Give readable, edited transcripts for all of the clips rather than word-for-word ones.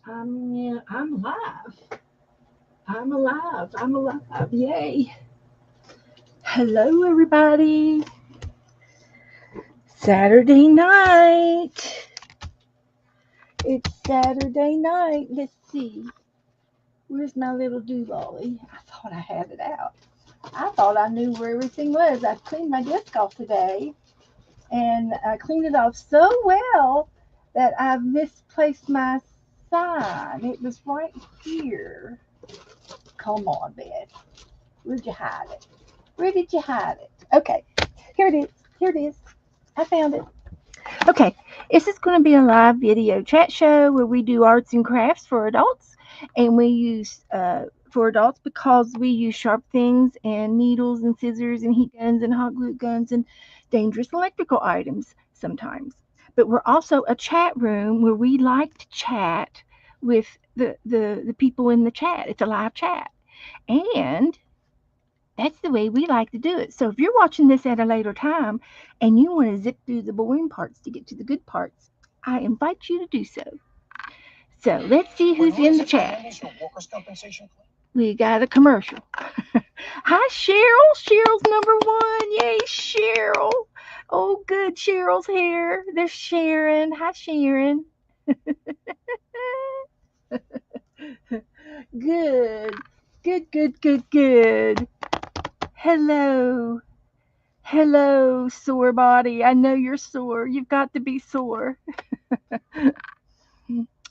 I'm alive. I'm alive. I'm alive. Yay. Hello, everybody. Saturday night. It's Saturday night. Let's see. Where's my little doolally? I thought I had it out. I thought I knew where everything was. I cleaned my desk off today, and I cleaned it off so well that I misplaced my sign. It was right here. Come on, Beth. Where'd you hide it? Where did you hide it? Okay, here it is. Here it is. I found it. Okay, this is going to be a live video chat show where we do arts and crafts for adults, and we use for adults because we use sharp things and needles and scissors and heat guns and hot glue guns and dangerous electrical items sometimes. But we're also a chat room where we like to chat with the people in the chat. It's a live chat. And that's the way we like to do it. So if you're watching this at a later time and you want to zip through the boring parts to get to the good parts, I invite you to do so. So let's see who's in the chat. We got a commercial. Hi, Cheryl. Cheryl's number one. Yay, Cheryl. Oh, good. Cheryl's here. There's Sharon. Hi, Sharon. Good. Good, good, good, good. Hello. Hello, sore body. I know you're sore. You've got to be sore.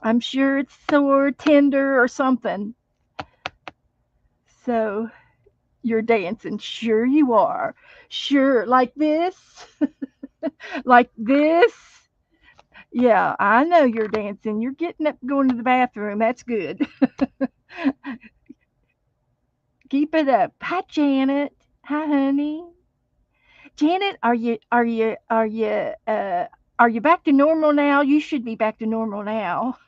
I'm sure it's sore, tender, or something. So you're dancing. Sure, you are. Sure, like this. Like this. Yeah, I know you're dancing. You're getting up, going to the bathroom. That's good. Keep it up. Hi, Janet. Hi, honey. Janet, are you back to normal now? You should be back to normal now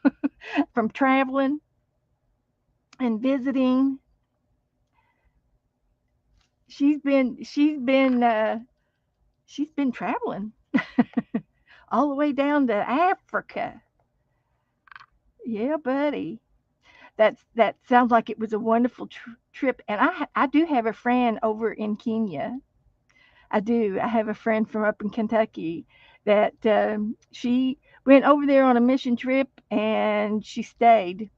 from traveling and visiting. She's been traveling all the way down to Africa. Yeah, buddy. That sounds like it was a wonderful trip. And I do have a friend over in Kenya. I do. I have a friend from up in Kentucky that she went over there on a mission trip and she stayed.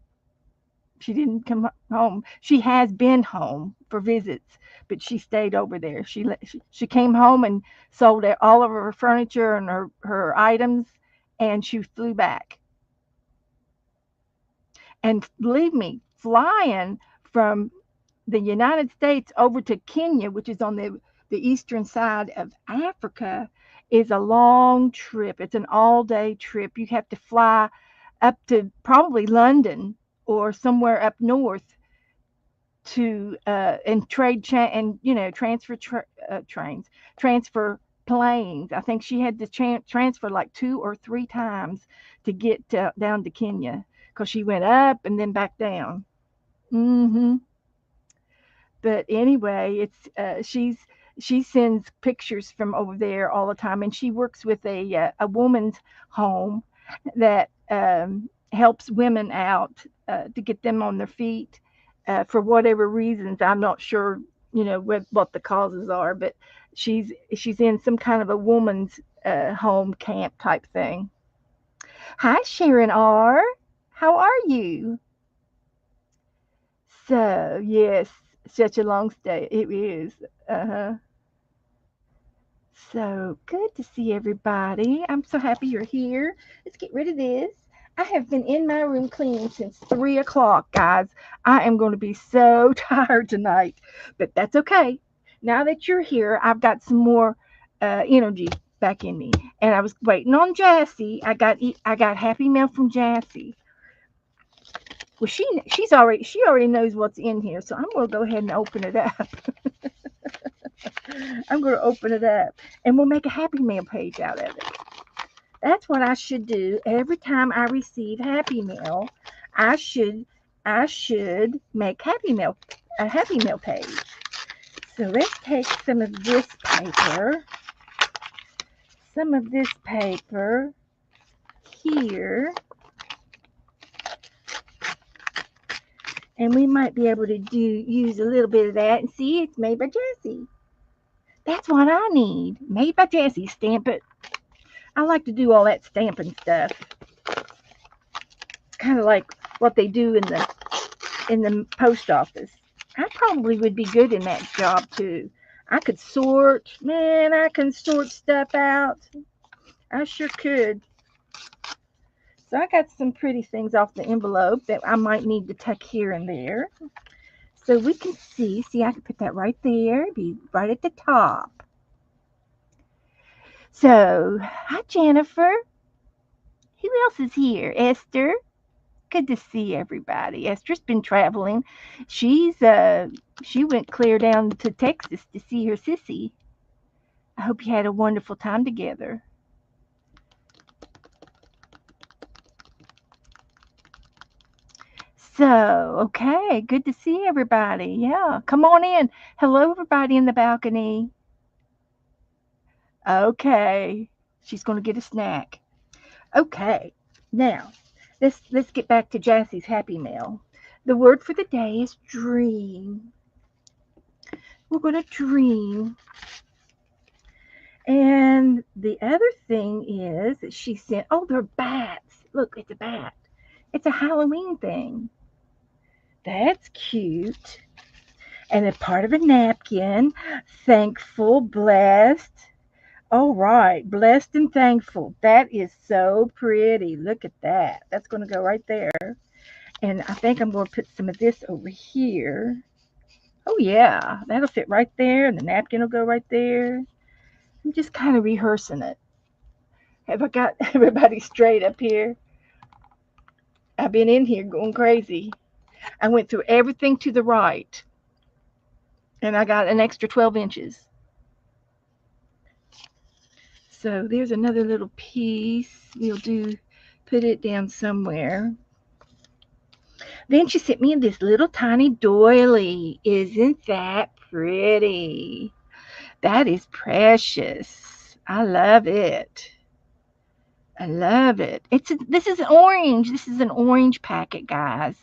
She didn't come home. She has been home for visits, but she stayed over there. She came home and sold all of her furniture and her items, and she flew back. And believe me, flying from the United States over to Kenya, which is on the eastern side of Africa, is a long trip. It's an all day trip. You have to fly up to probably London or somewhere up north to and and transfer trains, transfer planes. I think she had to transfer like 2 or 3 times to get down to Kenya because she went up and then back down. Hmm. But anyway, it's she sends pictures from over there all the time, and she works with a woman's home that helps women out to get them on their feet for whatever reasons. I'm not sure, what the causes are, but she's in some kind of a woman's home camp type thing. Hi, Sharon R. How are you? So yes, such a long stay. It is. Uh huh. So good to see everybody. I'm so happy you're here. Let's get rid of this. I have been in my room cleaning since 3 o'clock, guys. I am going to be so tired tonight, but that's okay. Now that you're here, I've got some more energy back in me. And I was waiting on Jassy. I got Happy Mail from Jassy. Well, she already knows what's in here, so I'm gonna go ahead and open it up. I'm gonna open it up, and we'll make a Happy Mail page out of it. That's what I should do every time I receive Happy Mail. I should I should make a Happy Mail page. So let's take some of this paper here, And we might be able to use a little bit of that and see it's made by Jessie. That's what I need. Made by Jessie. Stamp it. I like to do all that stamping stuff. Kind of like what they do in the post office. I probably would be good in that job too. I could sort, man, I can sort stuff out. I sure could. So I got some pretty things off the envelope that I might need to tuck here and there. So we can see, I can put that right there, be right at the top. So, hi Jennifer. Who else is here? Esther. Good to see everybody. Esther's been traveling. She went clear down to Texas to see her sissy. I hope you had a wonderful time together. So, okay, good to see everybody. Yeah, come on in. Hello, everybody in the balcony. Okay, she's going to get a snack. Okay, now let's get back to Jassie's Happy Mail. The word for the day is dream. We're going to dream. And the other thing is that she sent, oh, they're bats. Look, it's a bat. It's a Halloween thing. That's cute. And a part of a napkin. Thankful, blessed. All right, blessed and thankful. That is so pretty. Look at that. That's going to go right there. And I think I'm going to put some of this over here. Oh, yeah, that'll fit right there. And the napkin will go right there. I'm just kind of rehearsing it. Have I got everybody straight up here? I've been in here going crazy. I went through everything to the right. And I got an extra 12 inches. So there's another little piece. Put it down somewhere. Then she sent me this little tiny doily. Isn't that pretty? That is precious. I love it. I love it. This is orange. This is an orange packet, guys.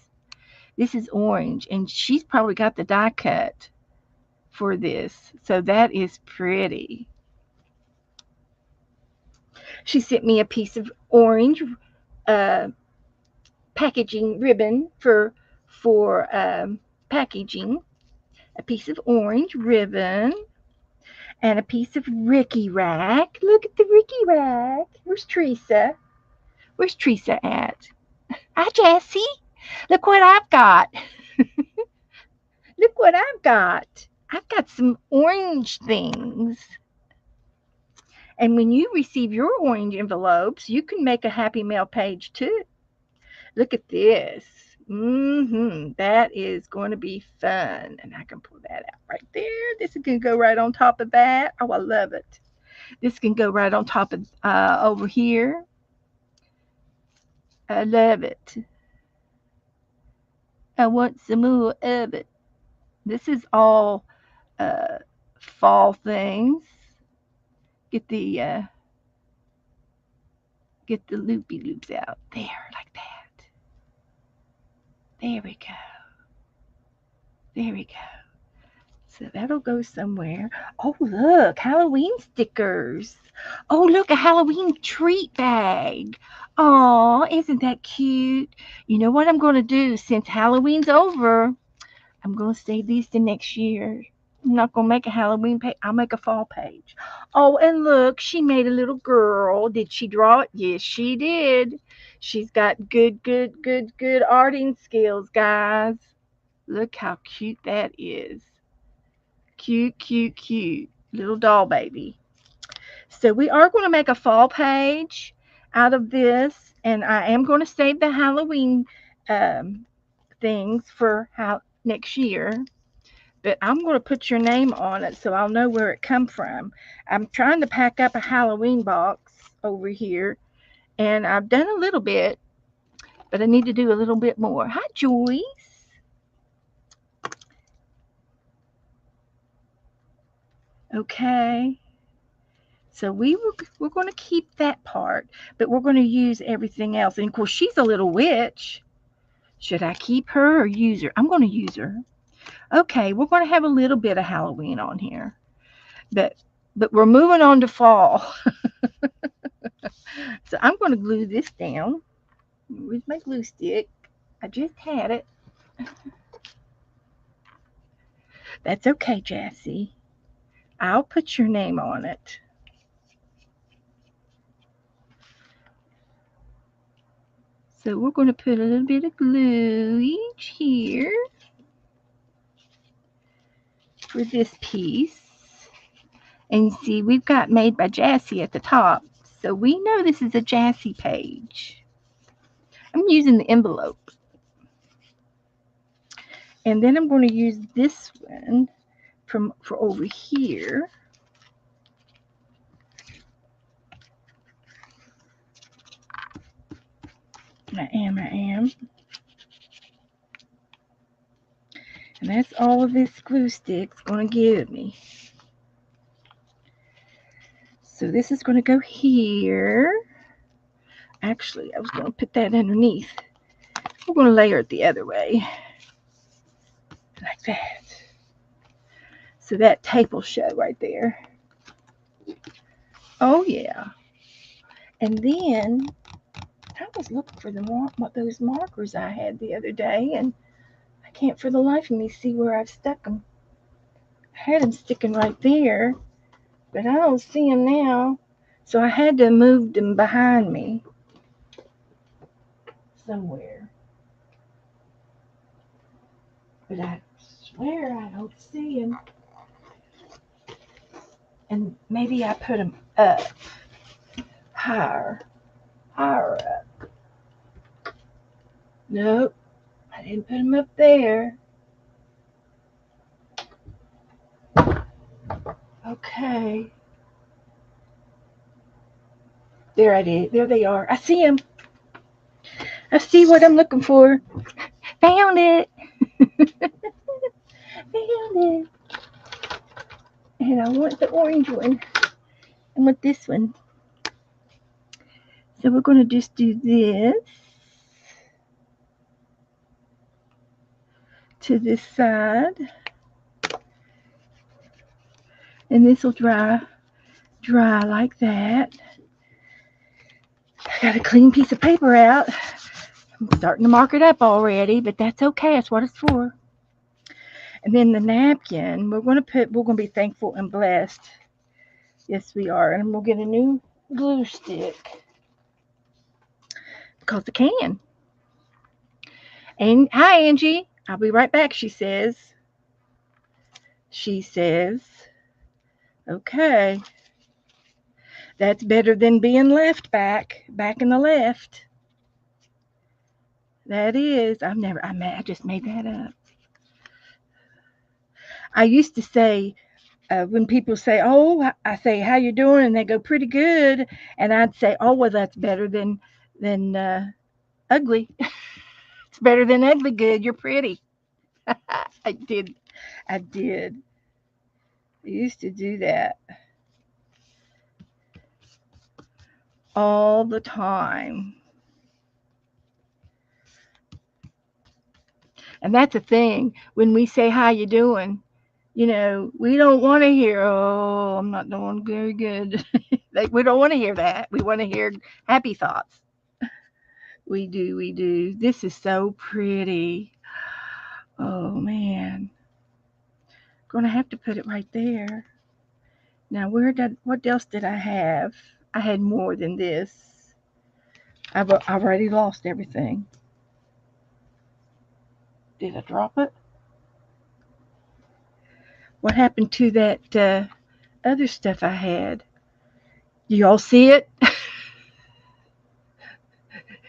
This is orange. And she's probably got the die cut for this. So that is pretty. She sent me a piece of orange packaging ribbon for packaging, a piece of orange ribbon, and a piece of Ricky Rack. Look at the Ricky Rack. Where's Teresa? Where's Teresa at? Hi, Jessie. Look what I've got. Look what I've got. I've got some orange things. And when you receive your orange envelopes, you can make a Happy Mail page too. Look at this. That is going to be fun. And I can pull that out right there. This can go right on top of that. Oh, I love it. This can go right on top of over here. I love it. I want some more of it. This is all fall things. Get the loopy loops out there like that. There we go. There we go. So that'll go somewhere. Oh, look, Halloween stickers. Oh, look, a Halloween treat bag. Oh, isn't that cute? You know what I'm going to do since Halloween's over? I'm going to save these to next year. I'm not going to make a Halloween page. I'll make a fall page. Oh, and look, she made a little girl. Did she draw it? Yes, she did. She's got good arting skills, guys. Look how cute that is. Cute. Little doll baby. So we are going to make a fall page out of this. And I am going to save the Halloween things for next year. But I'm going to put your name on it so I'll know where it come from. I'm trying to pack up a Halloween box over here. And I've done a little bit. But I need to do a little bit more. Hi, Joyce. Okay. So we're going to keep that part, but we're going to use everything else. And of course, she's a little witch. Should I keep her or use her? I'm going to use her. Okay, we're going to have a little bit of Halloween on here. But we're moving on to fall. So I'm going to glue this down with my glue stick. I just had it. That's okay, Jessie. I'll put your name on it. So we're going to put a little bit of glue each here for this piece. And you see, we've got made by Jessie at the top. So we know this is a Jessie page. I'm using the envelope. And then I'm going to use this one for over here. I am. And that's all of this glue stick's going to give me. So this is going to go here. Actually, I was going to put that underneath. We're going to layer it the other way. Like that. So that tape will show right there. Oh, yeah. And then I was looking for those markers I had the other day, and I can't for the life of me see where I've stuck them. I had them sticking right there, but I don't see them now. So I had to move them behind me somewhere. But I swear I don't see them. And maybe I put them up higher up. Nope, I didn't put them up there. Okay. There I did. There they are. I see them. I see what I'm looking for. Found it. Found it. And I want the orange one. I want this one. So we're going to just do this to this side. And this will dry like that. I got a clean piece of paper out. I'm starting to mark it up already, but that's okay. That's what it's for. And then the napkin, we're going to be thankful and blessed. Yes, we are. And we'll get a new glue stick because I can. And hi, Angie. I'll be right back, she says. Okay. That's better than being left back in the left. That is. I just made that up. I used to say, when people say, oh, I say, how you doing? And they go, pretty good. And I'd say, oh, well, that's better than ugly. It's better than ugly good. You're pretty. I did. I used to do that all the time. And that's the thing. When we say, how you doing? We don't want to hear, oh, I'm not doing very good. We don't want to hear that. We want to hear happy thoughts. We do. This is so pretty. Oh, man. Going to have to put it right there. Now, what else did I have? I had more than this. I've already lost everything. Did I drop it? What happened to that other stuff I had? Do y'all see it?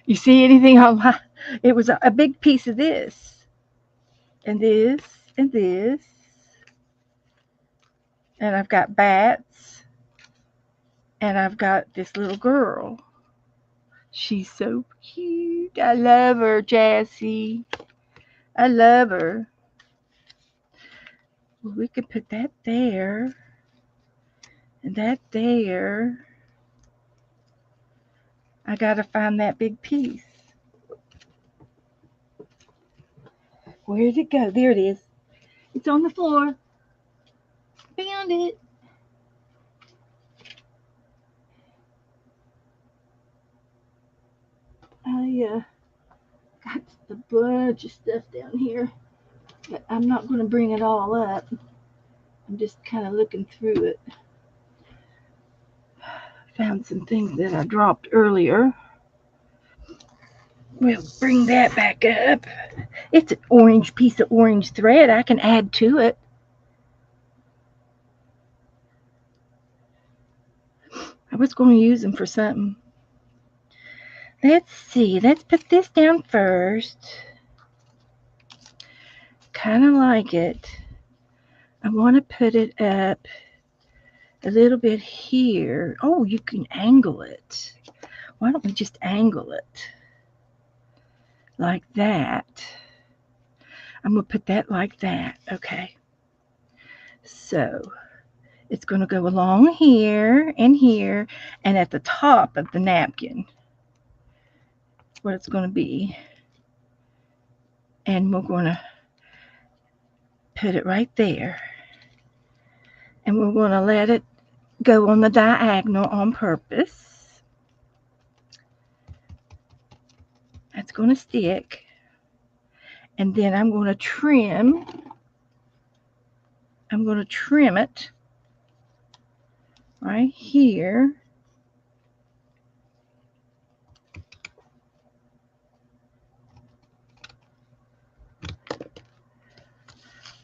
You see anything on my... It was a big piece of this. And this. And this. And I've got bats. And I've got this little girl. She's so cute. I love her, Jessie. I love her. Well, we could put that there. And that there. I gotta find that big piece. Where'd it go? There it is. It's on the floor. Found it. I got a bunch of stuff down here, but I'm not going to bring it all up. I'm just kind of looking through it. Found some things that I dropped earlier. We'll bring that back up. It's an orange piece of orange thread. I can add to it. I was going to use them for something. Let's see. Let's put this down first. Kind of like it. I want to put it up a little bit here. Oh, you can angle it. Why don't we just angle it like that? I'm going to put that like that. Okay. So it's going to go along here and here and at the top of the napkin. That's what it's going to be. And we're going to put it right there. And we're going to let it go on the diagonal on purpose. That's going to stick. And then I'm going to trim. I'm going to trim it right here.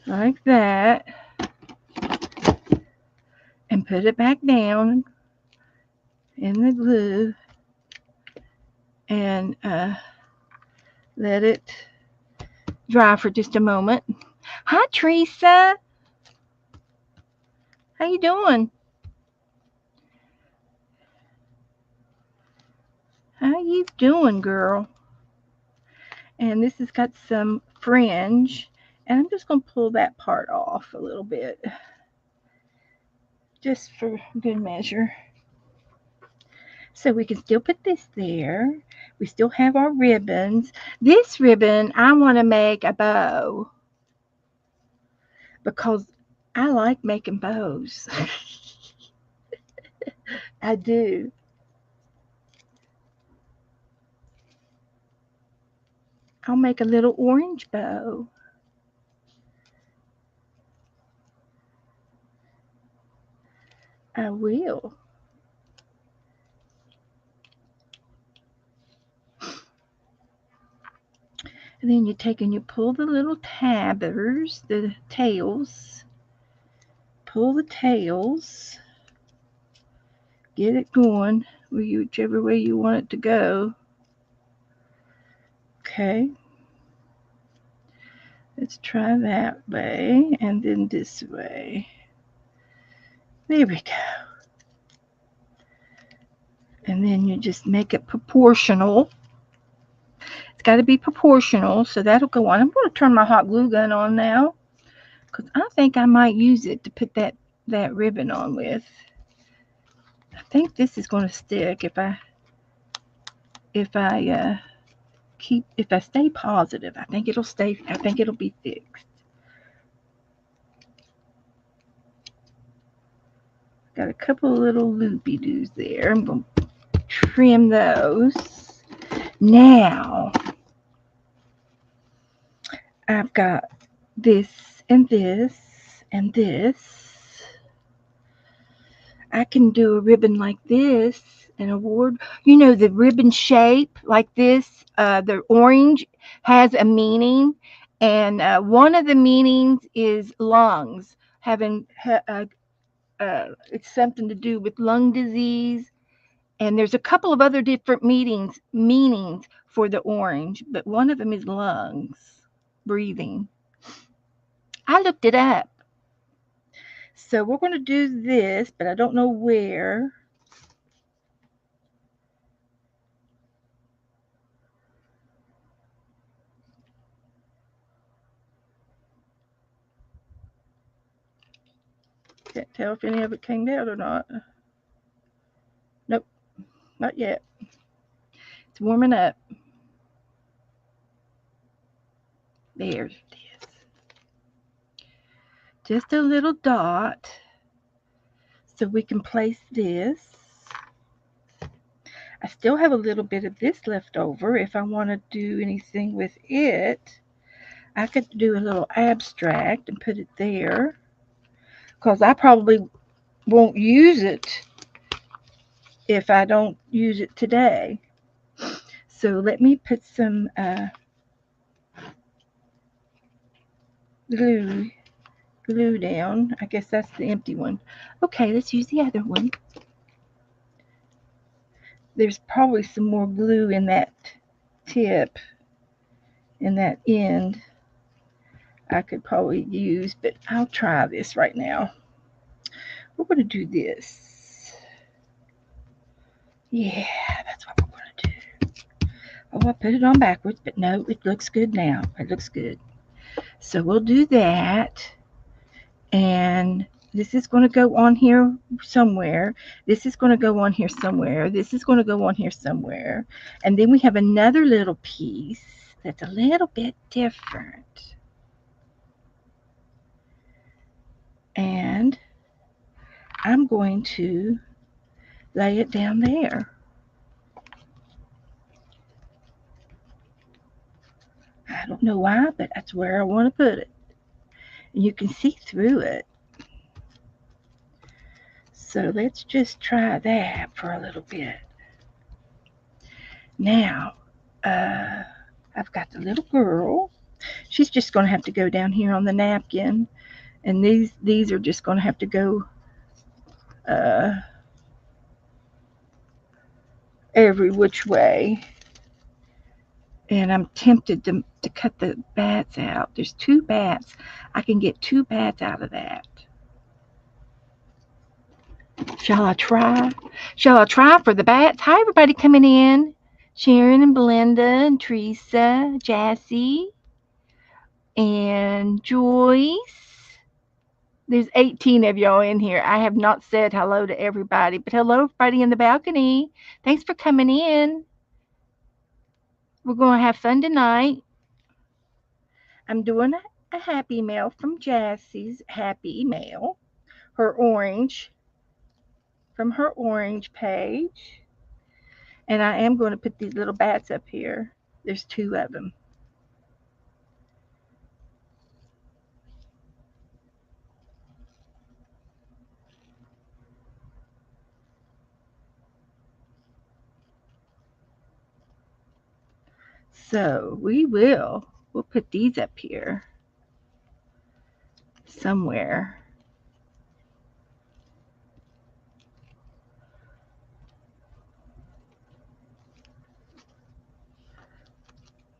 Like that. And put it back down in the glue. And let it dry for just a moment. Hi, Teresa. How you doing? How you doing, girl? And this has got some fringe. And I'm just going to pull that part off a little bit. Just for good measure. So we can still put this there. We still have our ribbons. This ribbon, I want to make a bow. Because I like making bows. I do. I'll make a little orange bow. I will. And then you take and you pull the little tabbers, the tails. Pull the tails. Get it going whichever way you want it to go. Okay. Let's try that way and then this way. There we go. And then you just make it proportional. It's got to be proportional, so that'll go on. I'm going to turn my hot glue gun on now because I think I might use it to put that ribbon on with. I think this is going to stick if I stay positive. I think it'll stay. I think it'll be fixed. Got a couple of little loopy doos there. I'm going to trim those. Now I've got this and this and this. I can do a ribbon like this, an award. You know, the ribbon shape like this, the orange has a meaning. And one of the meanings is lungs. It's something to do with lung disease. And there's a couple of other different meanings for the orange, but one of them is lungs, breathing. I looked it up. So we're going to do this, but I don't know where. Can't tell if any of it came out or not. Nope, not yet. It's warming up. There it is. just a little dot so we can place this. I still have a little bit of this left over. If I want to do anything with it, I could do a little abstract and put it there, because I probably won't use it if I don't use it today. So let me put some glue down. I guess that's the empty one. Okay, let's use the other one. There's probably some more glue in that tip, in that end, I could probably use, but I'll try this right now. We're going to do this. Yeah, that's what we're going to do. Oh, I put it on backwards, but no, it looks good now. It looks good. So we'll do that. And this is going to go on here somewhere. This is going to go on here somewhere. This is going to go on here somewhere. And then we have another little piece that's a little bit different. And I'm going to lay it down there. I don't know why, but that's where I want to put it. And you can see through it. So let's just try that for a little bit. Now, I've got the little girl. She's just going to have to go down here on the napkin. And these are just going to have to go every which way. And I'm tempted to cut the bats out. There's 2 bats. I can get 2 bats out of that. Shall I try? Shall I try for the bats? Hi, everybody coming in. Sharon and Belinda and Teresa, Jassy, and Joyce. There's 18 of y'all in here. I have not said hello to everybody, but hello, everybody in the balcony. Thanks for coming in. We're going to have fun tonight. I'm doing a happy mail from Jassy's happy mail. Her orange, from her orange page. And I am going to put these little bats up here. There's 2 of them. So we'll put these up here somewhere.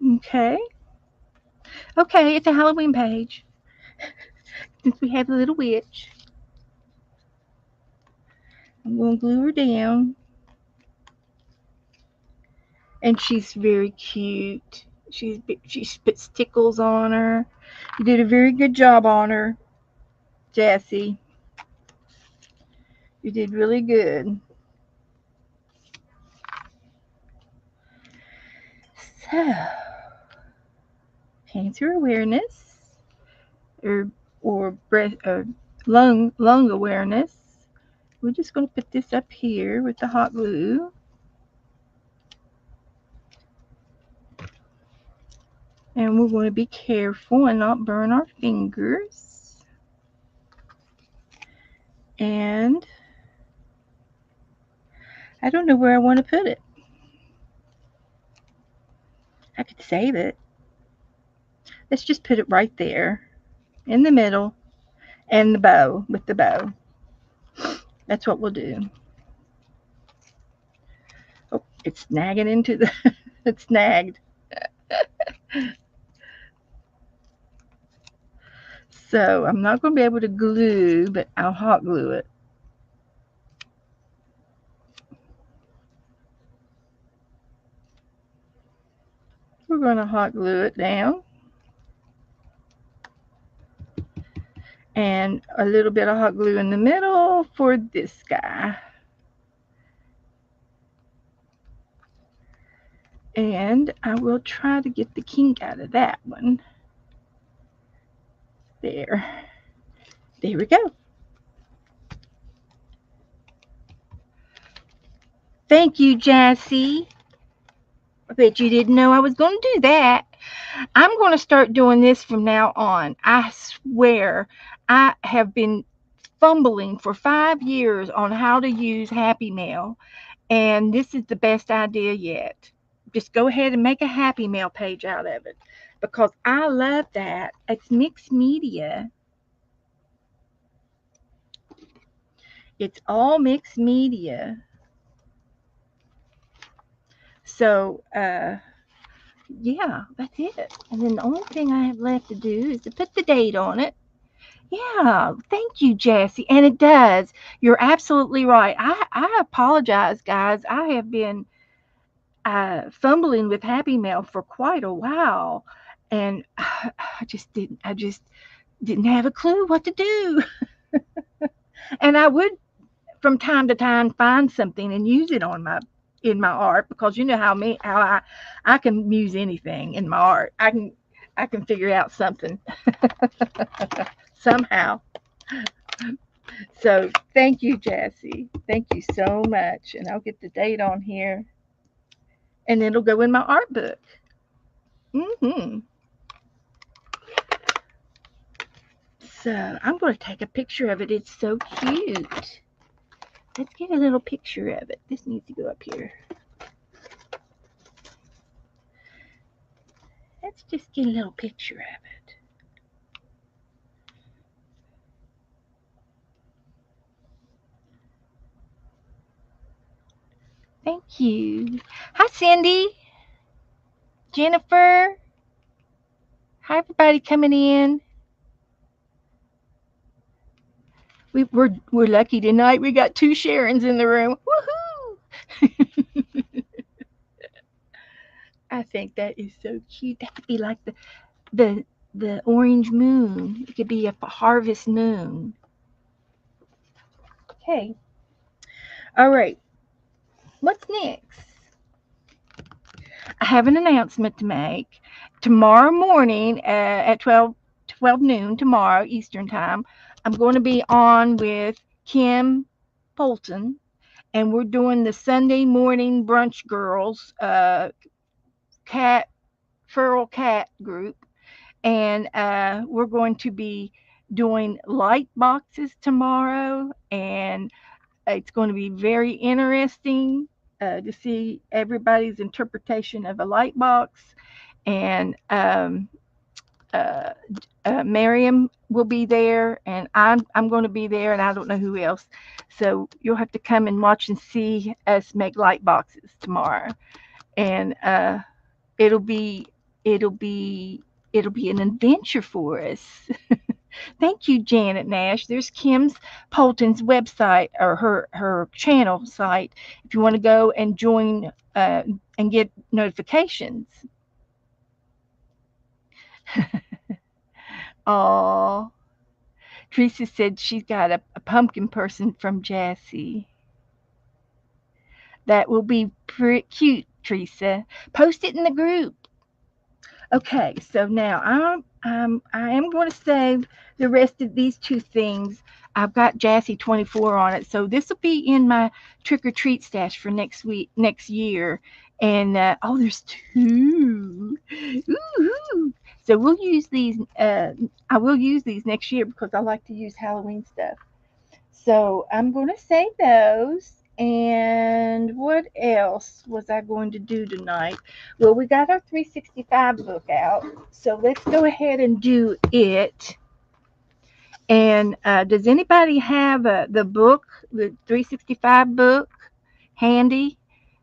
Okay. Okay, it's a Halloween page. Since we have the little witch, I'm going to glue her down. And she's very cute. She puts stickles on her. You did a very good job on her, Jassy. You did really good. So, cancer awareness, or breast or lung awareness. We're just going to put this up here with the hot glue. And we're going to be careful and not burn our fingers. And I don't know where I want to put it. I could save it. Let's just put it right there in the middle, and the bow, with the bow. That's what we'll do. Oh, it's snagging into the, it's snagged. So I'm not going to be able to glue, but I'll hot glue it. We're going to hot glue it down. And a little bit of hot glue in the middle for this guy. And I will try to get the kink out of that one. There. There we go. Thank you, Jassy. I bet you didn't know I was going to do that. I'm going to start doing this from now on. I swear I have been fumbling for 5 years on how to use Happy Mail, and this is the best idea yet. Just go ahead and make a Happy Mail page out of it because I love that. It's mixed media. It's all mixed media. So, yeah, that's it. And then the only thing I have left to do is to put the date on it. Yeah, thank you, Jessie. And it does. You're absolutely right. I apologize, guys. I have been fumbling with Happy Mail for quite a while, and I just didn't have a clue what to do. And I would from time to time find something and use it on my in my art because you know how I can use anything in my art. I can figure out something somehow. So thank you, Jessie. Thank you so much. And I'll get the date on here and it'll go in my art book. hmm So I'm going to take a picture of it. It's so cute. Let's get a little picture of it. This needs to go up here. Let's just get a little picture of it. Thank you. Hi, Cindy. Jennifer. Hi, everybody coming in. We're lucky tonight. We got two Sharons in the room. Woohoo! I think that is so cute. That could be like the the orange moon. It could be a harvest moon. Okay. All right. What's next? I have an announcement to make. Tomorrow morning at 12 noon tomorrow Eastern time, I'm going to be on with Kim Polton, and we're doing the Sunday morning brunch girls cat feral cat group, and we're going to be doing light boxes tomorrow, and it's going to be very interesting to see everybody's interpretation of a light box. And uh, Miriam will be there, and I'm going to be there, and I don't know who else. So you'll have to come and watch and see us make light boxes tomorrow, and it'll be it'll be it'll be an adventure for us. Thank you, Janet Nash. There's Kim's Polton's website or her channel site if you want to go and join and get notifications. Oh, Teresa said she's got a pumpkin person from Jassy. That will be pretty cute, Teresa. Post it in the group. Okay, so now I am going to save the rest of these two things. I've got Jassy 24 on it, so this will be in my trick or treat stash for next year. And oh, there's two. Ooh. So we'll use these. I will use these next year because I like to use Halloween stuff. So I'm going to save those. And what else was I going to do tonight? Well, we got our 365 book out. So let's go ahead and do it. And does anybody have the book, the 365 book, handy?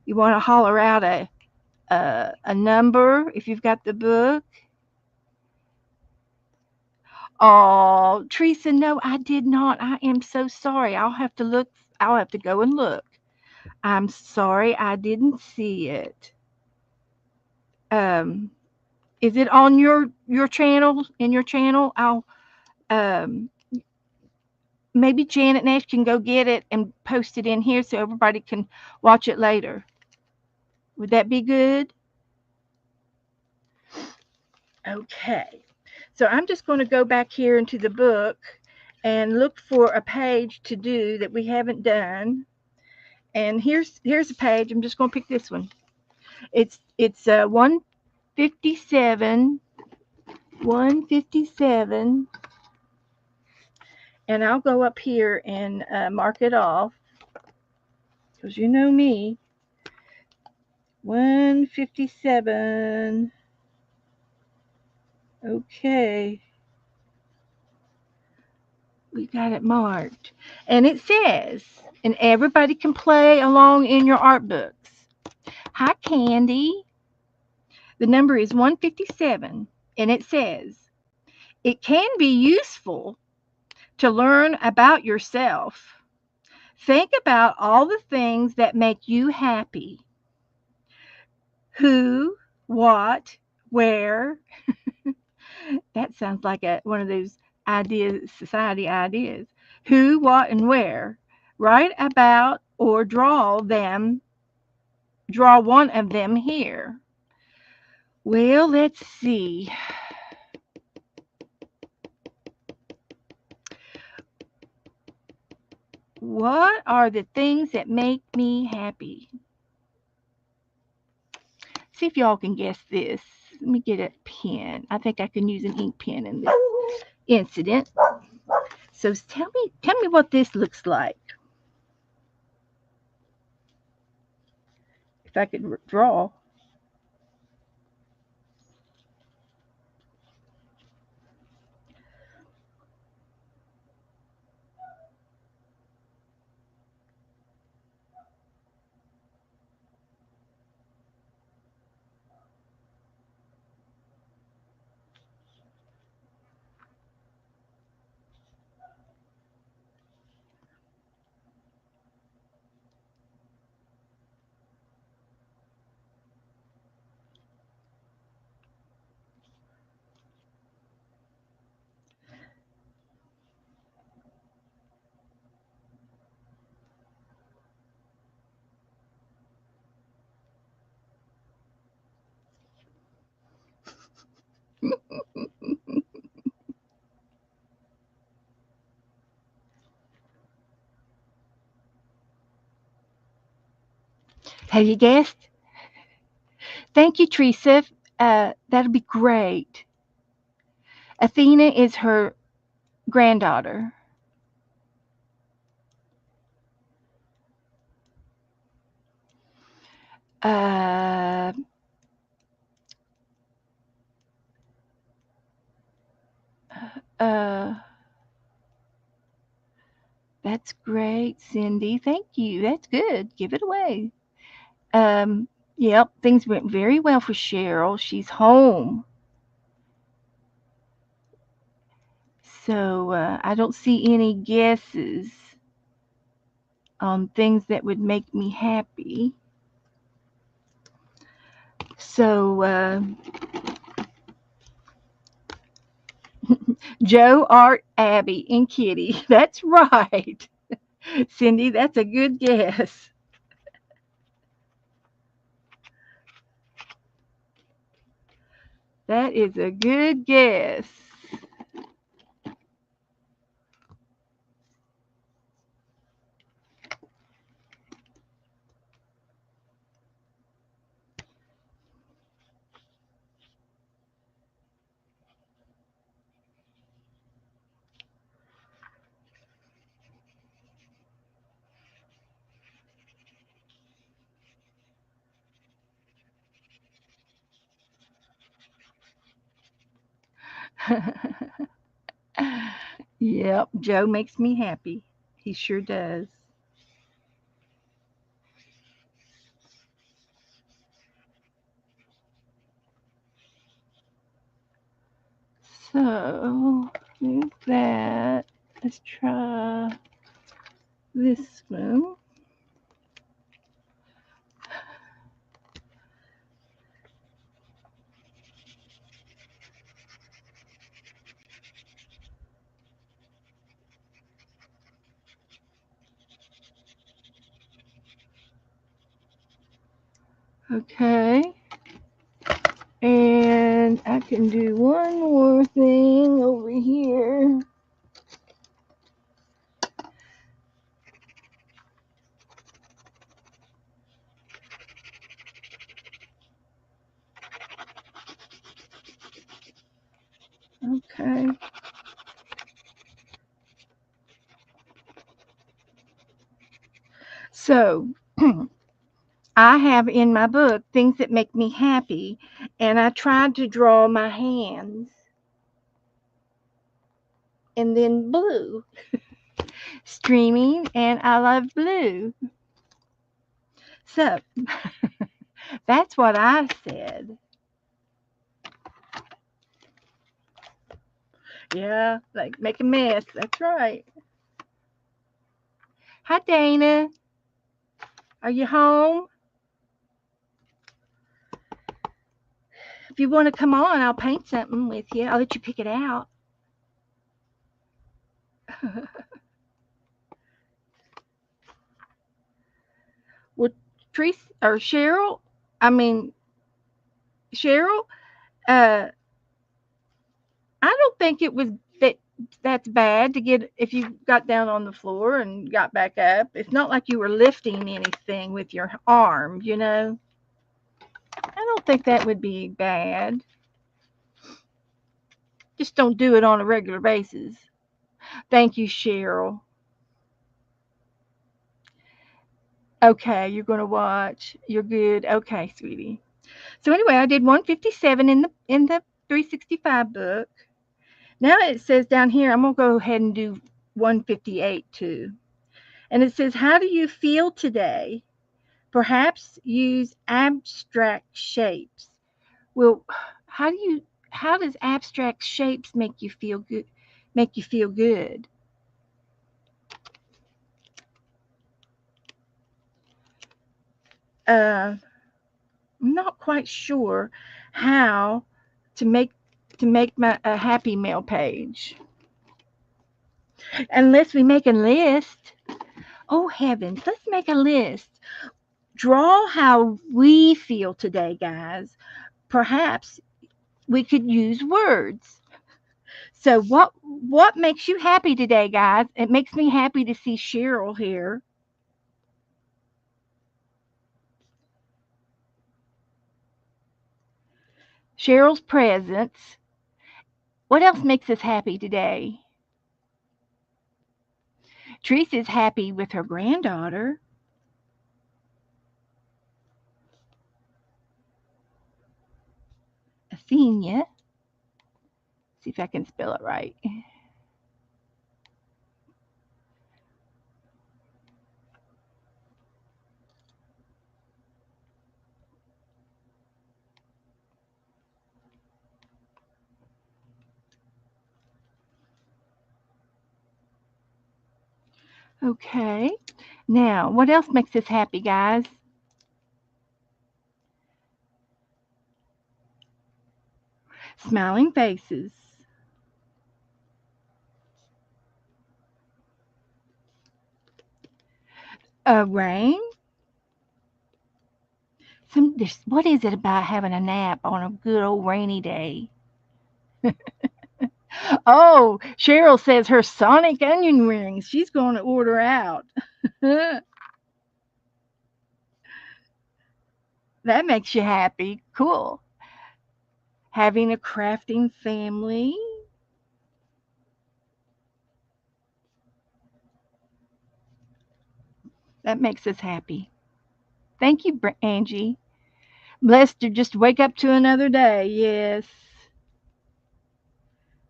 You want to holler out a number if you've got the book? Oh, Teresa, no, I did not. I am so sorry. I'll have to look. I'll have to go and look. I'm sorry, I didn't see it. Um, is it on your channel? In your channel, I'll um, maybe Janet Nash can go get it and post it in here so everybody can watch it later. Would that be good? Okay. So I'm just going to go back here into the book and look for a page to do that we haven't done. And here's a page. I'm just going to pick this one. It's 157, 157, and I'll go up here and mark it off because you know me. 157. Okay. We got it marked. And it says, and everybody can play along in your art books. Hi, Candy. The number is 157, and it says, it can be useful to learn about yourself. Think about all the things that make you happy. Who, what, where. That sounds like one of those ideas, society ideas. Who, what, and where. Write about or draw one of them here. Well, let's see. What are the things that make me happy? See if y'all can guess this. Let me get a pen. I think I can use an ink pen in this incident. So tell me what this looks like. If I could draw. Have you guessed? Thank you, Teresa. That'll be great. Athena is her granddaughter. Uh, uh, that's great, Cindy. Thank you. That's good. Give it away. Um, yep, things went very well for Cheryl. She's home. So I don't see any guesses on things that would make me happy. So Joe, Art, Abby, and Kitty. That's right. Cindy, that's a good guess. That is a good guess. Yep, Joe makes me happy. He sure does. So, move that. Let's try this one. Okay. And I can do one more thing over here. Okay. So, I have in my book things that make me happy, and I tried to draw my hands and then blue, streaming, and I love blue. So, that's what I said. Yeah, like make a mess. That's right. Hi, Dana. Are you home? If you want to come on, I'll paint something with you. I'll let you pick it out. Well, Teresa or Cheryl, I mean Cheryl, uh, I don't think it was that that's bad to get if you got down on the floor and got back up. It's not like you were lifting anything with your arm, you know. I don't think that would be bad. Just don't do it on a regular basis. Thank you, Cheryl. Okay, you're gonna watch. You're good. Okay, sweetie. So anyway, I did 157 in the 365 book. Now it says down here, I'm gonna go ahead and do 158 too. And it says, how do you feel today? Perhaps use abstract shapes. Well, how do you how does abstract shapes make you feel good? Make you feel good? I'm not quite sure how to make my a happy mail page unless we make a list. Oh heavens, let's make a list. Draw how we feel today, guys. Perhaps we could use words. So what makes you happy today, guys? It makes me happy to see Cheryl here. Cheryl's presence. What else makes us happy today? Teresa's happy with her granddaughter, Athenia. See if I can spell it right. Okay. Now, what else makes us happy, guys? Smiling faces. Rain. What is it about having a nap on a good old rainy day? Oh, Cheryl says her Sonic onion rings. She's going to order out. That makes you happy. Cool. Having a crafting family. That makes us happy. Thank you, Angie. Blessed to just wake up to another day. Yes.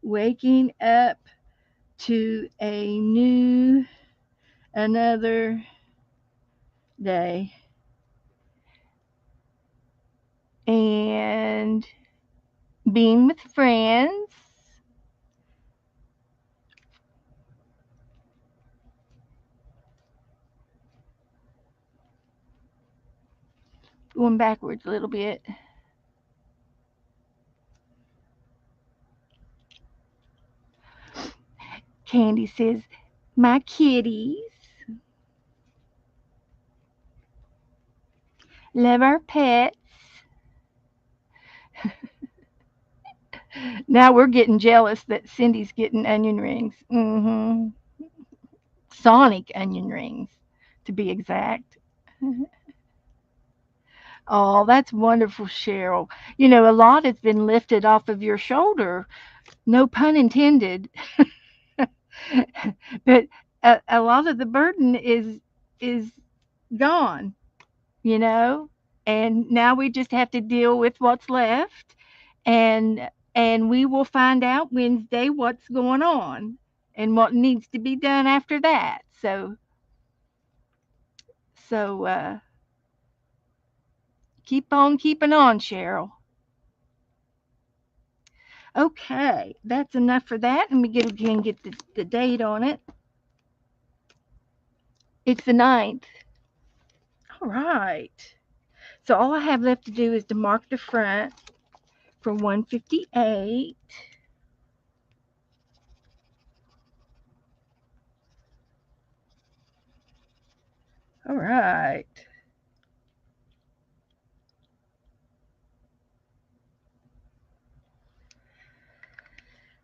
Waking up to another day. And being with friends. Going backwards a little bit. Candy says, my kitties. Love our pets. Now we're getting jealous that Cindy's getting onion rings. Sonic onion rings, to be exact. Oh, that's wonderful, Cheryl. You know, a lot has been lifted off of your shoulder. No pun intended. But a lot of the burden is gone, you know, and now we just have to deal with what's left, and we will find out Wednesday what's going on and what needs to be done after that. So keep on keeping on, Cheryl. Okay, that's enough for that. Let me get again get the date on it. It's the 9th. All right. So all I have left to do is to mark the front for 158. All right.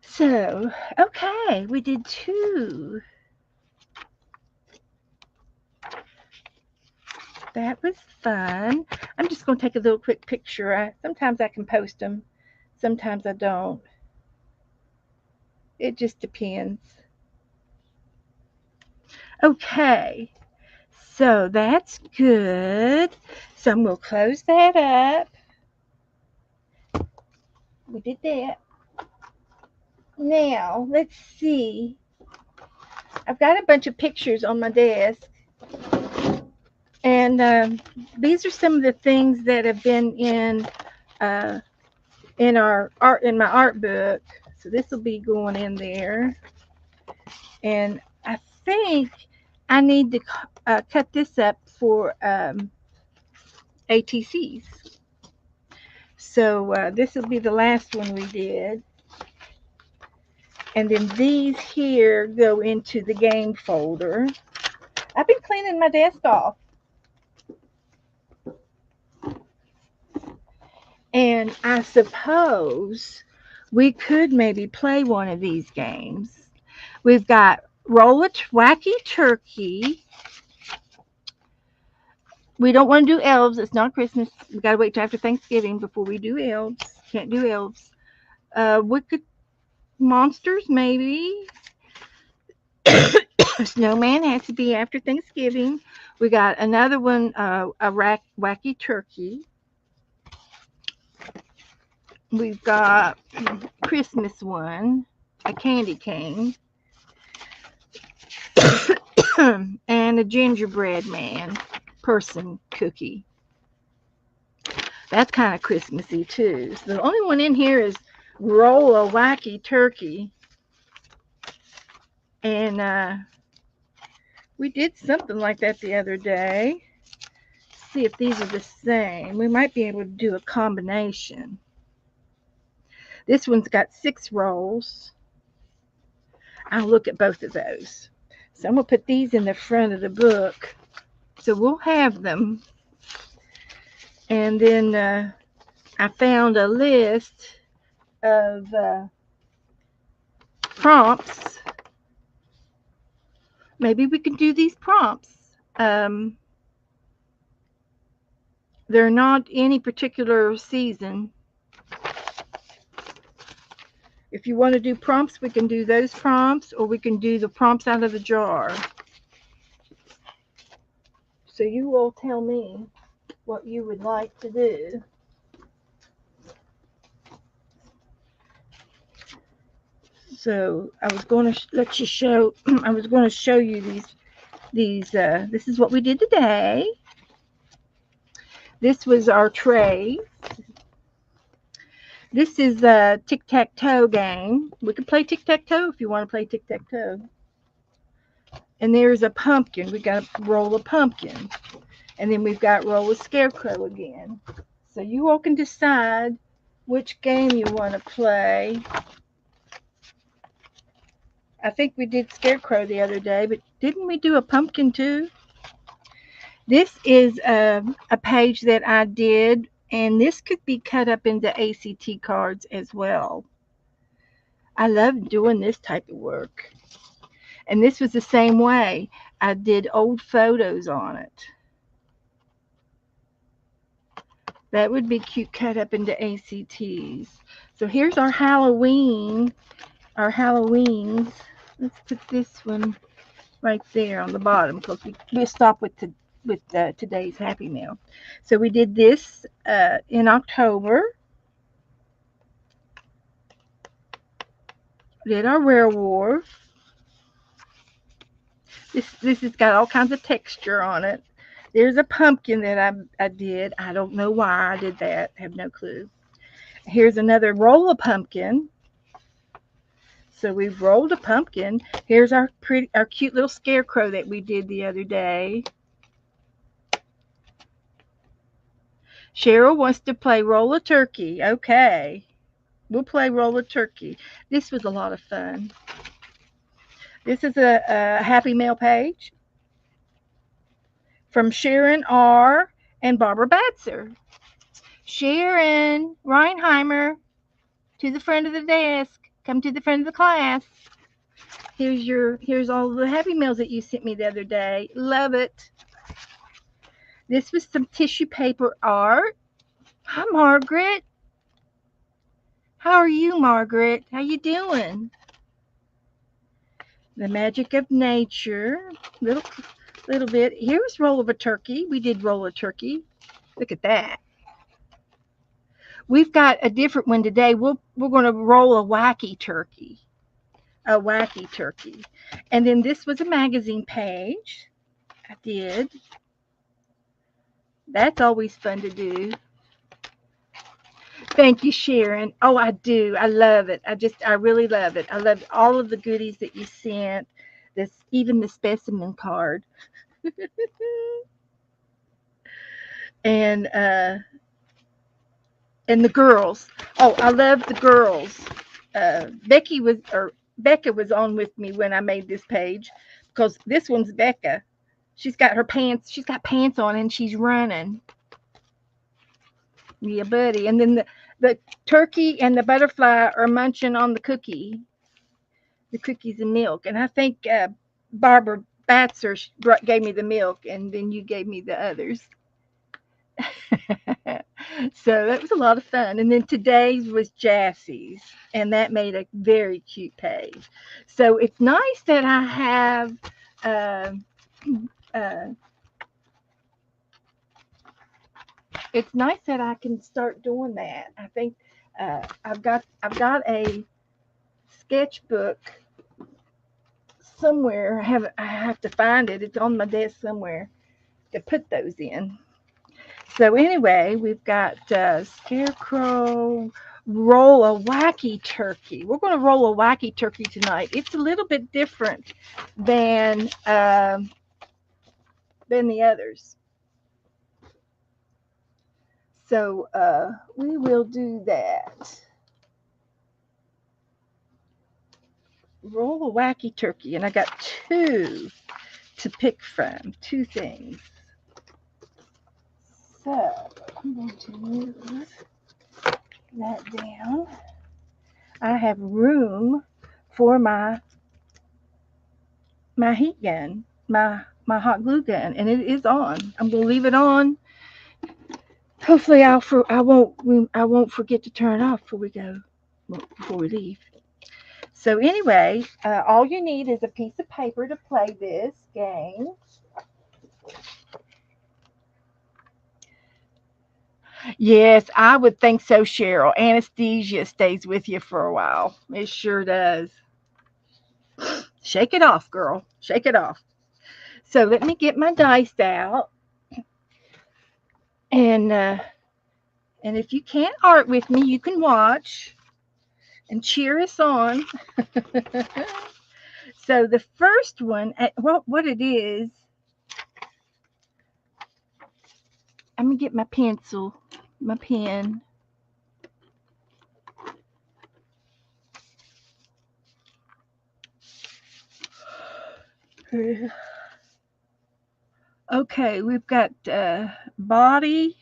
So, okay, we did two. That was fun. I'm just going to take a little quick picture. Sometimes I can post them, sometimes I don't. It just depends. Okay, so that's good. So I'm going to close that up. We did that. Now, let's see. I've got a bunch of pictures on my desk, and these are some of the things that have been uh, in my art book. So this will be going in there, and I think I need to cut this up for ATCs. So this will be the last one we did, and then these here go into the game folder. I've been cleaning my desk off. And I suppose we could maybe play one of these games. We've got Roll a Wacky Turkey. We don't want to do elves. It's not Christmas. We got to wait till after Thanksgiving before we do elves. Can't do elves. Wicked Monsters, maybe. Snowman has to be after Thanksgiving. We got another one, Wacky Turkey. We've got Christmas one, a candy cane. And a gingerbread man person cookie. That's kind of Christmassy too. So the only one in here is Roll a Wacky Turkey. And we did something like that the other day. See if these are the same. We might be able to do a combination. This one's got 6 rolls. I'll look at both of those. So I'm going to put these in the front of the book. So we'll have them. And then I found a list of prompts. Maybe we can do these prompts. They're not any particular season. If you want to do prompts, we can do those prompts, or we can do the prompts out of the jar. So you will tell me what you would like to do. So I was going to let you show. I was going to show you these. This is what we did today. This was our tray. This is a tic-tac-toe game. We can play tic-tac-toe if you want to play tic-tac-toe. And there's a pumpkin. We got to roll a pumpkin. And then we've got roll a scarecrow again. So you all can decide which game you want to play. I think we did scarecrow the other day, but didn't we do a pumpkin too? This is a page that I did, and this could be cut up into ACT cards as well. I love doing this type of work. And this was the same way. I did old photos on it. That would be cute cut up into ACTs. So here's our Halloween. Our Halloweens. Let's put this one right there on the bottom because we'll stop with today's Happy Meal. So we did this in October. Did our werewolf. This has got all kinds of texture on it. There's a pumpkin that I did. I don't know why I did that. I have no clue. Here's another roll of pumpkin. So we've rolled a pumpkin. Here's our cute little scarecrow that we did the other day. Cheryl wants to play roll a turkey. Okay. We'll play roll a turkey. This was a lot of fun. This is a Happy Mail page from Sharon R. and Barbara Batzer. Sharon Reinheimer, to the front of the desk. Come to the front of the class. Here's all the Happy Meals that you sent me the other day. Love it. This was some tissue paper art. Hi, Margaret. How are you, Margaret? How you doing? The magic of nature. Little bit. Here's roll of a turkey. We did roll a turkey. Look at that. We've got a different one today. We're going to roll a wacky turkey. A wacky turkey. And then this was a magazine page. I did. That's always fun to do. Thank you, Sharon. Oh, I do. I love it. I really love it. I love all of the goodies that you sent. Even the specimen card. and and the girls. Oh, I love the girls. Becca was on with me when I made this page because this one's Becca. She's got pants on and she's running. Yeah, buddy. And then the turkey and the butterfly are munching on the cookies and milk. And I think Barbara Batzer gave me the milk, and then you gave me the others. So that was a lot of fun. And then today's was Jassie's, and that made a very cute page. So it's nice that I have. Uh, uh, it's nice that I can start doing that. I think I've got a sketchbook somewhere. I have to find it. It's on my desk somewhere to put those in. So anyway, we've got scarecrow, roll a wacky turkey. We're going to roll a wacky turkey tonight. It's a little bit different than the others. So we will do that. Roll a wacky turkey, and I got two to pick from, two things. So I'm going to move that down. I have room for my heat gun, my hot glue gun, and it is on. I'm going to leave it on. Hopefully, I won't forget to turn it off before we leave. So anyway, all you need is a piece of paper to play this game. Yes, I would think so, Cheryl. Anesthesia stays with you for a while. It sure does. Shake it off, girl. Shake it off. So let me get my dice out. And if you can't art with me, you can watch and cheer us on. So the first one, what it is, I'm going to get my pencil, my pen. Okay, we've got body.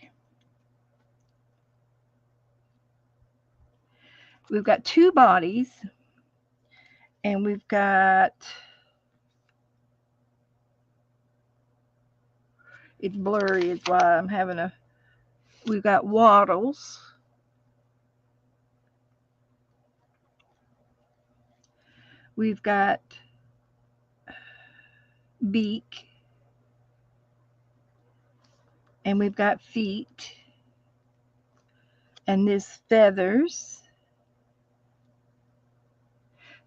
We've got two bodies. And we've got, it's blurry, is why I'm having a We've got wattles. We've got beak. And we've got feet. And this feathers.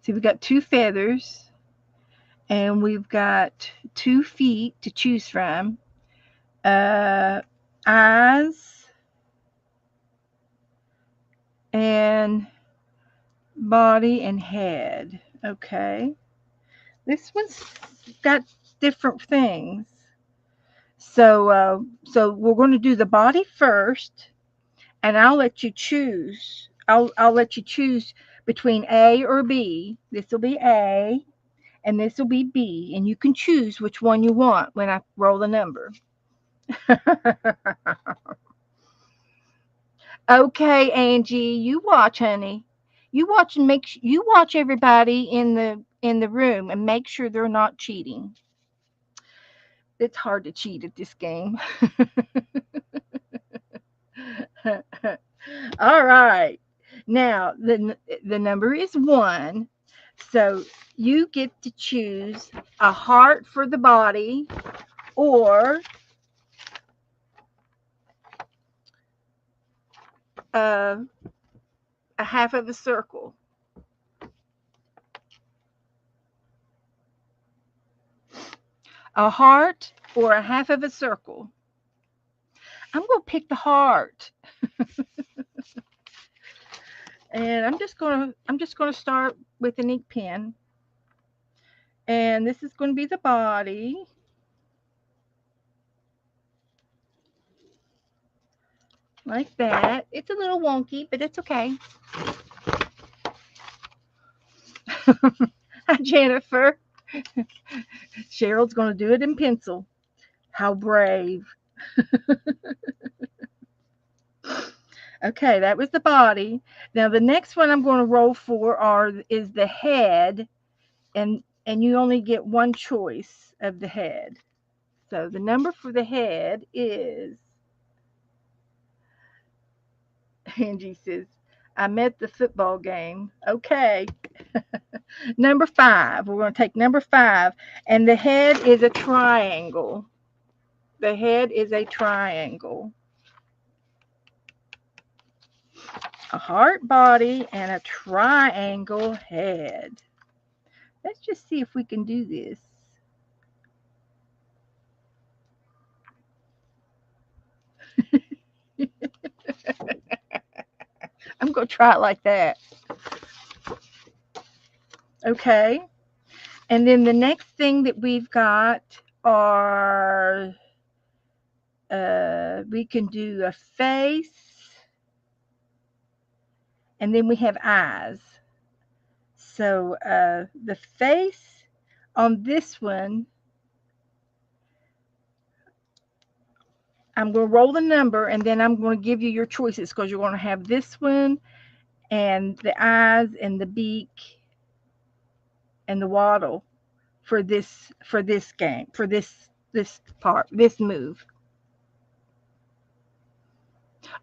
See, we've got 2 feathers. And we've got 2 feet to choose from. Eyes. And body and head. Okay. This one's got different things. So we're going to do the body first, and I'll let you choose. I'll let you choose between A or B. This will be A, and this will be B, and you can choose which one you want when I roll the number. Okay, Angie, you watch, honey. You watch and you watch everybody in the room and make sure they're not cheating. It's hard to cheat at this game. All right. Now, the number is 1. So you get to choose a heart for the body or a half of a circle. A heart or a half of a circle. I'm going to pick the heart. And I'm just going to start with an ink pen. And this is going to be the body. Like that. It's a little wonky, but it's okay. Hi, Jennifer. Cheryl's going to do it in pencil. How brave. Okay, that was the body. Now the next one I'm going to roll for is the head, and you only get one choice of the head. So the number for the head is, Angie says, I'm at the football game. Okay. Number 5. We're going to take number 5, and the head is a triangle. The head is a triangle. A heart body and a triangle head. Let's just see if we can do this. I'm going to try it like that. Okay. And then the next thing that we've got are, we can do a face, and then we have eyes. So the face on this one, I'm going to roll the number, and then I'm going to give you your choices, because you're going to have this one and the eyes and the beak and the waddle for this game, for this part, this move.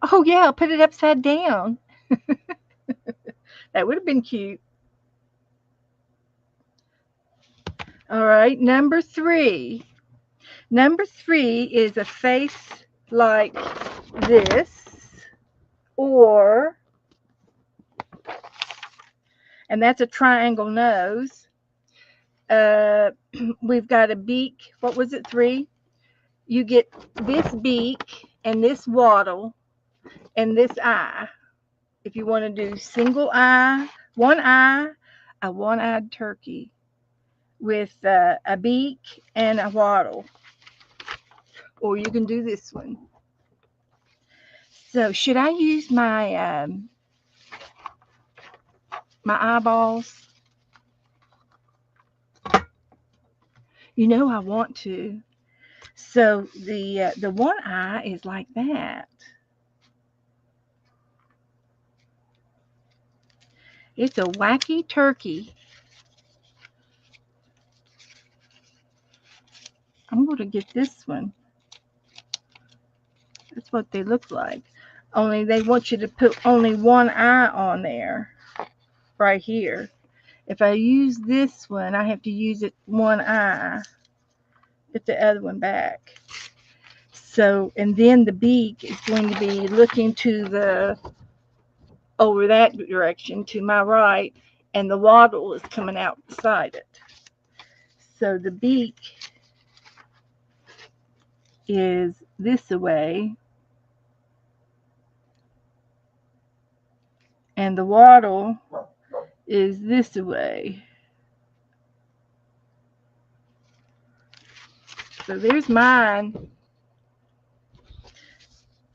Oh yeah, I'll put it upside down. That would have been cute. All right, number 3. Number 3 is a face like this, or, and that's a triangle nose. We've got a beak. What was it, 3? You get this beak and this waddle and this eye. If you want to do single eye, a one-eyed turkey with a beak and a waddle. Or you can do this one. So should I use my my eyeballs? You know I want to. So the one eye is like that. It's a wacky turkey. I'm going to get this one. That's what they look like. Only they want you to put only one eye on there, right here. If I use this one, I have to use it one eye. Get the other one back. So, and then the beak is going to be looking to the, over that direction to my right, and the wattle is coming out beside it. So the beak is this way, and the wattle is this way. So there's mine.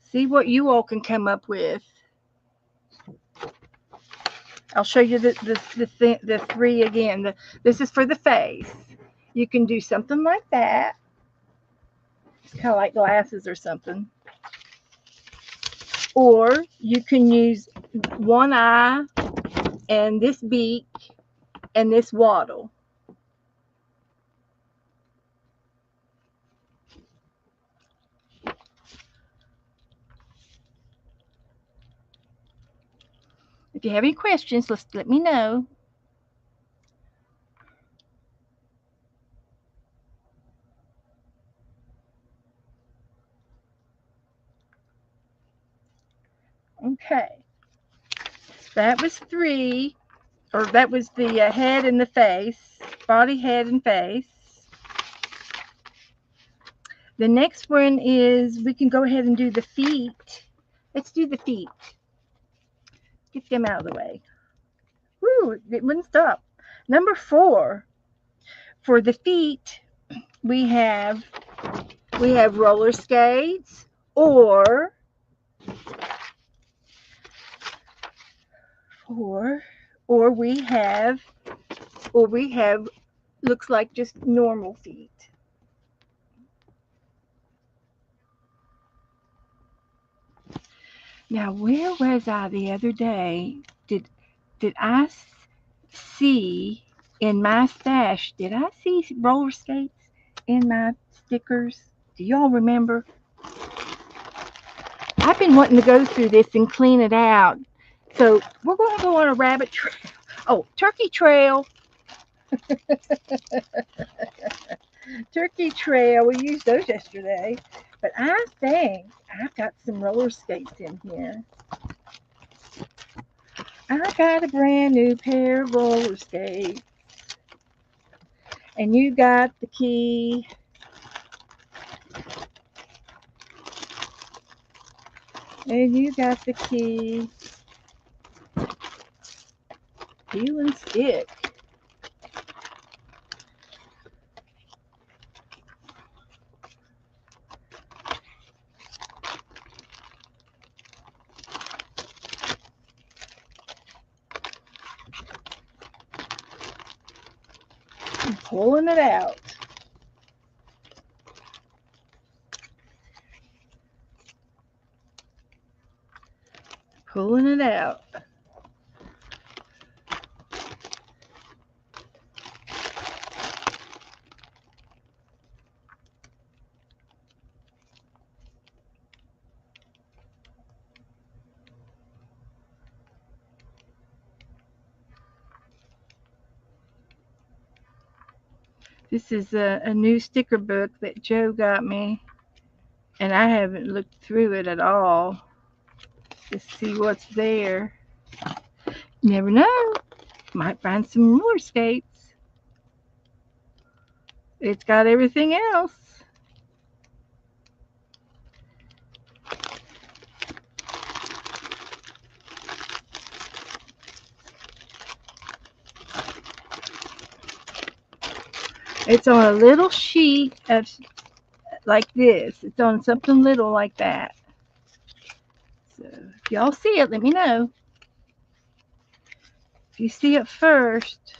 See what you all can come up with. I'll show you the three again. This is for the face. You can do something like that. It's kind of like glasses or something. Or you can use one eye and this beak and this wattle. If you have any questions, let me know. Okay. That was three, or that was the head and the face, body, head, and face. The next one is, we can go ahead and do the feet. Let's do the feet. Get them out of the way. Woo, it wouldn't stop. Number 4, for the feet, we have roller skates, or we have looks like just normal feet. Now, where was I the other day? Did I see in my stash, did I see roller skates in my stickers? Do y'all remember? I've been wanting to go through this and clean it out. So we're going to go on a rabbit trail. Oh, turkey trail. Turkey trail. We used those yesterday. But I think I've got some roller skates in here. I got a brand new pair of roller skates. And you got the key. And you got the key. Peel and stick. I'm pulling it out. Pulling it out. This is a new sticker book that Joe got me, and I haven't looked through it at all to see what's there. Never know. Might find some roller skates. It's got everything else. It's on a little sheet of like this. It's on something little like that. So if y'all see it, let me know. If you see it first,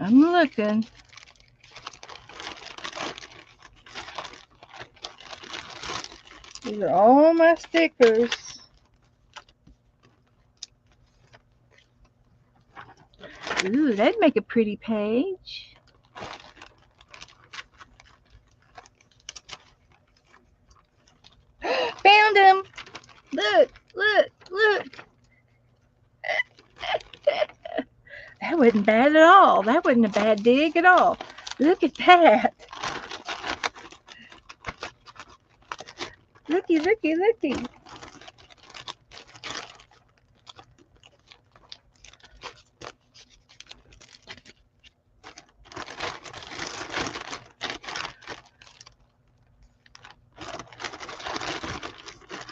I'm looking. These are all my stickers. Ooh, that'd make a pretty page. Look, look, look. That wasn't bad at all. That wasn't a bad dig at all. Look at that. Looky, looky, looky.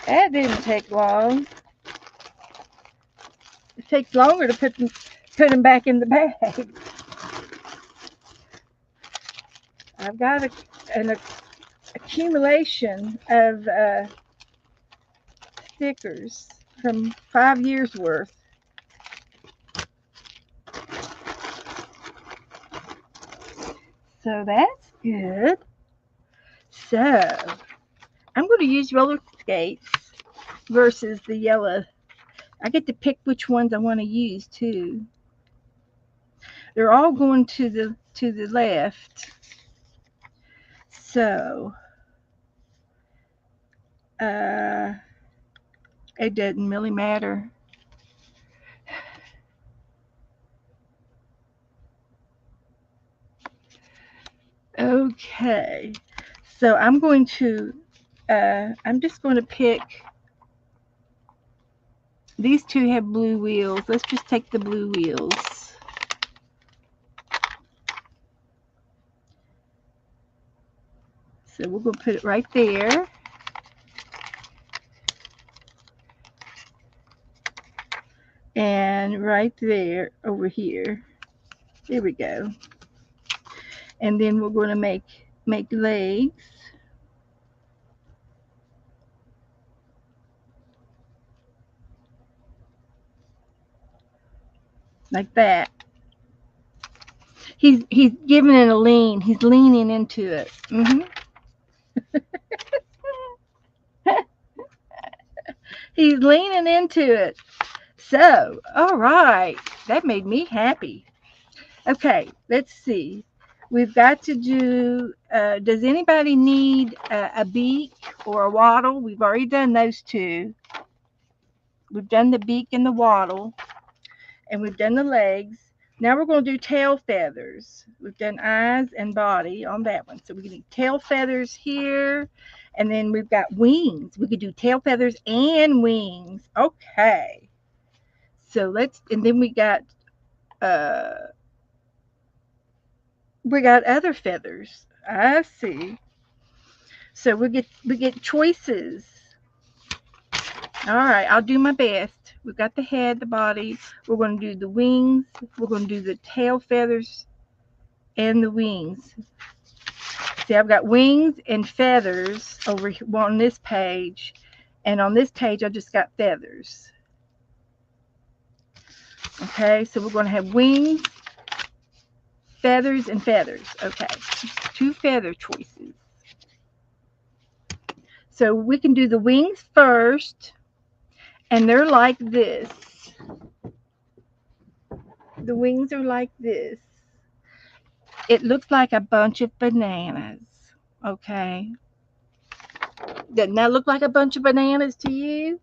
That didn't take long. It takes longer to put them back in the bag. I've got an accumulation of stickers from 5 years worth. So that's good. So I'm going to use roller skates versus the yellow. I get to pick which ones I want to use too. They're all going to the left. So it doesn't really matter. Okay. So I'm just going to pick, these two have blue wheels. Let's just take the blue wheels. So we're going to put it right there. And right there over here. There we go. And then we're going to make legs. Like that. He's giving it a lean. He's leaning into it. He's leaning into it. So, all right. That made me happy. Okay, let's see. We've got to do, does anybody need a beak or a waddle? We've already done those two. We've done the beak and the waddle, and we've done the legs. Now we're going to do tail feathers. We've done eyes and body on that one. So we can do tail feathers here, and then we've got wings. We could do tail feathers and wings. Okay. So and then we got other feathers. I see. So we get choices. All right, I'll do my best. We've got the head, the body. We're going to do the wings. We're going to do the tail feathers and the wings. See, I've got wings and feathers over here on this page. And on this page, I just got feathers. Okay, so we're going to have wings, feathers, and feathers. Okay, 2 feather choices. So we can do the wings first. And they're like this. The wings are like this. It looks like a bunch of bananas. Okay. Doesn't that look like a bunch of bananas to you?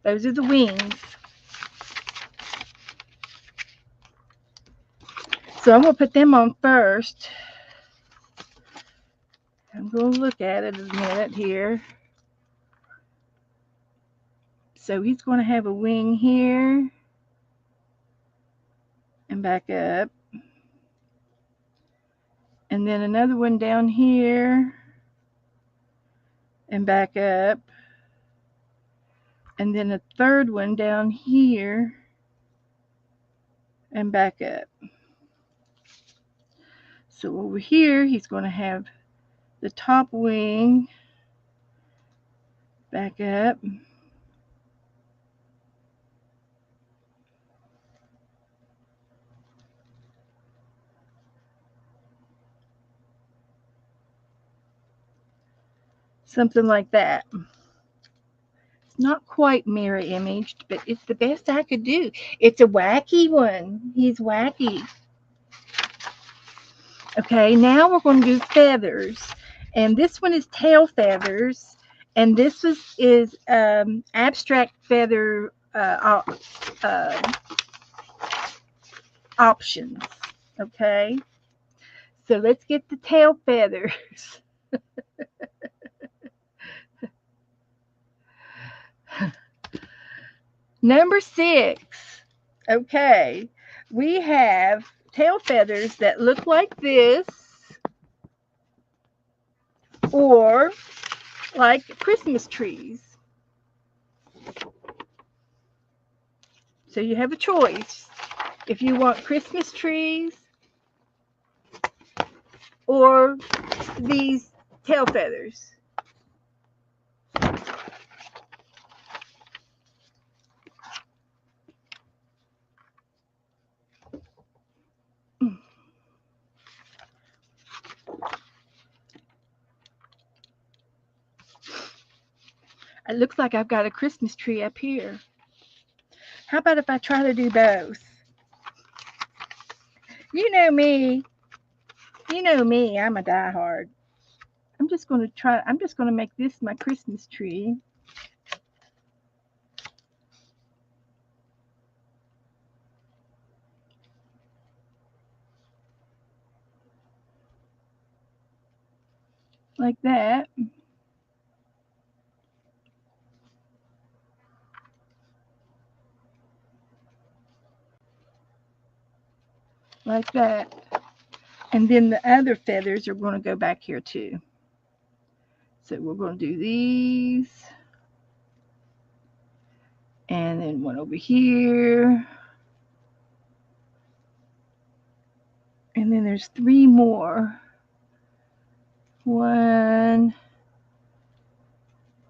Those are the wings. So I'm going to put them on first. I'm going to look at it a minute here. So he's going to have a wing here. And back up. And then another one down here. And back up. And then a third one down here. And back up. So over here, he's going to have the top wing. Back up. Something like that. It's not quite mirror imaged, but it's the best I could do. It's a wacky one. He's wacky. Okay, now we're going to do feathers. And this one is tail feathers. And this is abstract feather options. Okay, so let's get the tail feathers. Number 6. Okay, we have tail feathers that look like this, or like Christmas trees. So you have a choice if you want Christmas trees or these tail feathers. It looks like I've got a Christmas tree up here. How about if I try to do both? You know me. You know me. I'm a diehard. I'm just going to make this my Christmas tree. Like that. Like that. And then the other feathers are going to go back here too. So we're going to do these. And then one over here. And then there's 3 more. 1,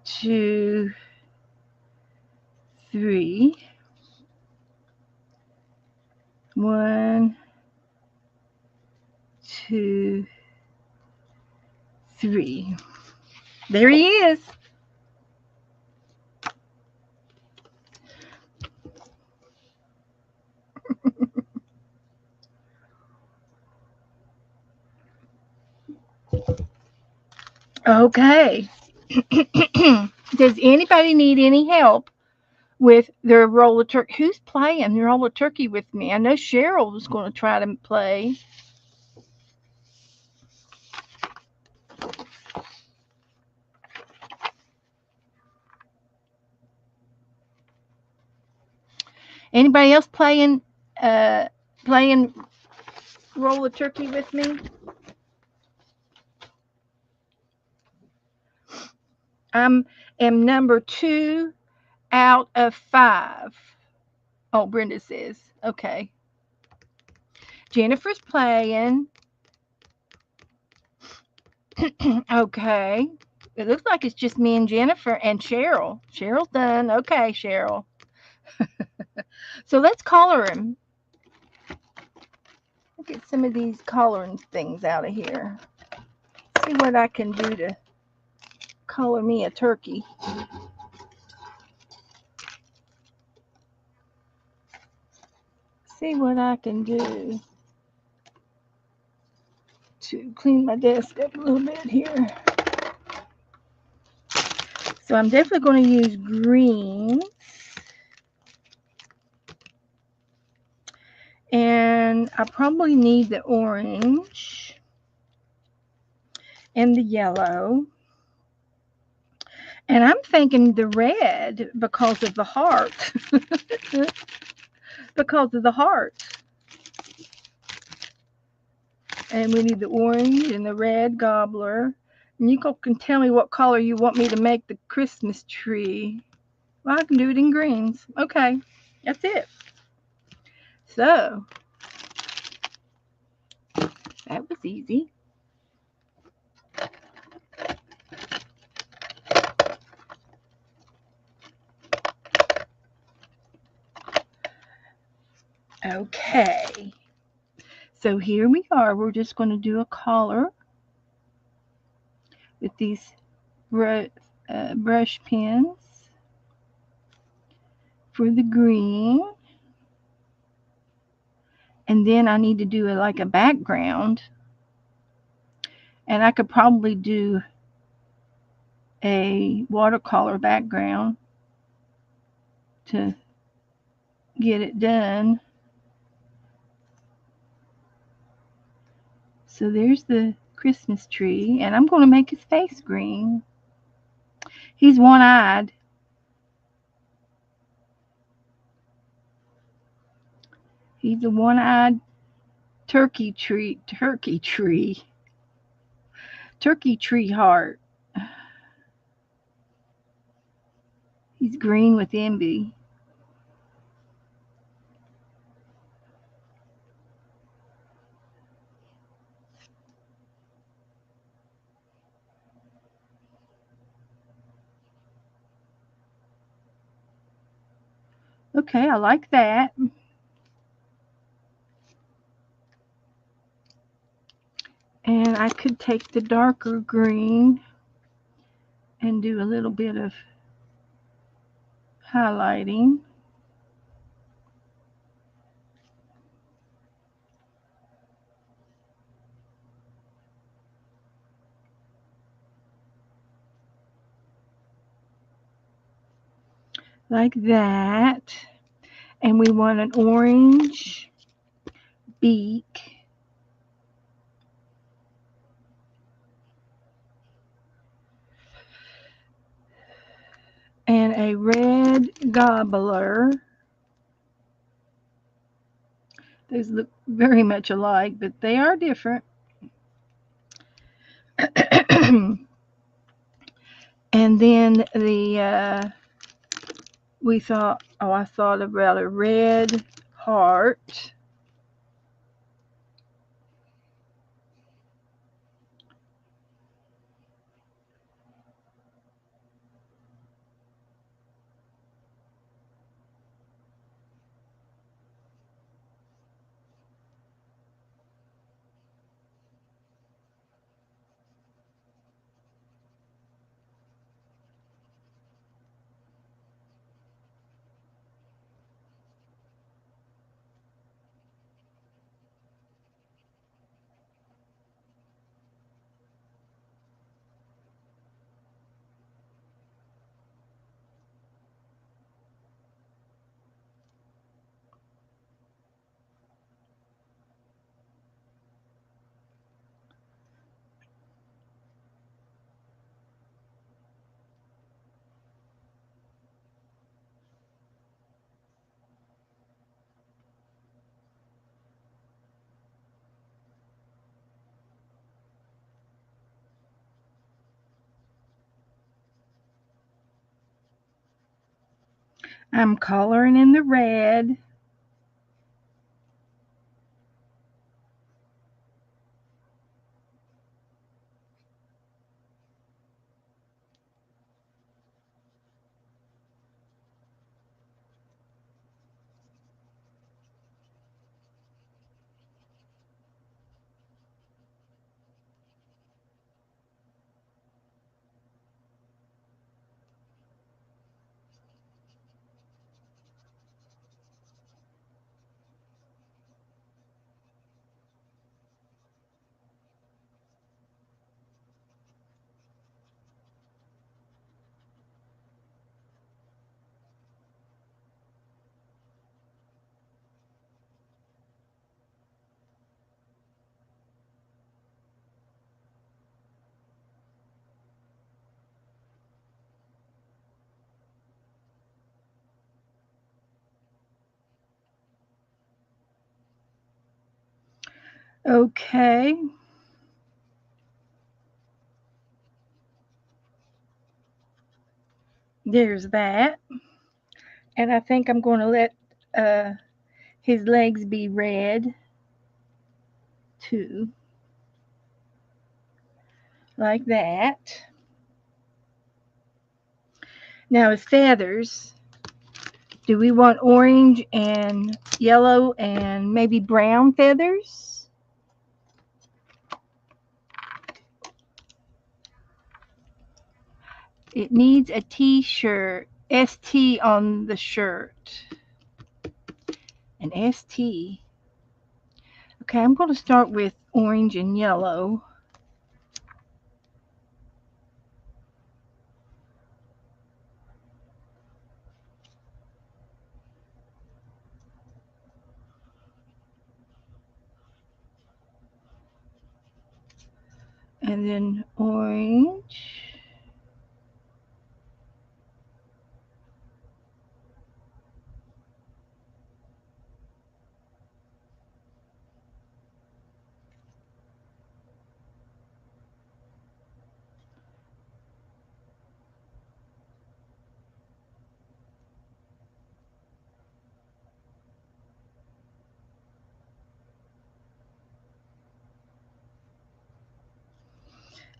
2, 3. 1, 2, 3. There he is. Okay. Does anybody need any help with their roller turkey? Who's playing roller turkey with me? I know Cheryl was going to try to play. Anybody else playing roller turkey with me? I am number 2 out of 5. Oh, Brenda says. Okay. Jennifer's playing. Okay. It looks like it's just me and Jennifer and Cheryl. Cheryl's done. Okay, Cheryl. So let's color him. Get some of these coloring things out of here. See what I can do to color me a turkey. See what I can do to clean my desk up a little bit here. So I'm definitely going to use green. And I probably need the orange and the yellow. And I'm thinking the red because of the heart. Because of the heart. And we need the orange and the red gobbler. And you can tell me what color you want me to make the Christmas tree. Well, I can do it in greens. Okay, that's it. So, that was easy. Okay. So here we are. We're just going to do a collar with these brush pens for the green. And then I need to do like a background. And I could probably do a watercolor background to get it done. So there's the Christmas tree, and I'm going to make his face green. He's one-eyed. He's a one-eyed turkey tree heart. He's green with envy. Okay, I like that. And I could take the darker green and do a little bit of highlighting. Like that. And we want an orange beak. And a red gobbler. Those look very much alike, but they are different. And then I thought about a red heart. I'm coloring in the red. Okay. There's that. And I think I'm going to let his legs be red too. Like that. Now his feathers. Do we want orange and yellow and maybe brown feathers? It needs a t-shirt. ST on the shirt. An ST. Okay, I'm going to start with orange and yellow. And then orange.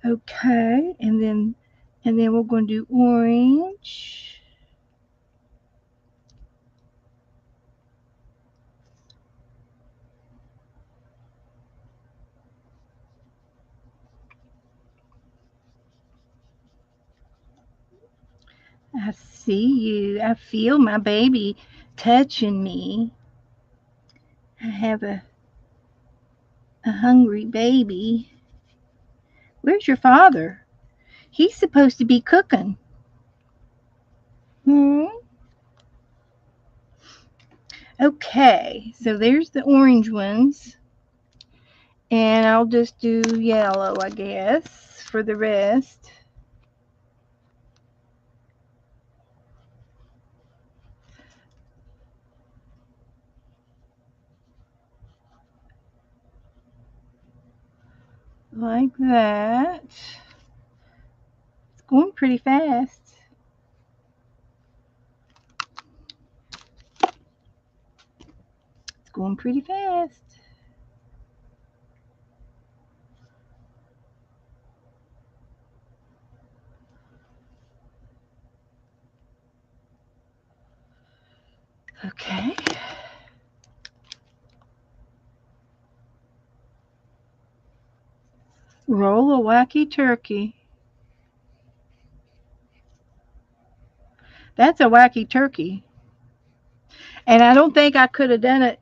Okay, and then we're going to do orange. I see you. I feel my baby touching me. I have a hungry baby. Where's your father? He's supposed to be cooking. Okay, so there's the orange ones. And I'll just do yellow, I guess, for the rest. Like that. It's going pretty fast. It's going pretty fast. Okay. Roll a wacky turkey. That's a wacky turkey. And I don't think I could have done it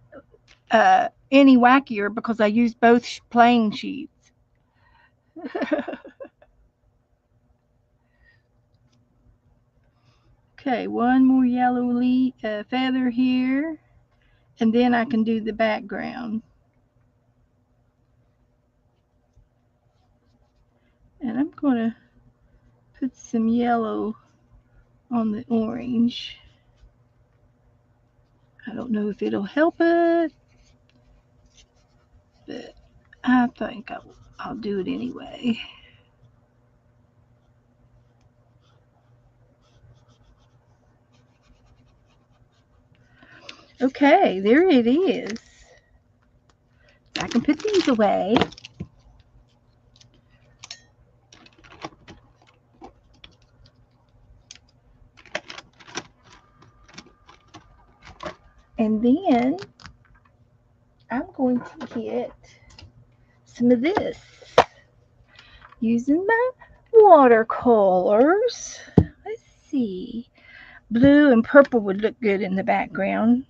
any wackier because I used both playing sheets. Okay, one more yellow feather here, and then I can do the background. And I'm going to put some yellow on the orange. I don't know if it'll help it, but I think I'll do it anyway. Okay, there it is. I can put these away. And then I'm going to get some of this using my watercolors. Let's see. Blue and purple would look good in the background.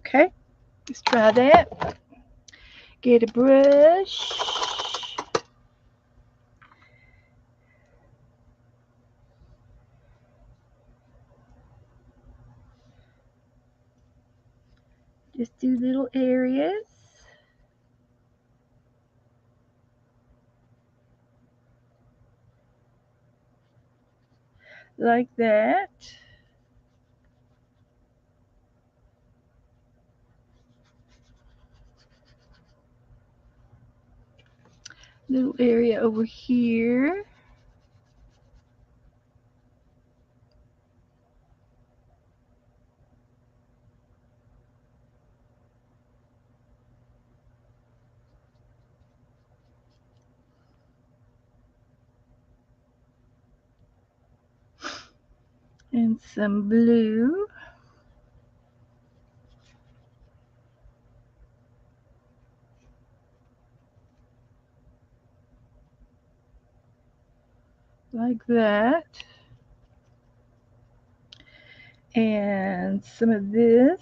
Okay, let's try that. Get a brush. Just do little areas. Like that. Little area over here. And some blue. Like that. And some of this.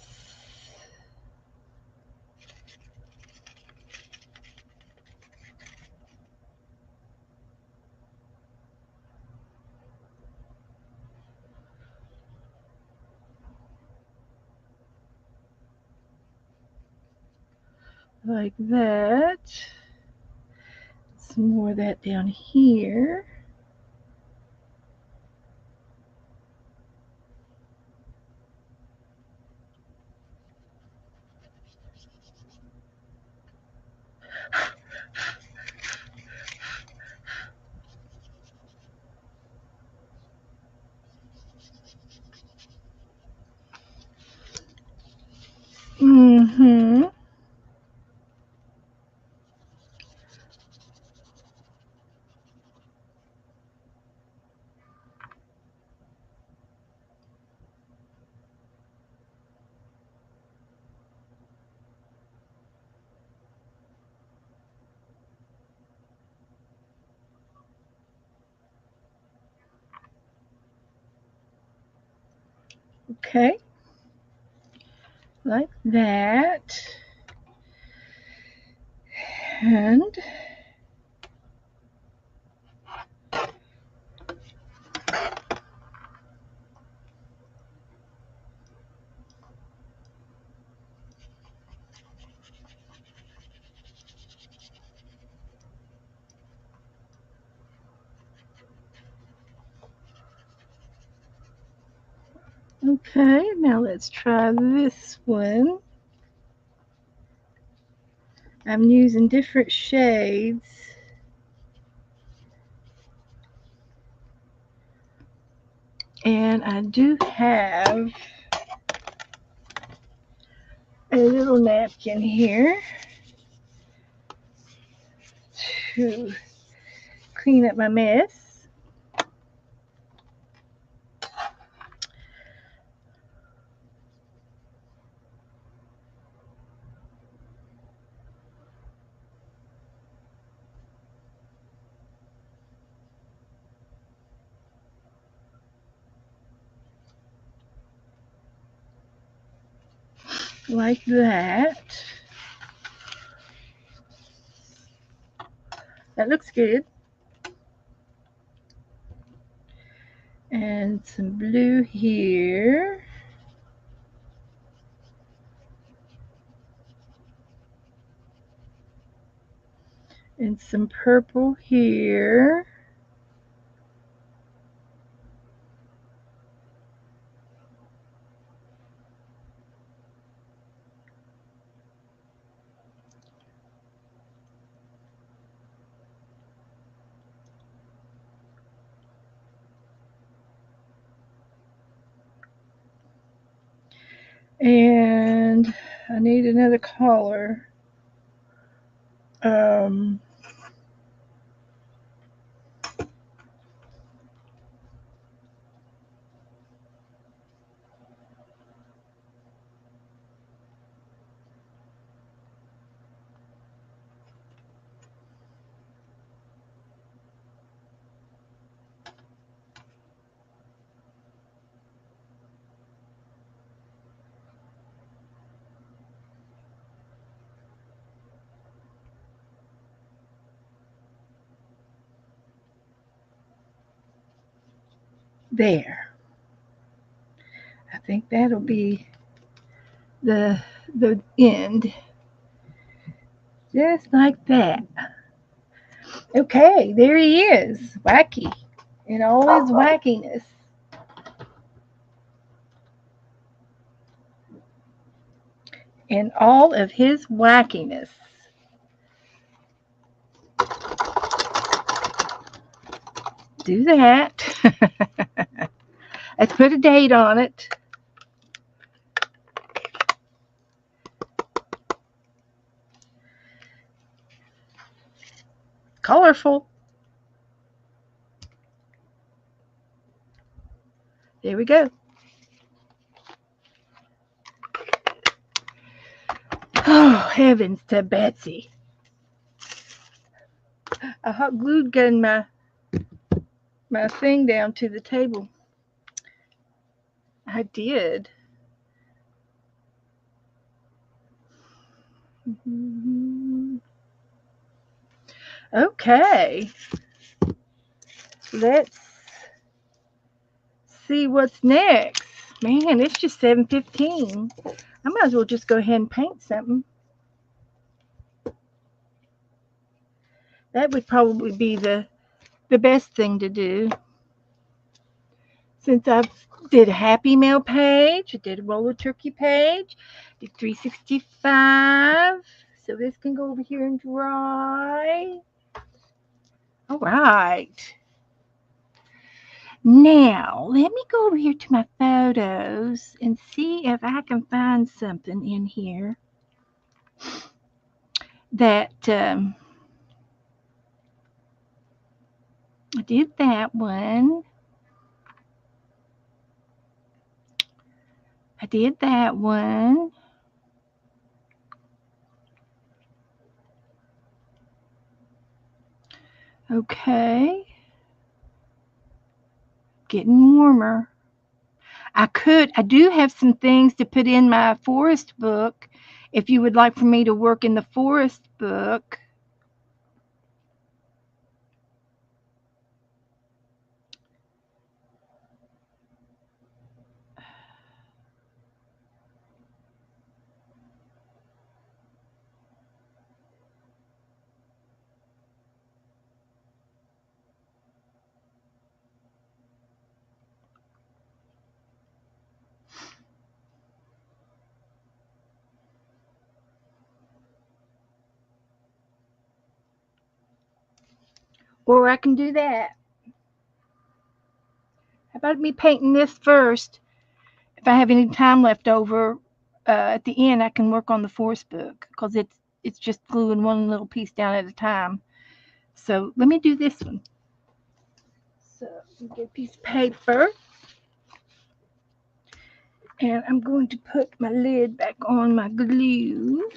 like that. Some more of that down here. Mm-hmm. Okay. Like that. And okay, now let's try this one. I'm using different shades. And I do have a little napkin here to clean up my mess. Like that. That looks good. And some blue here. And some purple here. And I need another color. There. I think that'll be the end. Just like that. Okay, there he is. Wacky. In all his wackiness. In all of his wackiness. Do that. Let's put a date on it. Colorful. There we go. Oh, heavens to Betsy. I hot glued gun my thing down to the table. I did. Okay. Let's see what's next. Man, it's just 7:15. I might as well just go ahead and paint something. That would probably be the best thing to do. Since I've did a Happy Mail page, I did a roller turkey page, did 365. So this can go over here and dry. All right. Now, let me go over here to my photos and see if I can find something in here that I did that one. I did that one. Okay. Getting warmer. I do have some things to put in my forest book if you would like for me to work in the forest book. Or I can do that. How about me painting this first? If I have any time left over at the end, I can work on the forest book because it's just gluing one little piece down at a time. So let me do this one. So get a piece of paper, and I'm going to put my lid back on my glue.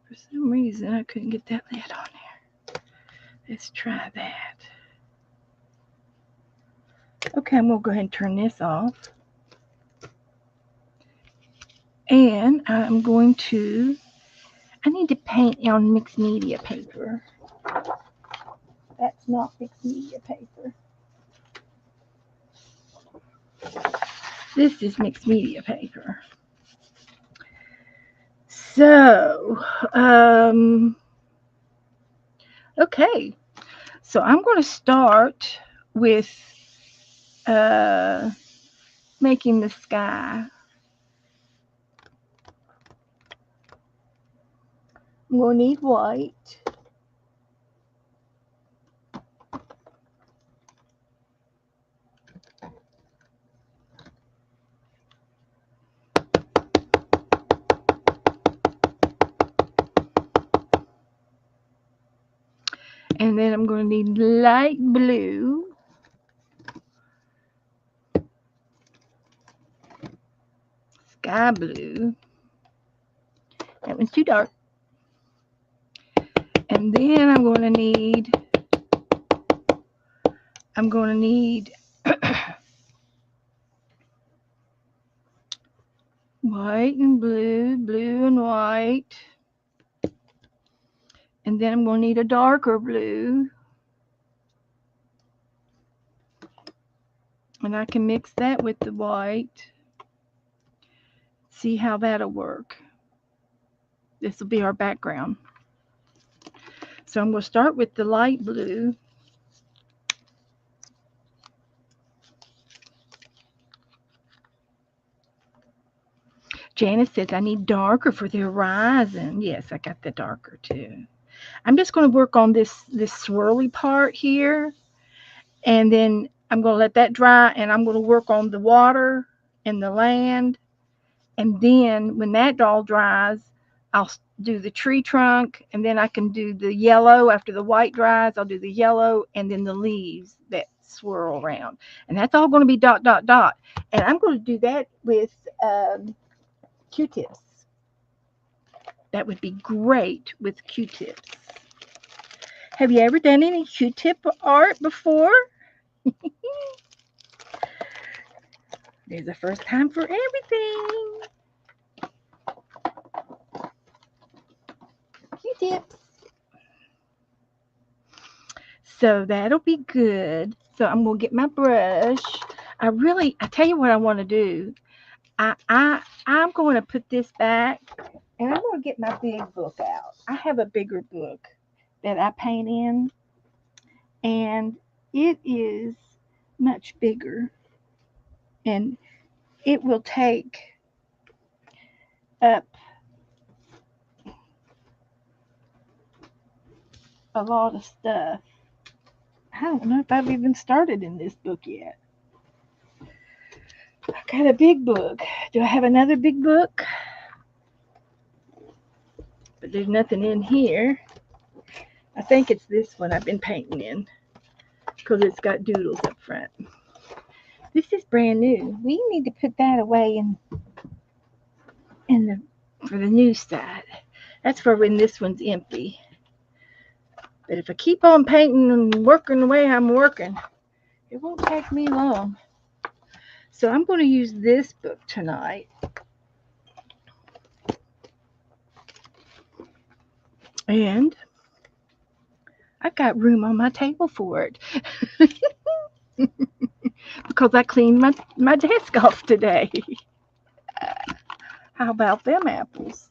For some reason, I couldn't get that lid on there. Let's try that. Okay, I'm going to go ahead and turn this off. And I'm going to, I need to paint on mixed media paper. That's not mixed media paper. This is mixed media paper. So, okay. So I'm going to start with making the sky. I'm going to need white. And then I'm going to need light blue. Sky blue. That one's too dark. And then I'm going to need white and blue, blue and white. And then I'm going to need a darker blue. And I can mix that with the white. See how that'll work. This will be our background. So I'm going to start with the light blue. Janice says I need darker for the horizon. Yes, I got the darker too. I'm just going to work on this swirly part here. And then I'm going to let that dry, and I'm going to work on the water and the land. And then when that all dries, I'll do the tree trunk, and then I can do the yellow. After the white dries, I'll do the yellow and then the leaves that swirl around. And that's all going to be dot, dot, dot. And I'm going to do that with Q-tips. That would be great with Q-tips. Have you ever done any Q-tip art before? There's a first time for everything. Q-tips. So that'll be good. So I'm going to get my brush. I tell you what I want to do. I'm going to put this back, and I'm going to get my big book out. I have a bigger book that I paint in, and it is much bigger, and it will take up a lot of stuff. I don't know if I've even started in this book yet. I've got a big book. Do I have another big book? But there's nothing in here. I think it's this one I've been painting in because it's got doodles up front. This is brand new. We need to put that away in the for the new side. That's for when this one's empty. But if I keep on painting and working the way I'm working, it won't take me long. So I'm going to use this book tonight. And I've got room on my table for it. Because I cleaned my desk off today. How about them apples?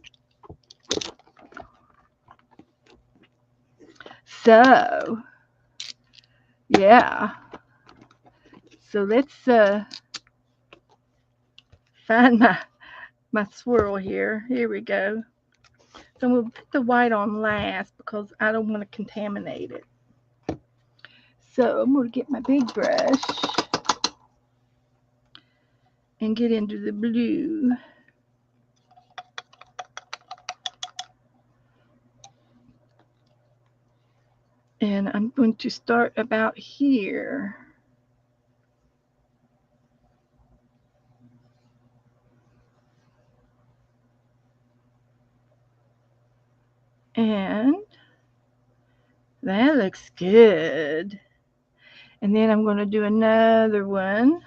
So, yeah. So let's find my swirl here. Here we go. So I'm going to put the white on last because I don't want to contaminate it. So I'm going to get my big brush and get into the blue. And I'm going to start about here. And that looks good. And then I'm going to do another one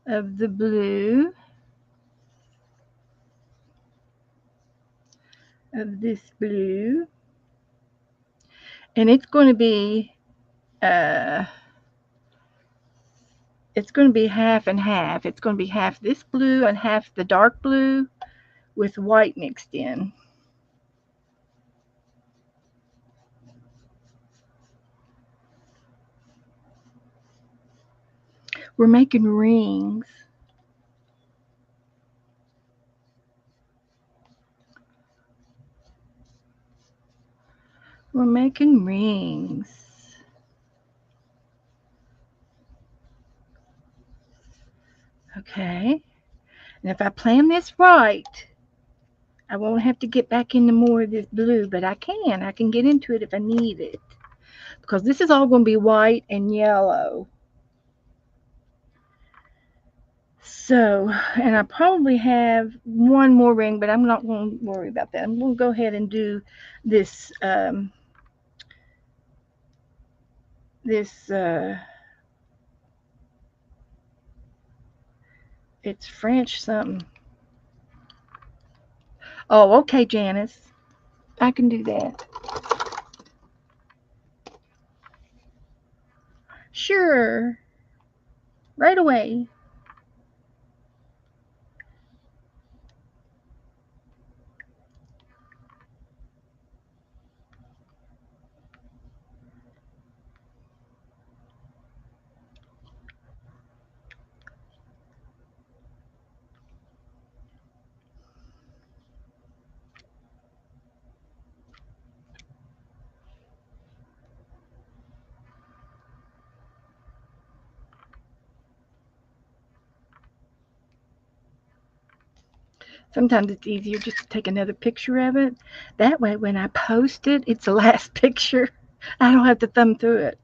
of the blue, of this blue. And it's going to be half and half. It's going to be half this blue and half the dark blue with white mixed in. We're making rings. We're making rings. Okay. And if I plan this right, I won't have to get back into more of this blue, but I can get into it if I need it. Because this is all going to be white and yellow. So, and I probably have one more ring, but I'm not going to worry about that. I'm going to go ahead and do this, it's French something. Oh, okay, Janice. I can do that. Sure. Right away. Sometimes it's easier just to take another picture of it. That way, when I post it, it's the last picture. I don't have to thumb through it.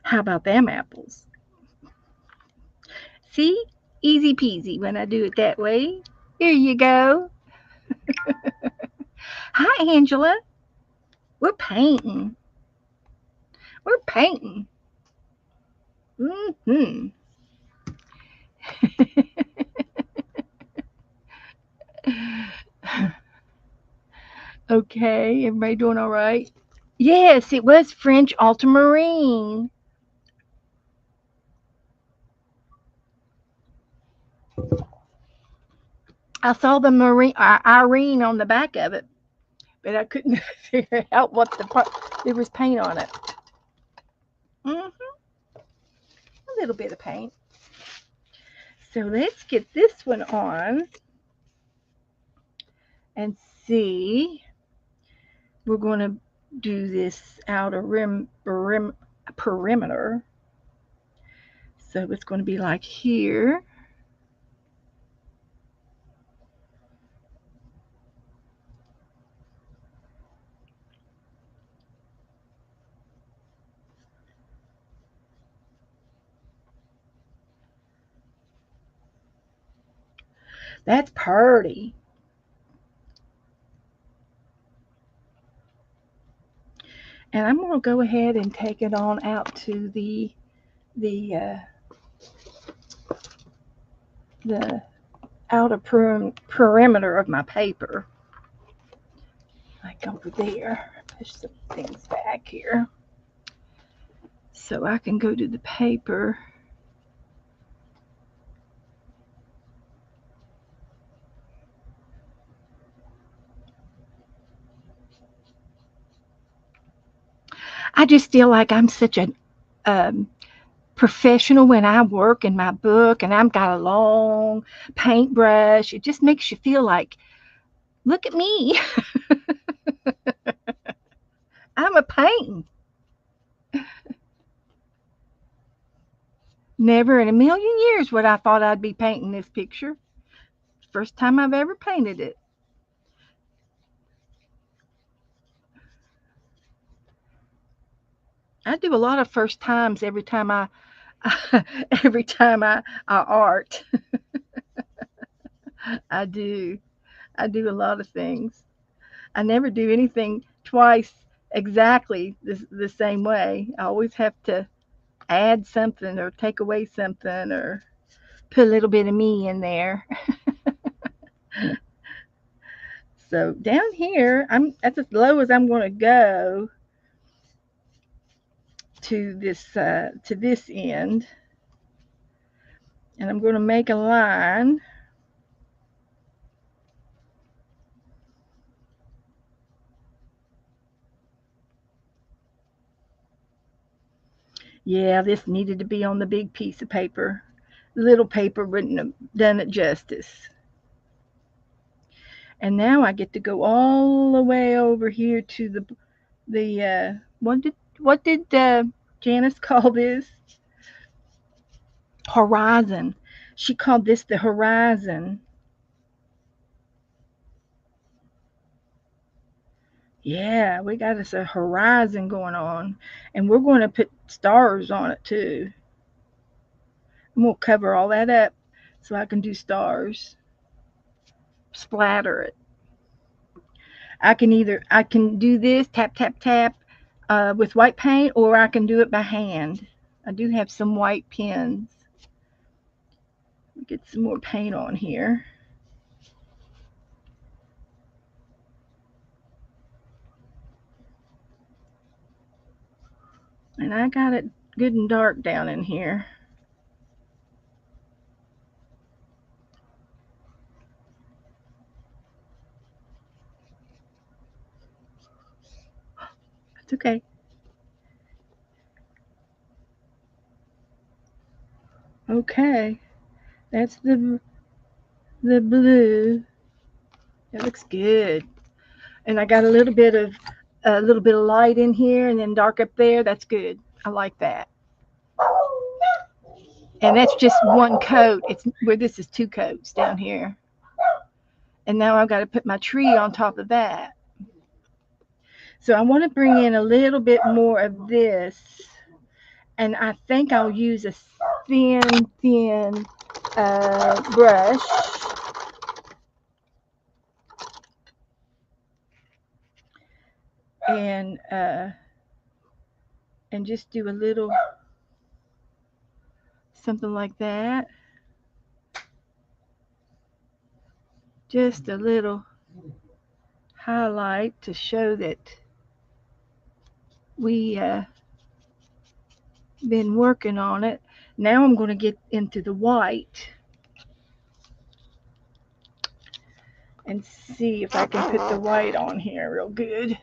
How about them apples? See? Easy peasy when I do it that way. Here you go. Hi, Angela. We're painting. We're painting. Mm-hmm. Okay, everybody doing all right? Yes, it was French ultramarine. I saw the Irene on the back of it, but I couldn't figure out what the part. There was paint on it. A little bit of paint. So let's get this one on and see. We're going to do this outer perimeter. So it's going to be like here. That's pretty. And I'm going to go ahead and take it on out to the the outer perimeter of my paper. Like over there. Push some things back here. So I can go to the paper. I just feel like I'm such a um, professional when I work in my book and I've got a long paintbrush. It just makes you feel like, look at me. I'm a painting. Never in a million years would I thought I'd be painting this picture. First time I've ever painted it. I do a lot of first times every time I every time I art. I do. I do a lot of things. I never do anything twice exactly the same way. I always have to add something or take away something or put a little bit of me in there. So down here, that's as low as I'm going to go to this end, and I'm going to make a line. Yeah, this needed to be on the big piece of paper. The little paper wouldn't have done it justice. And now I get to go all the way over here to the what did Janice call this? Horizon. She called this the horizon. Yeah, we got us a horizon going on, and we're going to put stars on it too. I'm going to cover all that up so I can do stars. Splatter it. I can do this tap tap tap with white paint, or I can do it by hand. I do have some white pens. Get some more paint on here. And I got it good and dark down in here. It's okay. Okay. That's the blue. It looks good. And I got a little bit of light in here and then dark up there. That's good. I like that. And that's just one coat. It's where this is two coats down here. And now I've got to put my tree on top of that. So I want to bring in a little bit more of this. And I think I'll use a thin brush. And just do a little something like that. Just a little highlight to show that we been working on it. Now I'm going to get into the white. and see if I can put the white on here real good.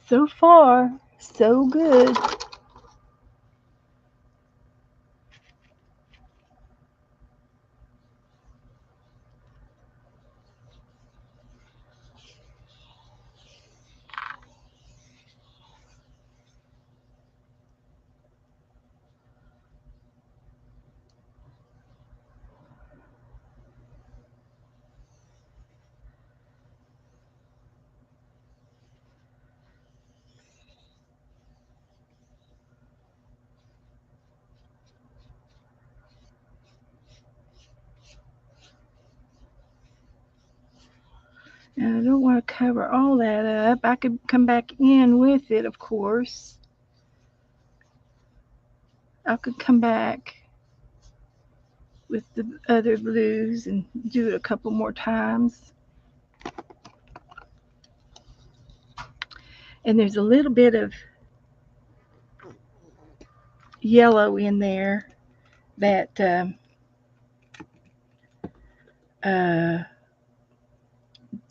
So far, so good. And I don't want to cover all that up. I could come back in with it, of course. I could come back with the other blues and do it a couple more times. And there's a little bit of yellow in there that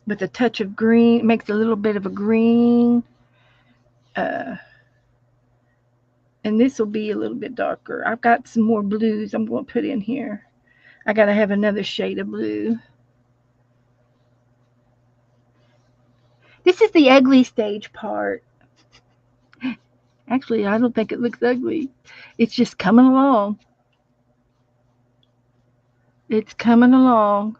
with a touch of green, makes a little bit of a green. And this will be a little bit darker. I've got some more blues I'm going to put in here. I got to have another shade of blue. This is the ugly stage part. Actually, I don't think it looks ugly. It's just coming along. It's coming along.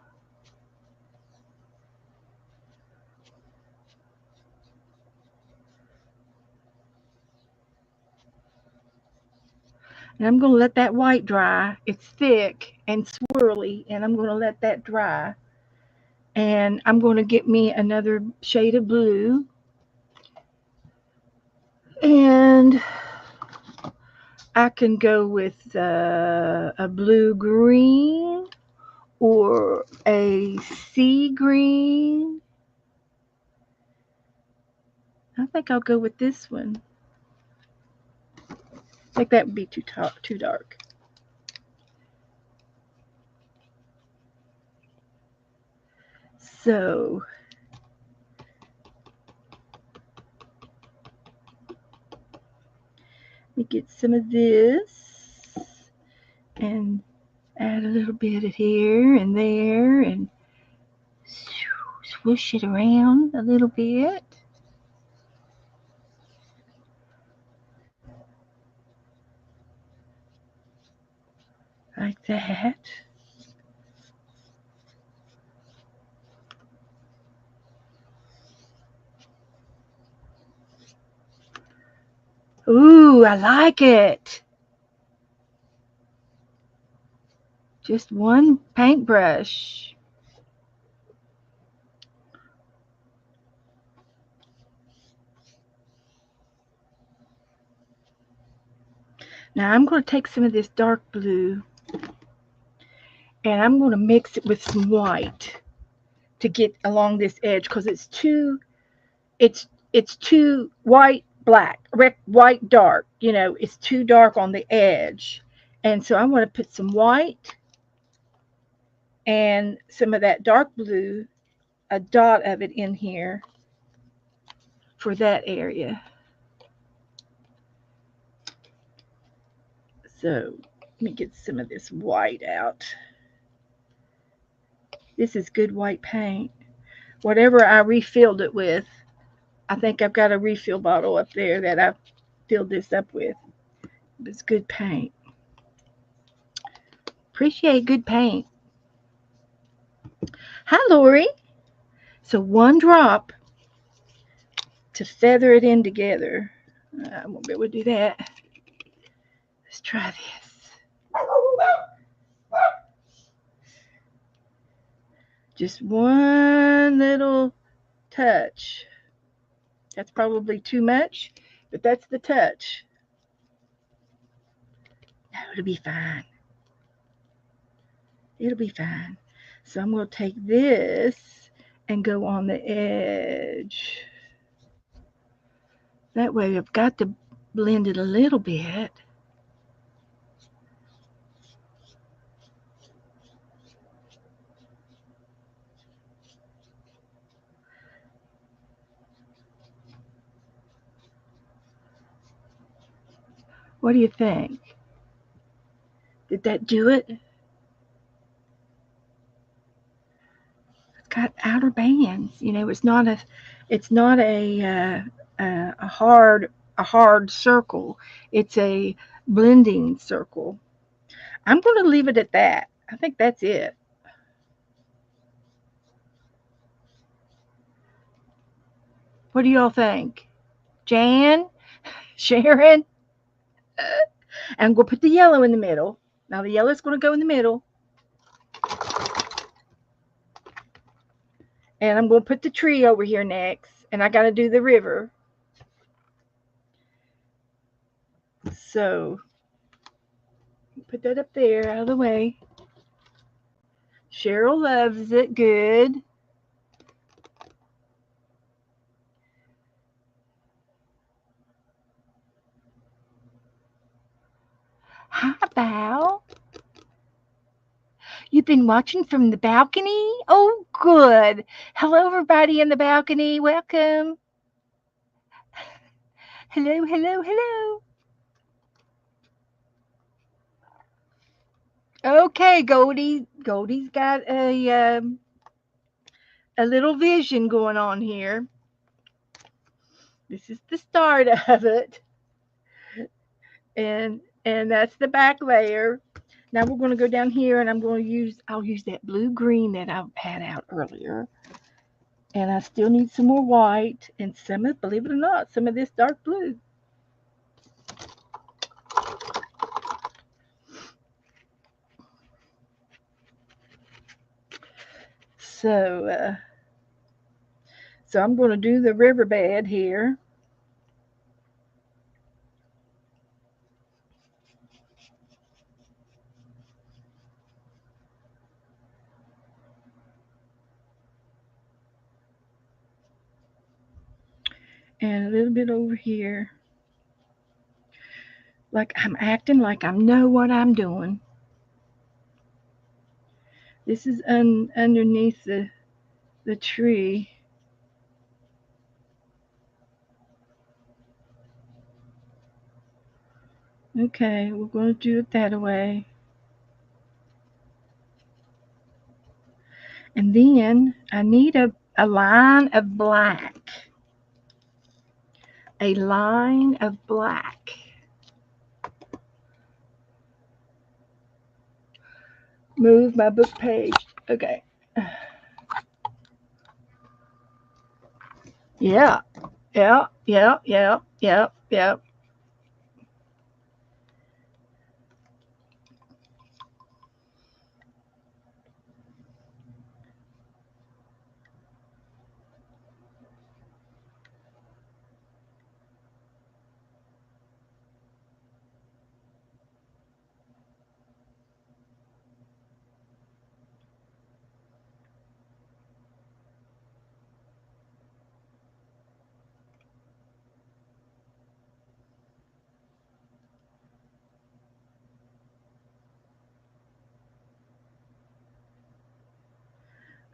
And I'm going to let that white dry. It's thick and swirly, and I'm going to let that dry. And I'm going to get me another shade of blue. And I can go with a blue green or a sea green. I think I'll go with this one. I think that would be too dark. So let me get some of this and add a little bit of here and there and swoosh it around a little bit. Like that. Ooh, I like it. Just one paintbrush. Now I'm going to take some of this dark blue and I'm going to mix it with some white to get along this edge because it's too white black, white dark, it's too dark on the edge. And so I want to put some white and some of that dark blue, a dot of it in here for that area. So let me get some of this white out. This is good white paint. Whatever I refilled it with, I think I've got a refill bottle up there that I've filled this up with. It's good paint. Appreciate good paint. Hi, Lori. So one drop to feather it in together. I won't be able to do that. Let's try this. Just one little touch. That's probably too much, but that's the touch. No, it'll be fine. It'll be fine. So I'm going to take this and go on the edge That way I've got to blend it a little bit. What do you think? Did that do it? It's got outer bands. It's not a hard circle. It's a blending circle. I'm going to leave it at that. I think that's it. What do y'all think? Jan? Sharon? I'm going to put the yellow in the middle. Now the yellow's going to go in the middle. And I'm going to put the tree over here next. And I got to do the river. So, put that up there out of the way. Cheryl loves it. Good. Hi, Val. You've been watching from the balcony? Oh, good. Hello, everybody in the balcony. Welcome. Hello, hello, hello. Okay, Goldie. Goldie's got a little vision going on here. This is the start of it. And that's the back layer. Now we're going to go down here and I'll use that blue green that I had out earlier. And I still need some more white and believe it or not, some of this dark blue. So I'm going to do the riverbed here. And a little bit over here. Like I'm acting like I know what I'm doing. This is underneath the tree. Okay, we're going to do it that way. And then I need a line of black. A line of black. Move my book page. Okay. Yeah. Yeah. Yeah. Yeah. Yeah. Yeah.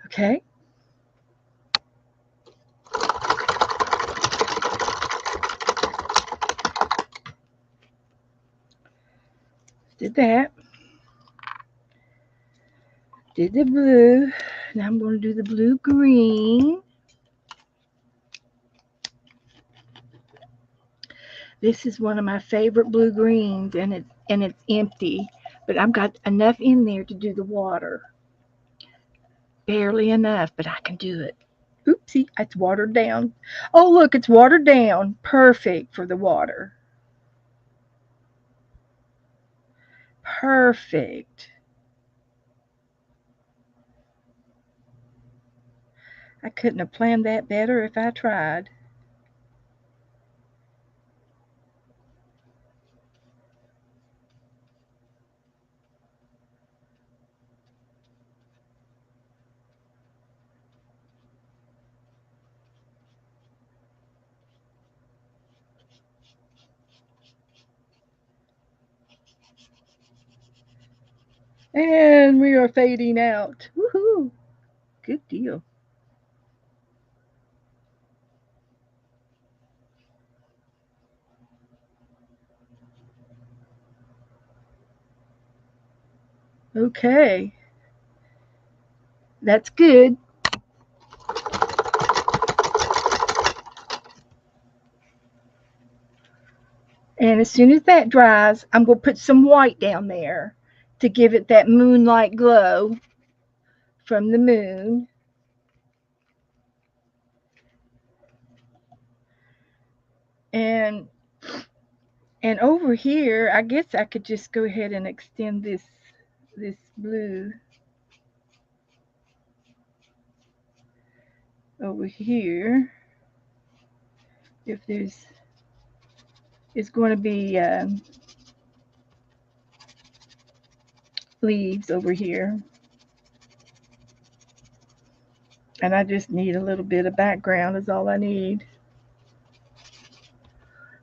Okay. Did that. Did the blue. Now I'm going to do the blue green. This is one of my favorite blue greens, and it's empty, but I've got enough in there to do the water. Barely enough, but I can do it. Oopsie, it's watered down. Oh, look, it's watered down. Perfect for the water. Perfect. I couldn't have planned that better if I tried. And we are fading out. Woohoo! Good deal. Okay. That's good. And as soon as that dries, I'm going to put some white down there to give it that moonlight glow from the moon. And over here, I guess I could just go ahead and extend this blue over here. If there's, it's going to be leaves over here. And I just need a little bit of background is all I need.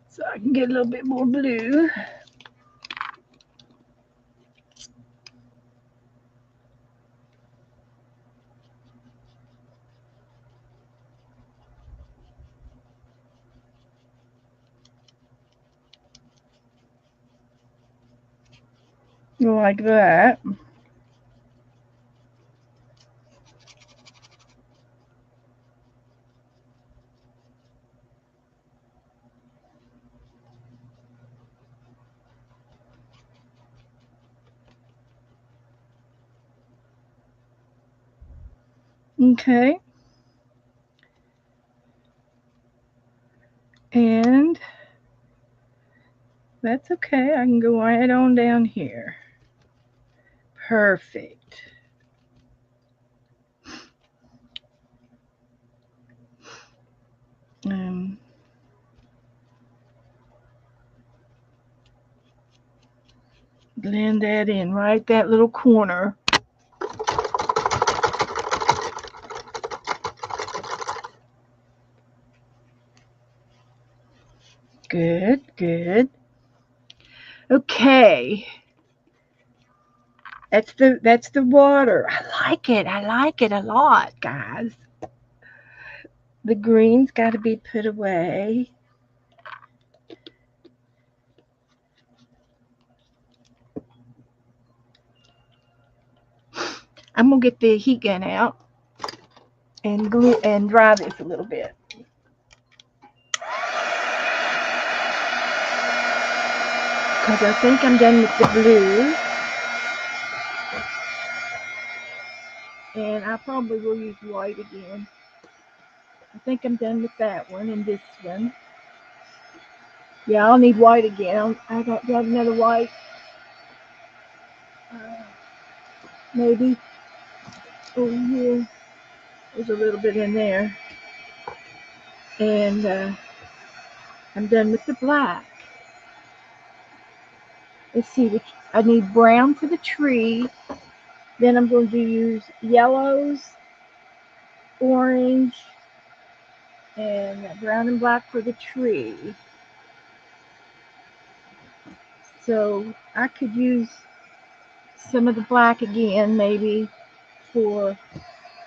So I can get a little bit more blue. Like that. Okay. And that's okay. I can go right on down here. Perfect. Um, blend that in right that little corner. Good, good. Okay. That's the water. I like it. I like it a lot, guys. The green's got to be put away. I'm gonna get the heat gun out and glue and dry this a little bit. Because I think I'm done with the blue. And I probably will use white again. I think I'm done with that one and this one. Yeah, I'll need white again. I got another white. Maybe over here. There's a little bit in there. And I'm done with the black. Let's see, which I need brown for the tree. Then I'm going to use yellows, orange, and brown and black for the tree. So I could use some of the black again, maybe, for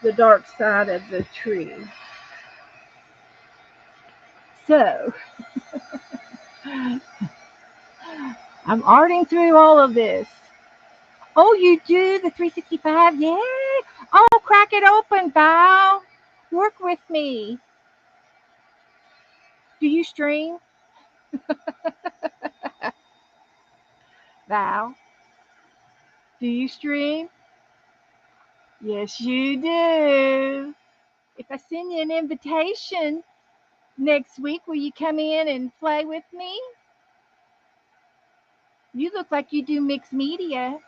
the dark side of the tree. So I'm arting through all of this. Oh, you do the 365? Yeah. Oh, crack it open, Val. Work with me. Do you stream? Val, do you stream? Yes, you do. If I send you an invitation next week, will you come in and play with me? You look like you do mixed media.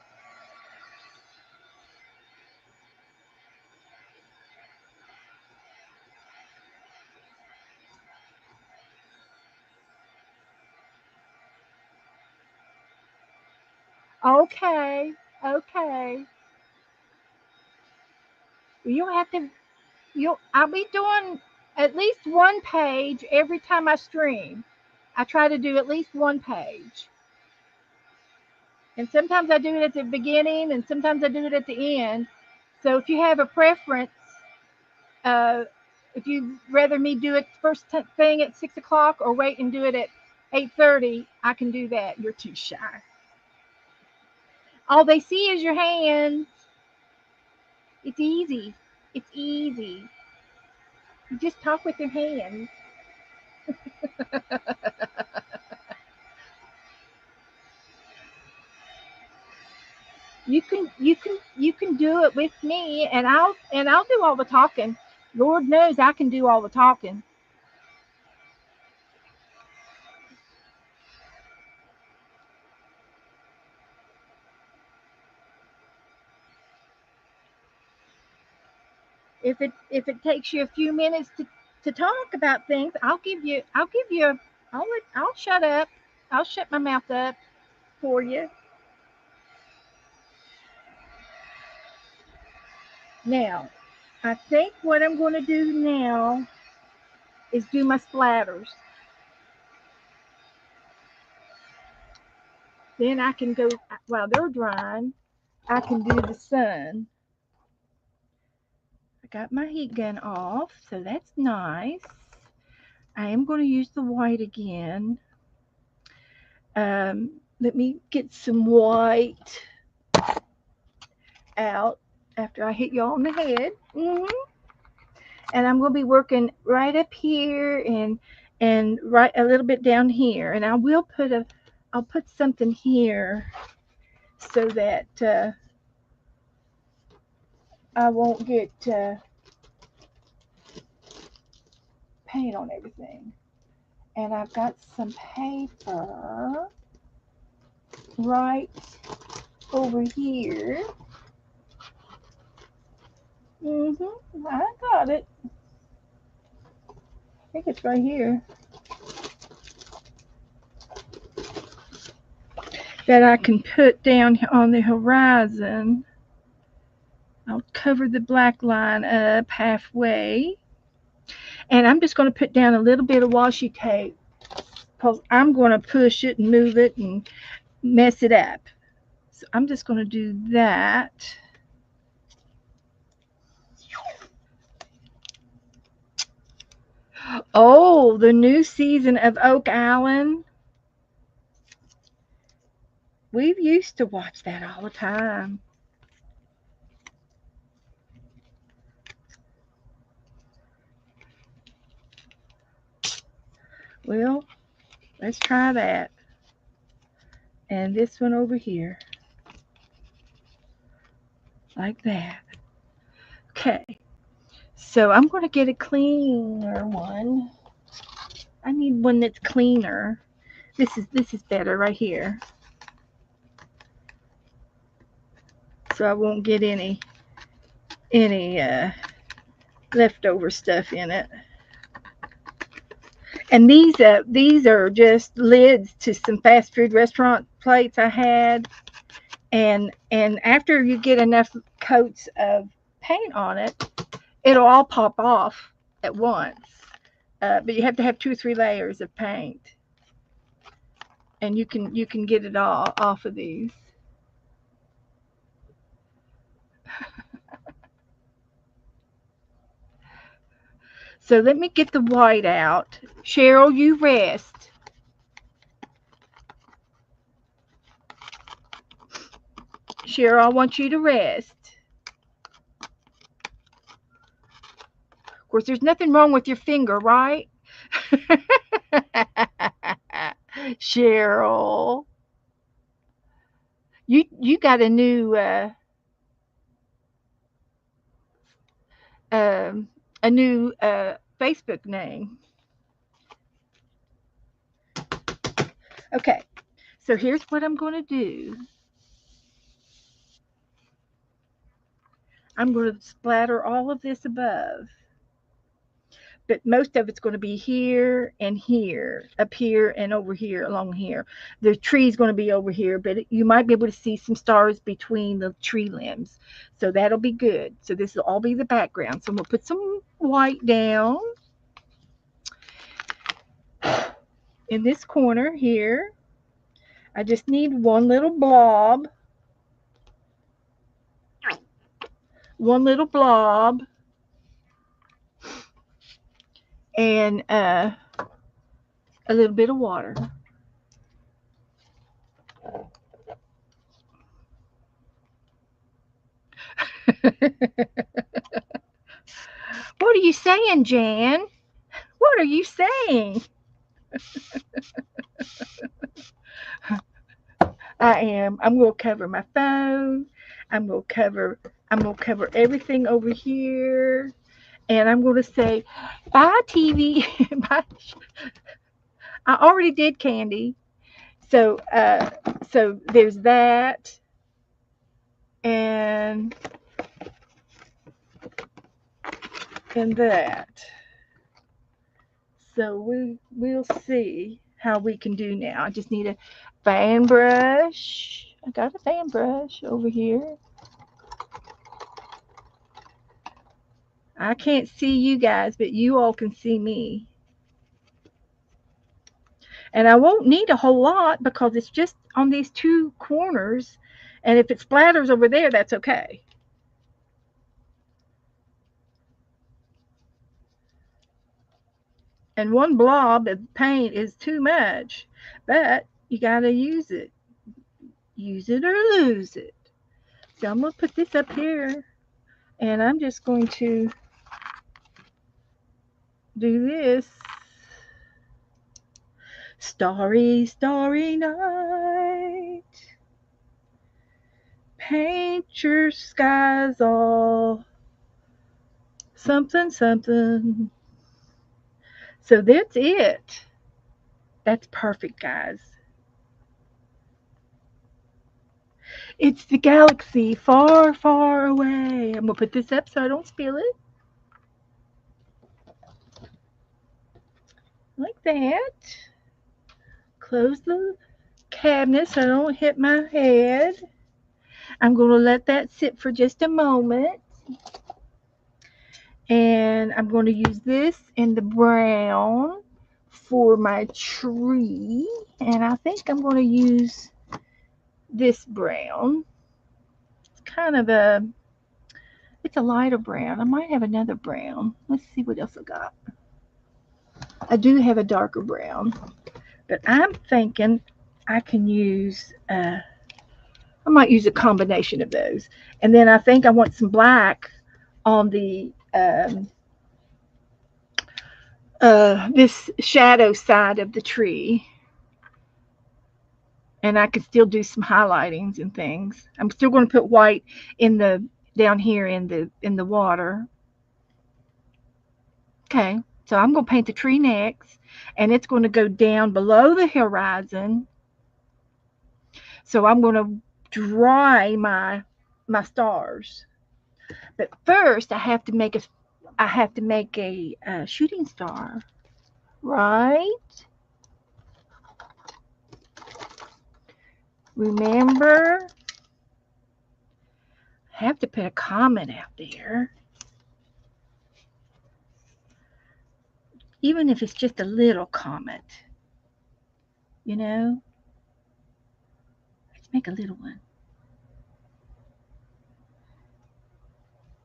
Okay, okay. You'll have to. I'll be doing at least one page every time I stream. I try to do at least one page. And sometimes I do it at the beginning and sometimes I do it at the end. So if you have a preference, uh, if you'd rather me do it first thing at 6 o'clock or wait and do it at 8:30, I can do that. You're too shy. All they see is your hands. It's easy. It's easy. You just talk with your hands. You can do it with me, and I'll do all the talking. Lord knows I can do all the talking. If it takes you a few minutes to talk about things, I'll shut up. I'll shut my mouth up for you. Now, I think what I'm going to do now is do my splatters. Then I can go while they're drying. I can do the sun. I got my heat gun off, so that's nice. I am going to use the white again. Let me get some white out after I hit y'all on the head. And I'm going to be working right up here and right a little bit down here. And I'll put something here so that I won't get paint on everything. And I've got some paper right over here. I got it. I think it's right here. That I can put down on the horizon. I'll cover the black line up halfway. And I'm just going to put down a little bit of washi tape because I'm going to push it and move it and mess it up. So I'm just going to do that. Oh, the new season of Oak Island. We used to watch that all the time. Well, let's try that. And this one over here. Like that. Okay. So I'm going to get a cleaner one. I need one that's cleaner. This is better right here. So I won't get any leftover stuff in it. And these are just lids to some fast food restaurant plates I had. And after you get enough coats of paint on it, it'll all pop off at once. But you have to have 2 or 3 layers of paint, and you can get it all off of these. So let me get the white out. Cheryl, you rest. Cheryl, I want you to rest. Of course, there's nothing wrong with your finger, right? Cheryl, you got um, a new Facebook name. Okay, so here's what I'm going to do. I'm going to splatter all of this above. But most of it's going to be here and here, up here and over here, along here. The tree's going to be over here, but you might be able to see some stars between the tree limbs. So that'll be good. So this will all be the background. So I'm going to put some white down in this corner here. I just need one little blob. One little blob. And a little bit of water. What are you saying, Jan? What are you saying? I am. I'm gonna cover my phone. I'm gonna cover. I'm gonna cover everything over here, and I'm gonna say, "Bye, TV." Bye. I already did Candy, so so there's that, and that. So we'll see how we can do now. I just need a fan brush. I got a fan brush over here. I can't see you guys, but you all can see me. And I won't need a whole lot because it's just on these two corners. And if it splatters over there, that's okay. And one blob of paint is too much, but you got to use it. Use it or lose it. So I'm going to put this up here, and I'm just going to do this. Starry, starry night. Paint your skies all something, something. So that's it. That's perfect, guys. It's the galaxy far, far away. I'm going to put this up so I don't spill it. Like that. Close the cabinet so I don't hit my head. I'm going to let that sit for just a moment. And I'm going to use this in the brown for my tree. And I think I'm going to use this brown. It's kind of it's a lighter brown. I might have another brown. Let's see what else I got. I do have a darker brown, but I'm thinking I can use, I might use a combination of those. And then I think I want some black on the, this shadow side of the tree. And I could still do some highlightings and things. I'm still going to put white in the, down here in the water. Okay, so I'm going to paint the tree next, and it's going to go down below the horizon. So I'm going to dry my stars. But first, I have to make a shooting star, right? Remember, I have to put a comet out there. Even if it's just a little comet, you know? Let's make a little one.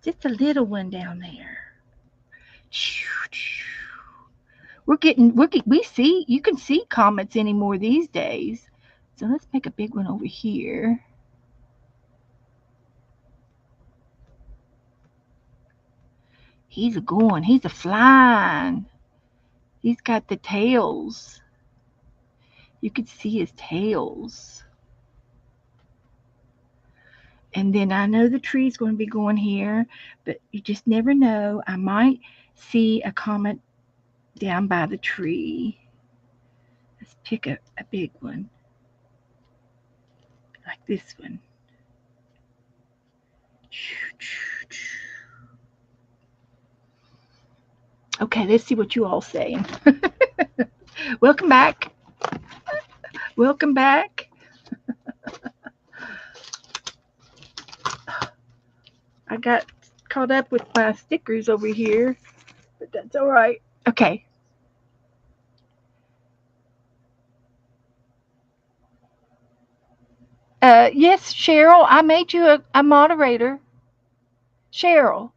Just a little one down there. We see, you can see comets anymore these days. So let's make a big one over here. He's a going, he's a flying. He's got the tails. You can see his tails. And then I know the tree's going to be going here, but you just never know. I might see a comet down by the tree. Let's pick a big one. Like this one. Okay, let's see what you all saying. Welcome back. Welcome back. I got caught up with my stickers over here, but that's all right. Okay. Yes, Cheryl, I made you a moderator. Cheryl,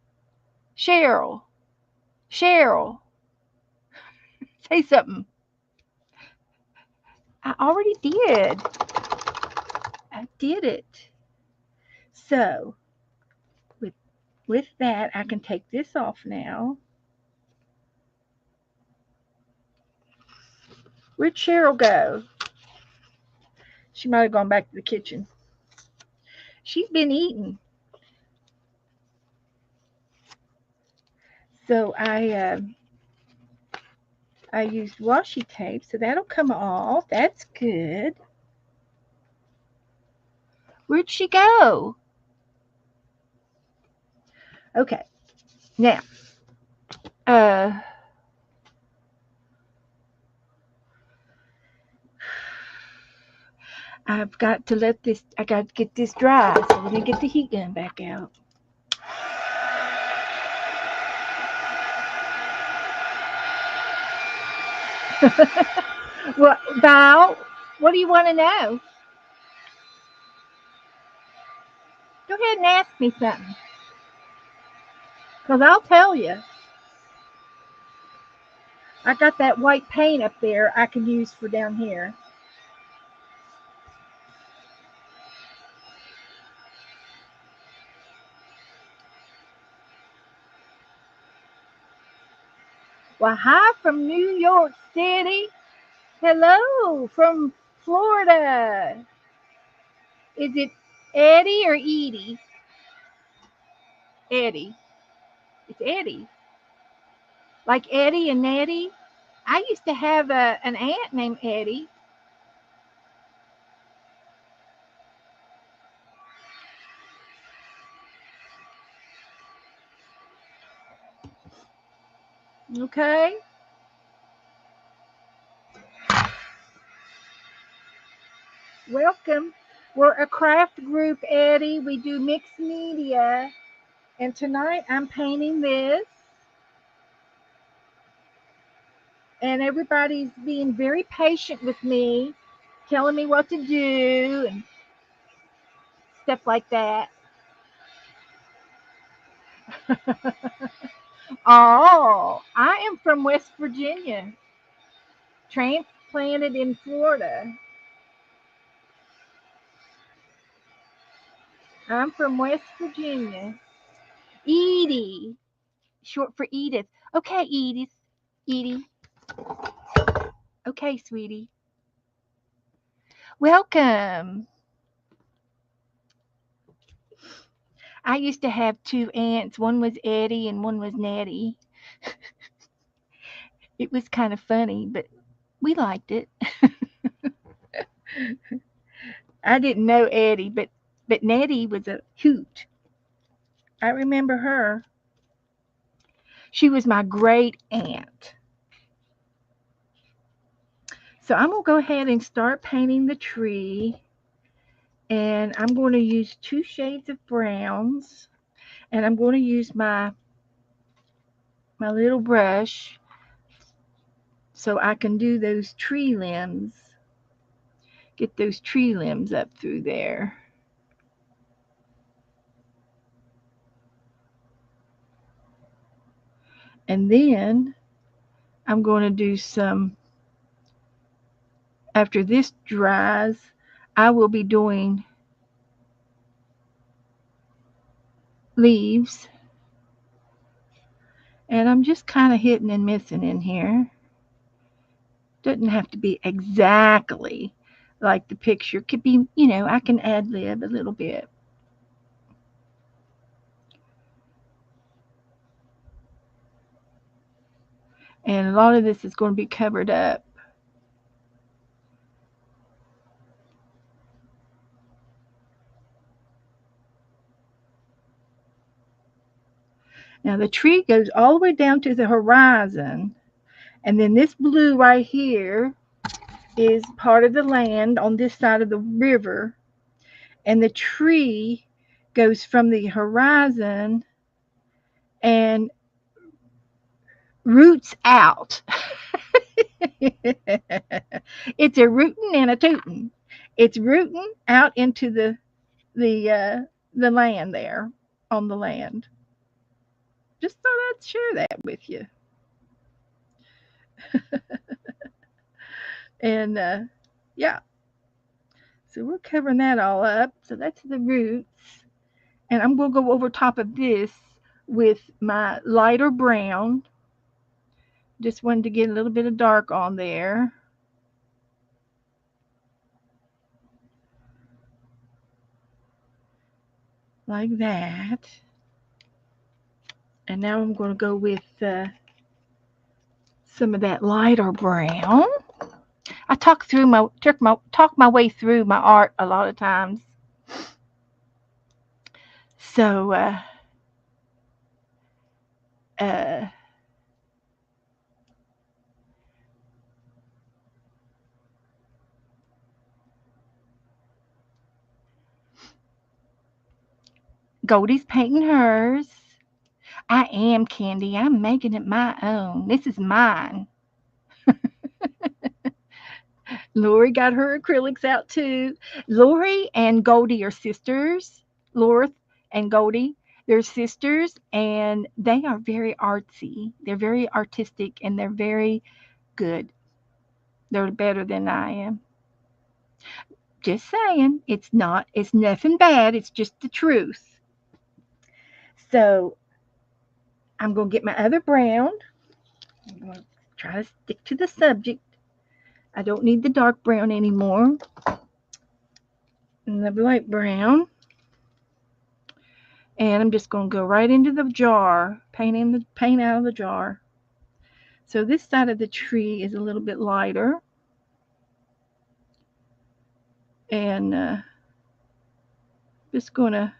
Cheryl, Cheryl, say something. I already did. I did it. So, with with that, I can take this off now. Where'd Cheryl go? She might have gone back to the kitchen. She's been eating. So I used washi tape, so that'll come off. That's good. Where'd she go? Okay, now uh, I've got to let this. I got to get this dry. So let me get the heat gun back out. Well, Val, what do you want to know? Go ahead and ask me something, cause I'll tell you. I got that white paint up there I can use for down here. Well, hi from New York City. Hello from Florida. Is it Eddie or Edie? Eddie. It's Eddie. Like Eddie and Nettie. I used to have an aunt named Eddie. Okay. Welcome. We're a craft group, Eddie. We do mixed media. And tonight I'm painting this. And everybody's being very patient with me, telling me what to do and stuff like that. Oh, I am from West Virginia, transplanted in Florida. I'm from West Virginia. Edie, short for Edith. Okay, Edith. Edie. Okay, sweetie. Welcome. I used to have two aunts. One was Eddie and one was Nettie. It was kind of funny, but we liked it. I didn't know Eddie, but Nettie was a hoot. I remember her. She was my great aunt. So I'm going to go ahead and start painting the tree. And I'm going to use two shades of browns. And I'm going to use my little brush so I can do those tree limbs. Get those tree limbs up through there. And then I'm going to do some, after this dries, I will be doing leaves. And I'm just kind of hitting and missing in here. Doesn't have to be exactly like the picture. Could be, I can ad lib a little bit. And a lot of this is going to be covered up. Now the tree goes all the way down to the horizon. And then this blue right here is part of the land on this side of the river. And the tree goes from the horizon and roots out. It's a rootin' and a tootin'. It's rooting out into the land there on the land. Just thought I'd share that with you. And yeah, so we're covering that all up. So that's the roots. And I'm going to go over top of this with my lighter brown. Just wanted to get a little bit of dark on there. Like that. And now I'm going to go with some of that lighter brown. I talk my way through my art a lot of times. So uh, Goldie's painting hers. I am Candy. I'm making it my own. This is mine. Lori got her acrylics out too. Lori and Goldie are sisters. Lorith and Goldie, they're sisters, and they are very artsy. They're very artistic, and they're very good. They're better than I am. Just saying, it's nothing bad. It's just the truth. So I'm gonna get my other brown. I'm gonna try to stick to the subject. I don't need the dark brown anymore. And the light brown. And I'm just going to go right into the jar, paint out of the jar. So this side of the tree is a little bit lighter, and just going to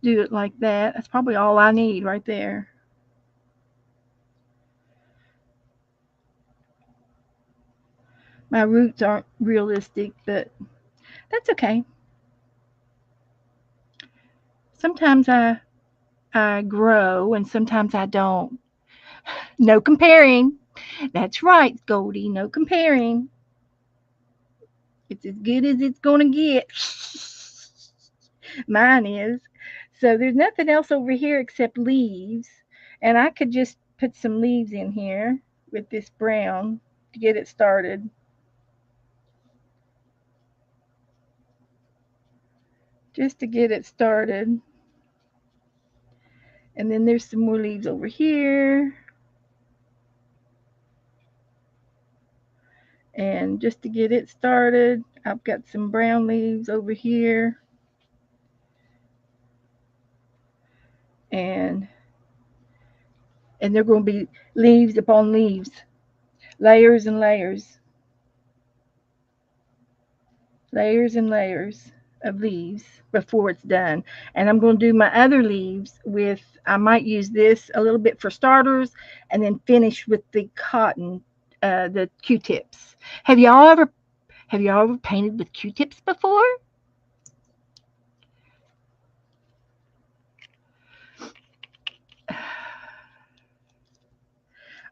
do it like that. That's probably all I need right there. My roots aren't realistic, but that's okay. Sometimes I grow and sometimes I don't. No comparing. That's right, Goldie. No comparing. It's as good as it's going to get. Mine is. So there's nothing else over here except leaves. And I could just put some leaves in here with this brown to get it started. Just to get it started. And then there's some more leaves over here. And just to get it started, I've got some brown leaves over here. And they're going to be leaves upon leaves, layers and layers, layers and layers of leaves before it's done. And I'm going to do my other leaves with, I might use this a little bit for starters and then finish with the cotton, the Q-tips. Have y'all ever painted with Q-tips before?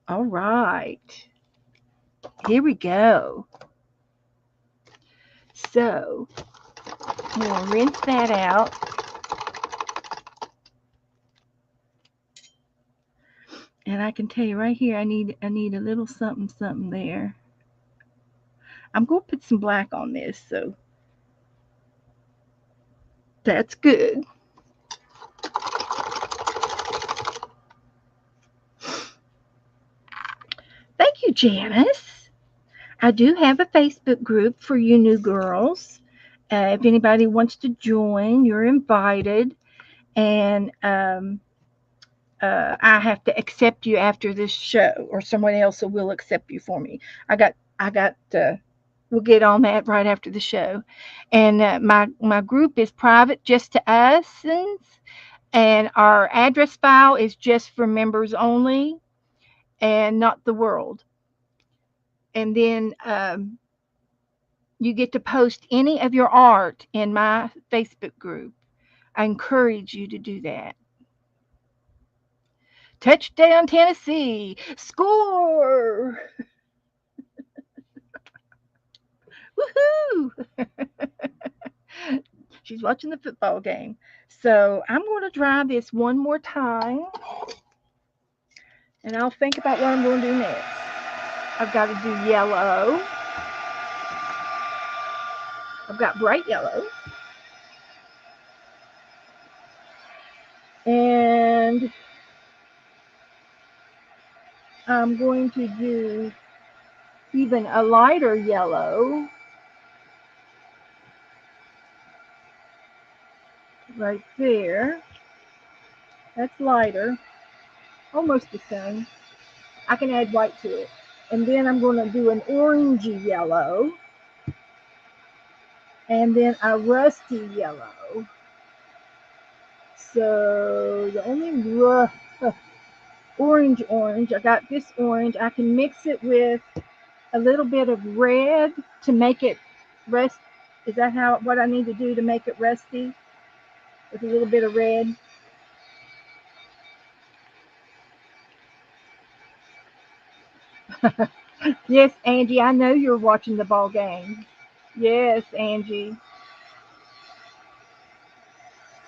All right. Here we go. So I'm going to rinse that out. And I can tell you right here, I need a little something something there. I'm going to put some black on this, so that's good. Thank you, Janice. I do have a Facebook group for you new girls. If anybody wants to join, you're invited. And I have to accept you after this show, or someone else will accept you for me. I got. We'll get on that right after the show. And my group is private, just to us, and our address file is just for members only, and not the world. And then you get to post any of your art in my Facebook group. I encourage you to do that. Touchdown, Tennessee! Score! Woohoo! She's watching the football game. So I'm going to try this one more time, and I'll think about what I'm going to do next. I've got to do yellow. I've got bright yellow. And I'm going to do even a lighter yellow right there. That's lighter, almost the same. I can add white to it. And then I'm going to do an orangey yellow, and then a rusty yellow. So the only orange, I got this orange. I can mix it with a little bit of red to make it rust. Is that what I need to do to make it rusty? With a little bit of red. Yes, Angie, I know you're watching the ball game. Yes, Angie.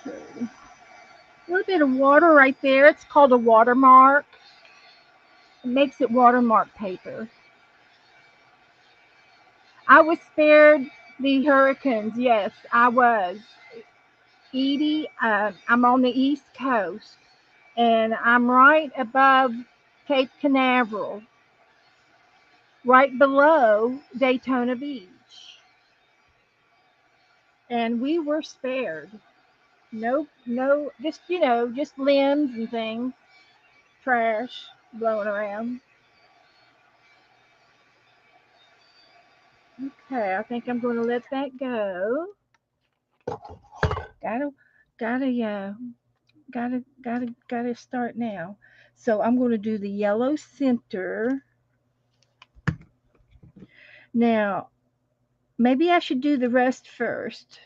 So, a little bit of water right there. It's called a watermark. It makes it watermark paper. I was spared the hurricanes. Yes, I was. Edie, I'm on the East Coast, and I'm right above Cape Canaveral, right below Daytona Beach. And we were spared. No, just, just limbs and things, trash blowing around. Okay, I think I'm going to let that go. Gotta, gotta start now. So I'm going to do the yellow center. Now, maybe I should do the rest first.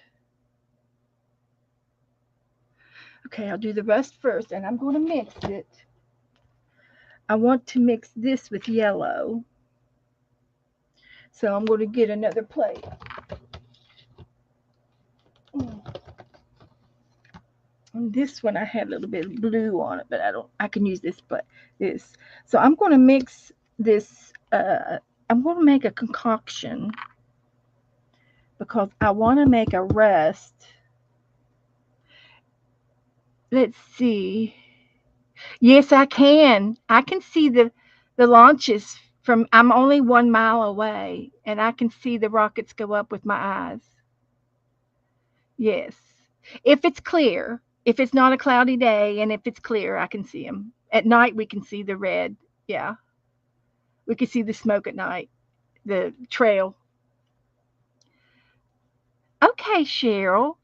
Okay, I'll do the rest first, and I'm going to mix it. I want to mix this with yellow. So I'm going to get another plate. And this one I had a little bit of blue on it, but I can use this. So I'm going to mix this, I'm going to make a concoction because I want to make a rest. Let's see. Yes, I can. I can see the launches from, I'm only 1 mile away, and I can see the rockets go up with my eyes. Yes. If it's clear, if it's not a cloudy day, and if it's clear, I can see them. At night, we can see the red. Yeah. We can see the smoke at night, the trail. Okay, Cheryl.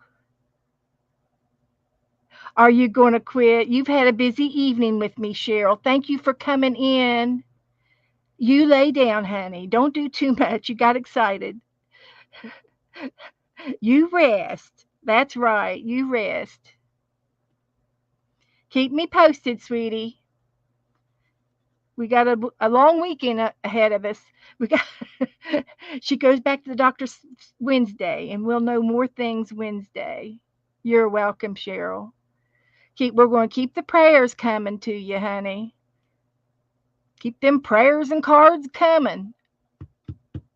Are you going to quit? You've had a busy evening with me, Cheryl. Thank you for coming in. You lay down, honey. Don't do too much. You got excited. You rest. That's right. You rest. Keep me posted, sweetie. We got a long weekend ahead of us. We got. She goes back to the doctor Wednesday, and we'll know more things Wednesday. You're welcome, Cheryl. We're going to keep the prayers coming to you, honey. Keep them prayers and cards coming,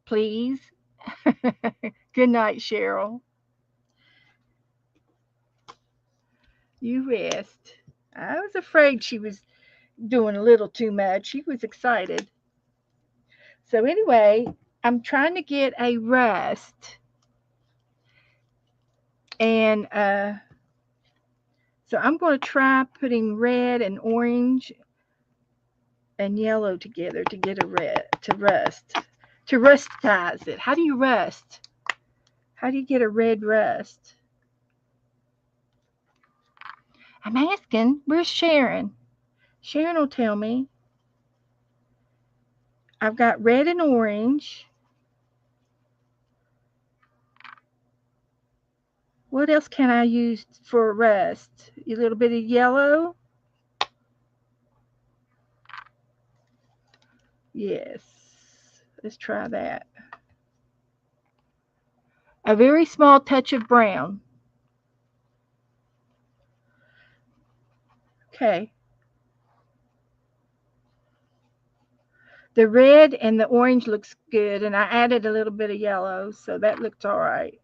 please. Good night, Cheryl. You rest. I was afraid she was doing a little too much. She was excited. So anyway, I'm trying to get a rest. And so I'm going to try putting red and orange and yellow together to get a red, to rustize it. How do you rust? How do you get a red rust? I'm asking. Where's Sharon? Sharon will tell me. I've got red and orange. What else can I use for a rust? A little bit of yellow. Yes. Let's try that. A very small touch of brown. Okay. The red and the orange looks good, and I added a little bit of yellow, so that looks all right.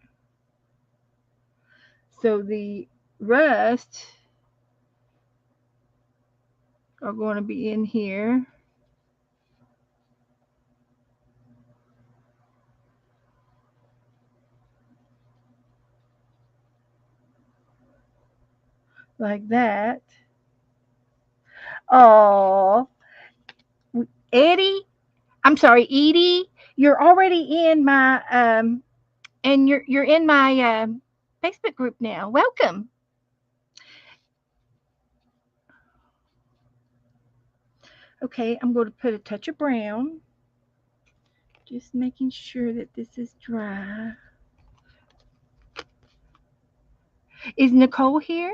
So the rust are going to be in here. Like that. Oh, Eddie, I'm sorry, Edie, you're already in my and you're in my Facebook group now. Welcome. Okay, I'm going to put a touch of brown. Just making sure that this is dry. Is Nicole here?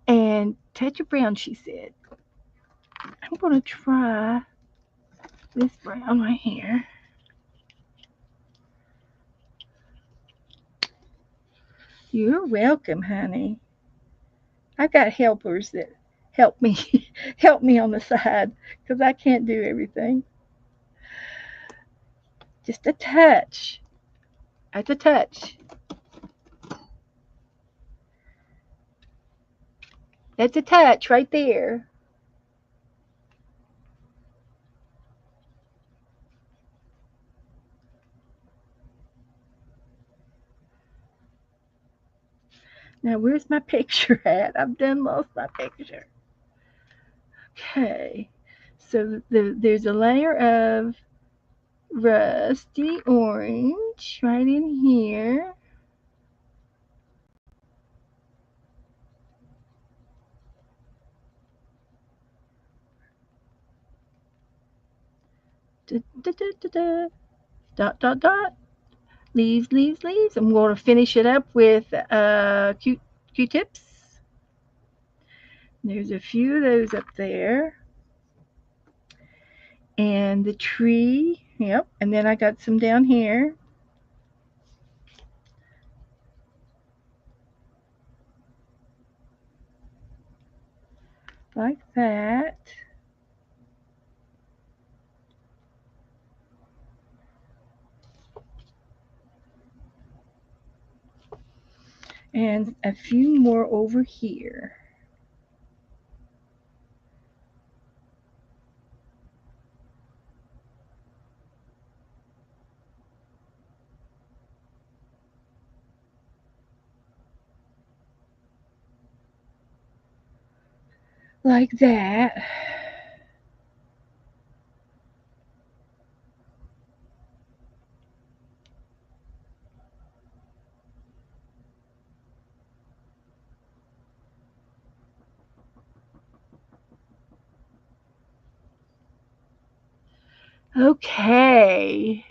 And touch of brown, she said. I'm going to try this brown right here. You're welcome, honey. I got helpers that help me help me on the side because I can't do everything. Just a touch. That's a touch. That's a touch right there. Now, where's my picture at? I've done lost my picture. Okay. So there's a layer of rusty orange right in here. Da, da, da, da, da. Dot, dot, dot. Leaves, leaves, leaves. I'm going to finish it up with Q-tips. There's a few of those up there. And the tree, yep. And then I got some down here. Like that. And a few more over here. Like that. Okay.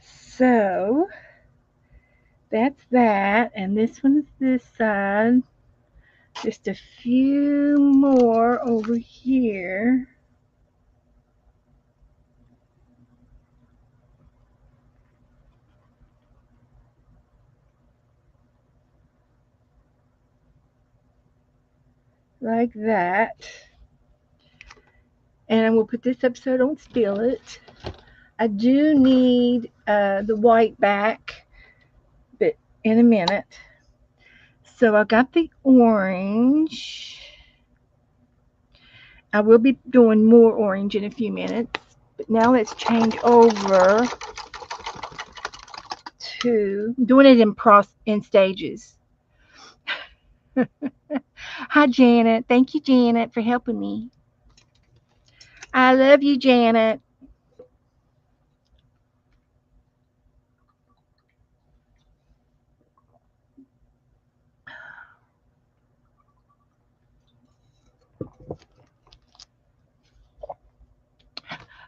So that's that. And this one's this side. Just a few more over here. Like that. And I will put this up so I don't spill it. I do need the white back, but in a minute. So I got the orange. I will be doing more orange in a few minutes. But now let's change over to doing it in stages. Hi, Janet. Thank you, Janet, for helping me. I love you, Janet.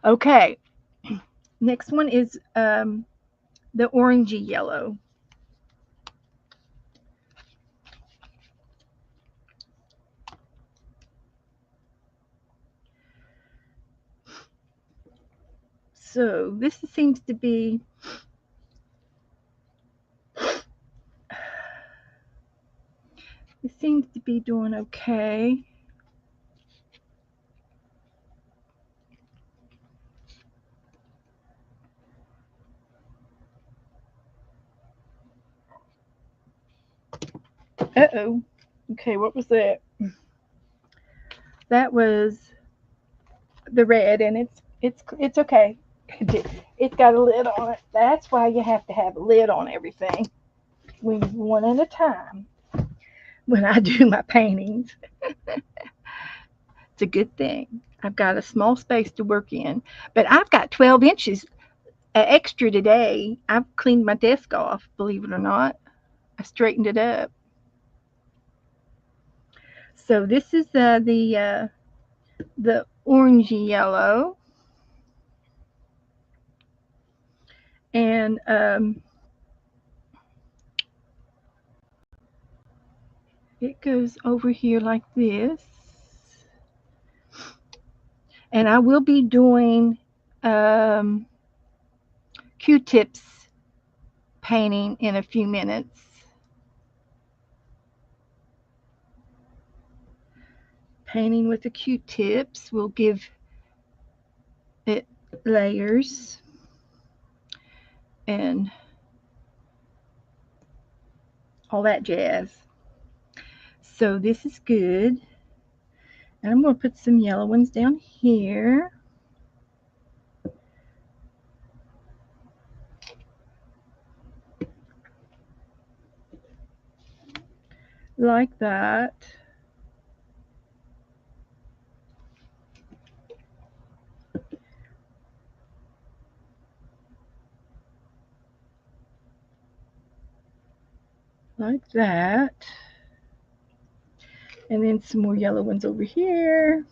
Okay. Next one is the orangey yellow. So this seems to be doing okay. Uh-oh. Okay, what was that? That was the red, and it's okay. It's got a lid on it. That's why you have to have a lid on everything. One at a time. When I do my paintings, it's a good thing. I've got a small space to work in, but I've got 12 inches extra today. I've cleaned my desk off, believe it or not. I straightened it up. So this is the orangey yellow, and it goes over here like this. And I will be doing um, Q-tips painting in a few minutes. Painting with the Q-tips will give it layers and all that jazz. So this is good. And I'm going to put some yellow ones down here. Like that. Like that. And then some more yellow ones over here.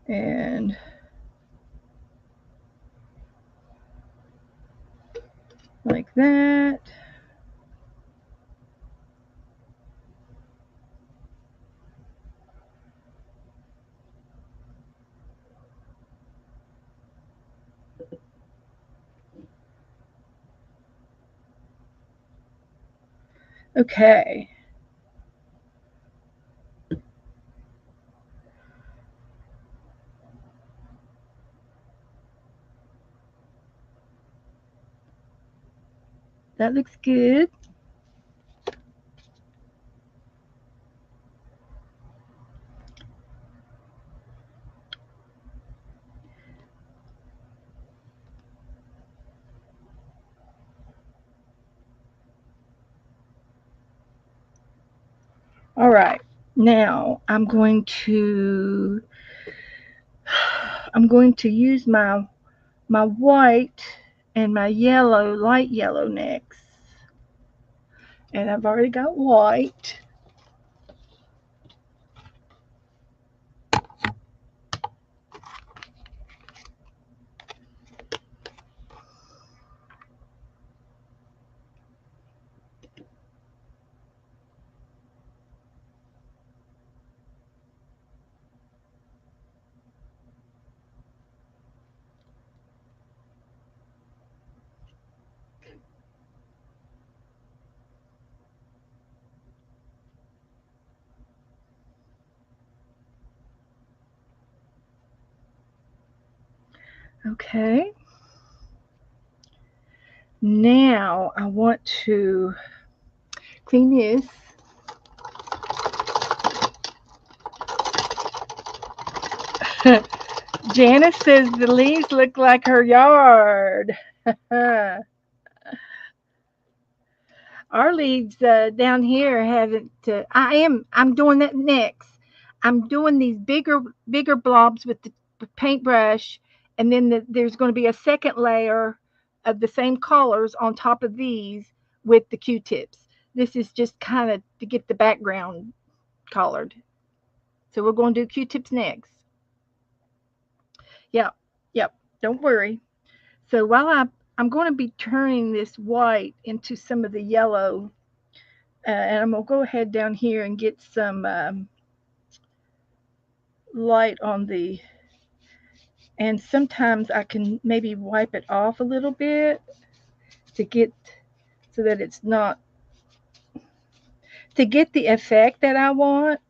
And like that. Okay. That looks good. All right. Now I'm going to use my white and my yellow, light yellow next. And I've already got white. Okay. Now I want to clean this. Janice says the leaves look like her yard. Our leaves down here haven't. I'm doing that next. I'm doing these bigger blobs with the paintbrush, and then there's going to be a second layer of the same colors on top of these with the Q-tips. This is just kind of to get the background colored. So we're going to do Q-tips next. Yep, yep. Don't worry. So while I'm going to be turning this white into some of the yellow And I'm going to go ahead down here and get some light on the, and sometimes I can maybe wipe it off a little bit to get, so that it's not, to get the effect that I want,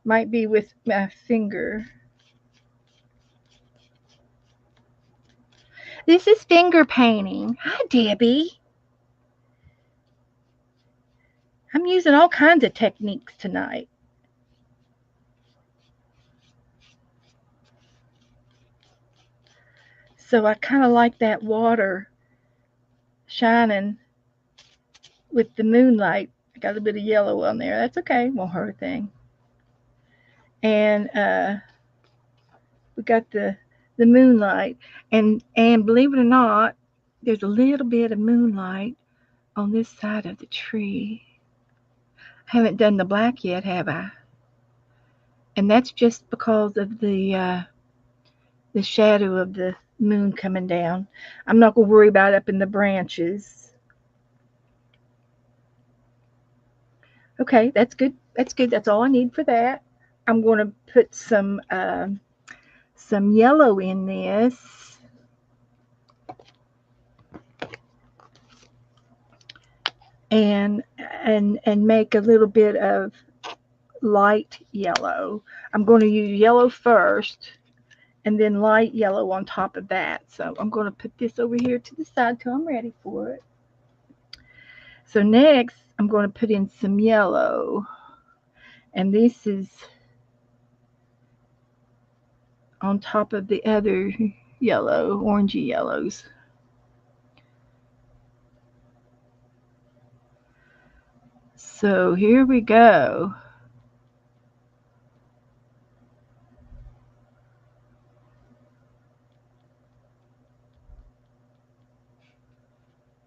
might be with my finger. This is finger painting. Hi, Debbie. I'm using all kinds of techniques tonight. So I kind of like that water shining with the moonlight. I got a bit of yellow on there. That's okay. Won't hurt a thing. And we got the moonlight, and believe it or not, there's a little bit of moonlight on this side of the tree. I haven't done the black yet, have I? And that's just because of the shadow of the moon coming down. I'm not gonna worry about up in the branches. Okay, that's good. That's good. That's all I need for that. I'm going to put some yellow in this, and and make a little bit of light yellow. I'm going to use yellow first, and then light yellow on top of that. So I'm going to put this over here to the side till I'm ready for it. So next, I'm going to put in some yellow, and this is on top of the other yellow, orangey yellows. So here we go.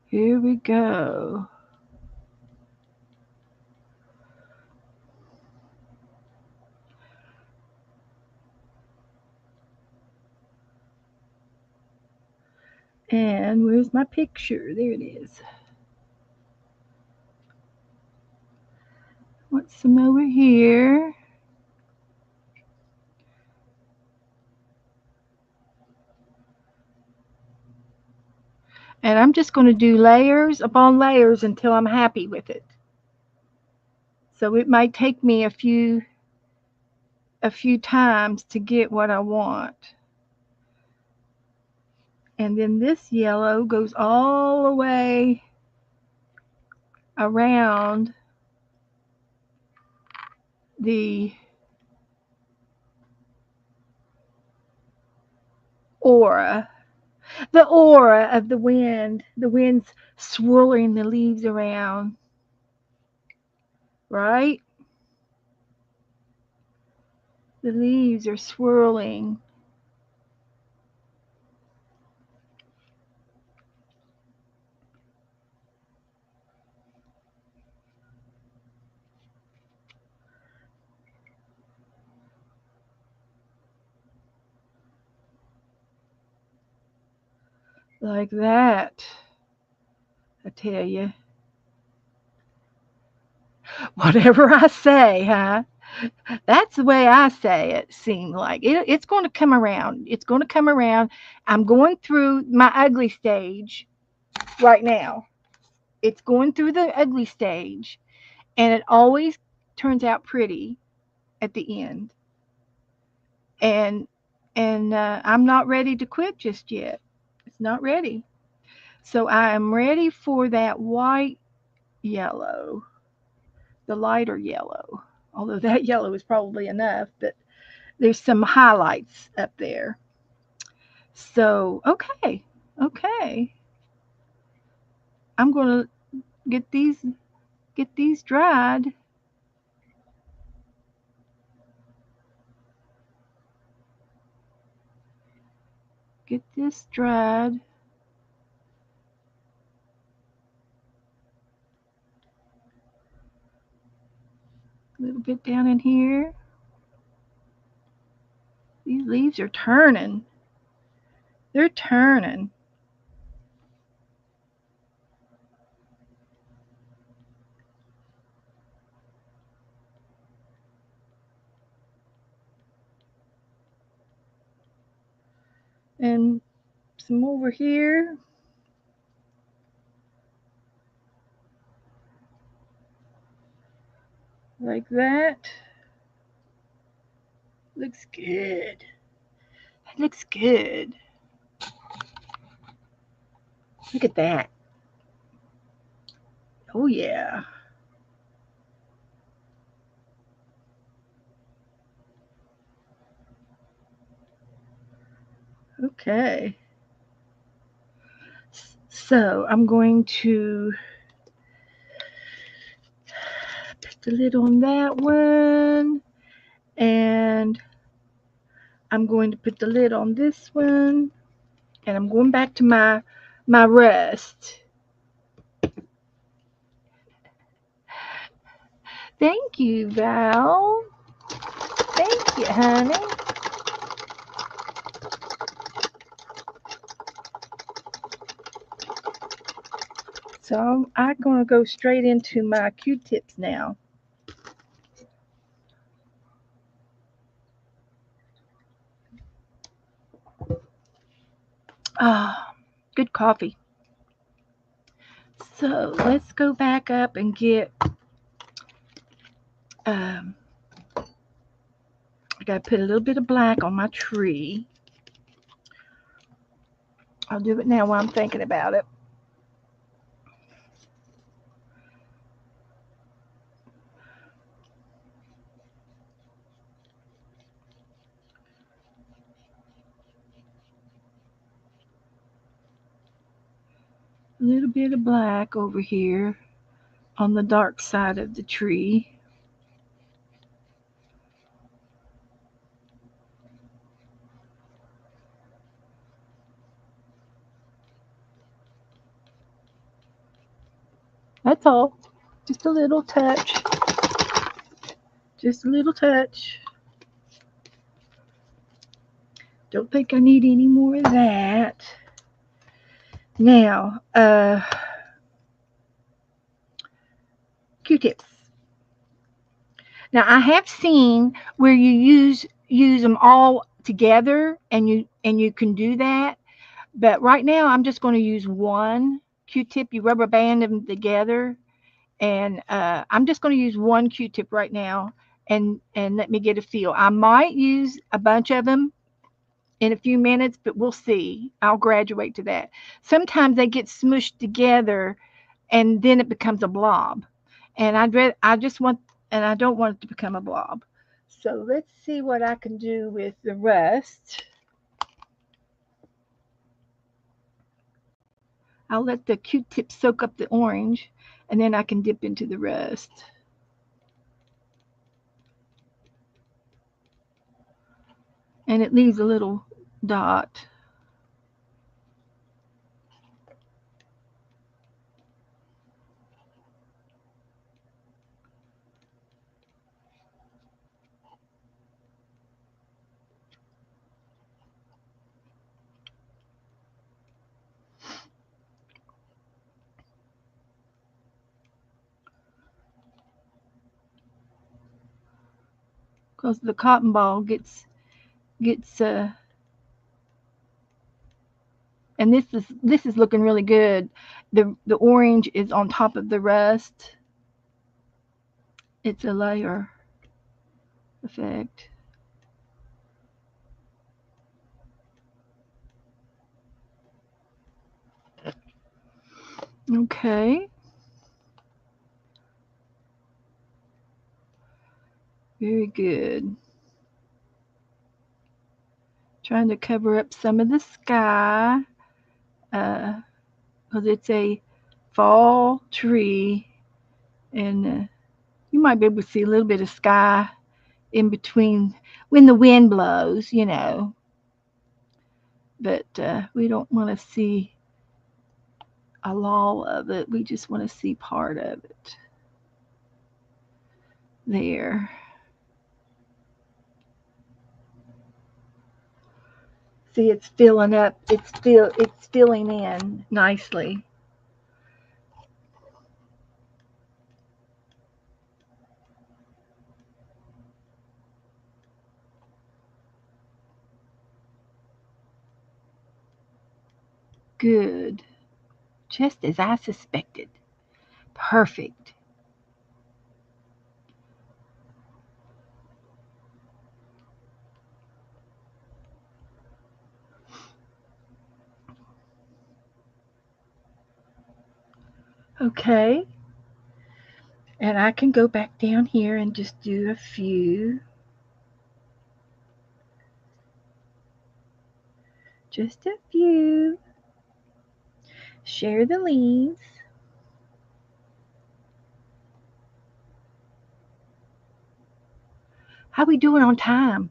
Here we go. And where's my picture? There it is. Want some over here. And I'm just going to do layers upon layers until I'm happy with it. So it might take me a few times to get what I want. And then this yellow goes all the way around the aura. The aura of the wind. The wind's swirling the leaves around. Right? The leaves are swirling. Like that. I tell you. Whatever I say, huh? That's the way I say it, seems like. It's going to come around. It's going to come around. I'm going through my ugly stage right now. It's going through the ugly stage, and it always turns out pretty at the end. And I'm not ready to quit just yet. It's not ready. So I am ready for that white yellow, the lighter yellow. Although that yellow is probably enough, but there's some highlights up there. So, okay. I'm going to get these dried. Get this dried. A little bit down in here. These leaves are turning. They're turning. and some over here. Like that. Looks good. Looks good. Look at that. Oh, yeah. Okay. So I'm going to put the lid on that one. And I'm going to put the lid on this one. And I'm going back to my rest. Thank you, Val. Thank you, honey. So I'm going to go straight into my Q-tips now. Ah, good coffee. So let's go back up and get, I got to put a little bit of black on my tree. I'll do it now while I'm thinking about it. A little bit of black over here on the dark side of the tree. That's all. Just a little touch. Just a little touch. Don't think I need any more of that. Now, Q-tips. Now I have seen where you use them all together, and you can do that. But right now I'm just going to use one Q-tip. You rubber band them together, and I'm just going to use one Q-tip right now, and let me get a feel. I might use a bunch of them in a few minutes, but we'll see. I'll graduate to that. Sometimes they get smushed together, and then it becomes a blob. And I just want, and I don't want it to become a blob. So let's see what I can do with the rest. I'll let the Q-tip soak up the orange, and then I can dip into the rest. And it leaves a little dot. Because the cotton ball gets and this is looking really good. The orange is on top of the rest. It's a layer effect. Okay. Very good. Trying to cover up some of the sky, because it's a fall tree, and you might be able to see a little bit of sky in between when the wind blows. But we don't want to see a lot of it. We just want to see part of it. There. See, it's filling up. It's filling in nicely. Good. Just as I suspected. Perfect. Okay. And I can go back down here and just do a few. Just a few. Share the leaves. How we doing on time?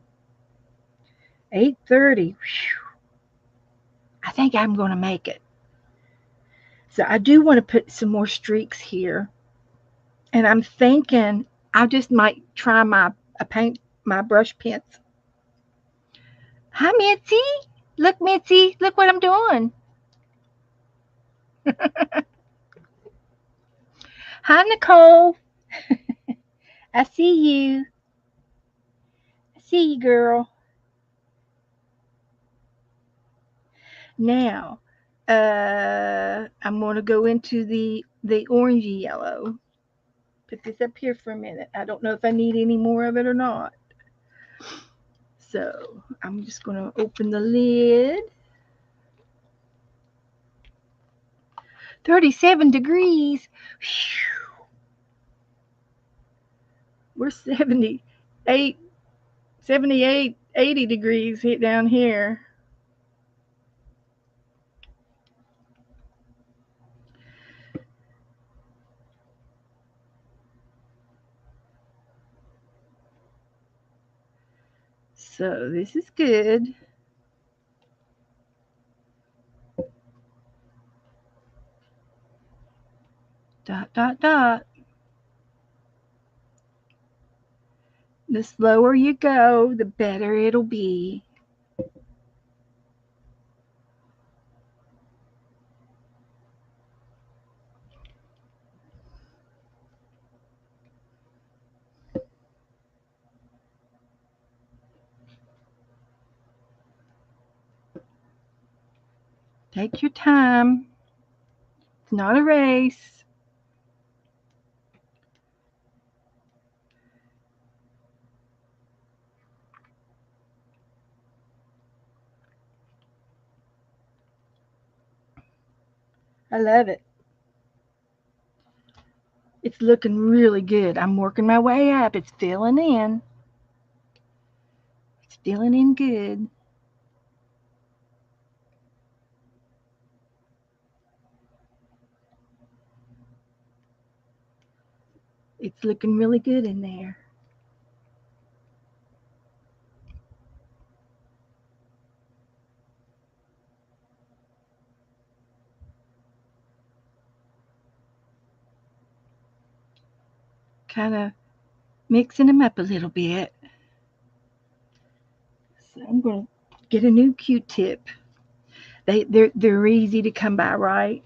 8:30. I think I'm going to make it. So I do want to put some more streaks here. And I'm thinking I just might try my brush pens. Hi, Mitzi. Look, Mitzi. Look what I'm doing. Hi, Nicole. I see you. I see you, girl. Now, I'm going to go into the orangey yellow. Put this up here for a minute. I don't know if I need any more of it or not. So I'm just going to open the lid. 37 degrees. Whew. We're 78, 78, 80 degrees down here. So this is good. Dot, dot, dot. The slower you go, the better it'll be. Take your time. It's not a race. I love it. It's looking really good. I'm working my way up. It's filling in. It's filling in good. It's looking really good in there. Kind of mixing them up a little bit. So I'm going to get a new Q-tip. They're easy to come by, right?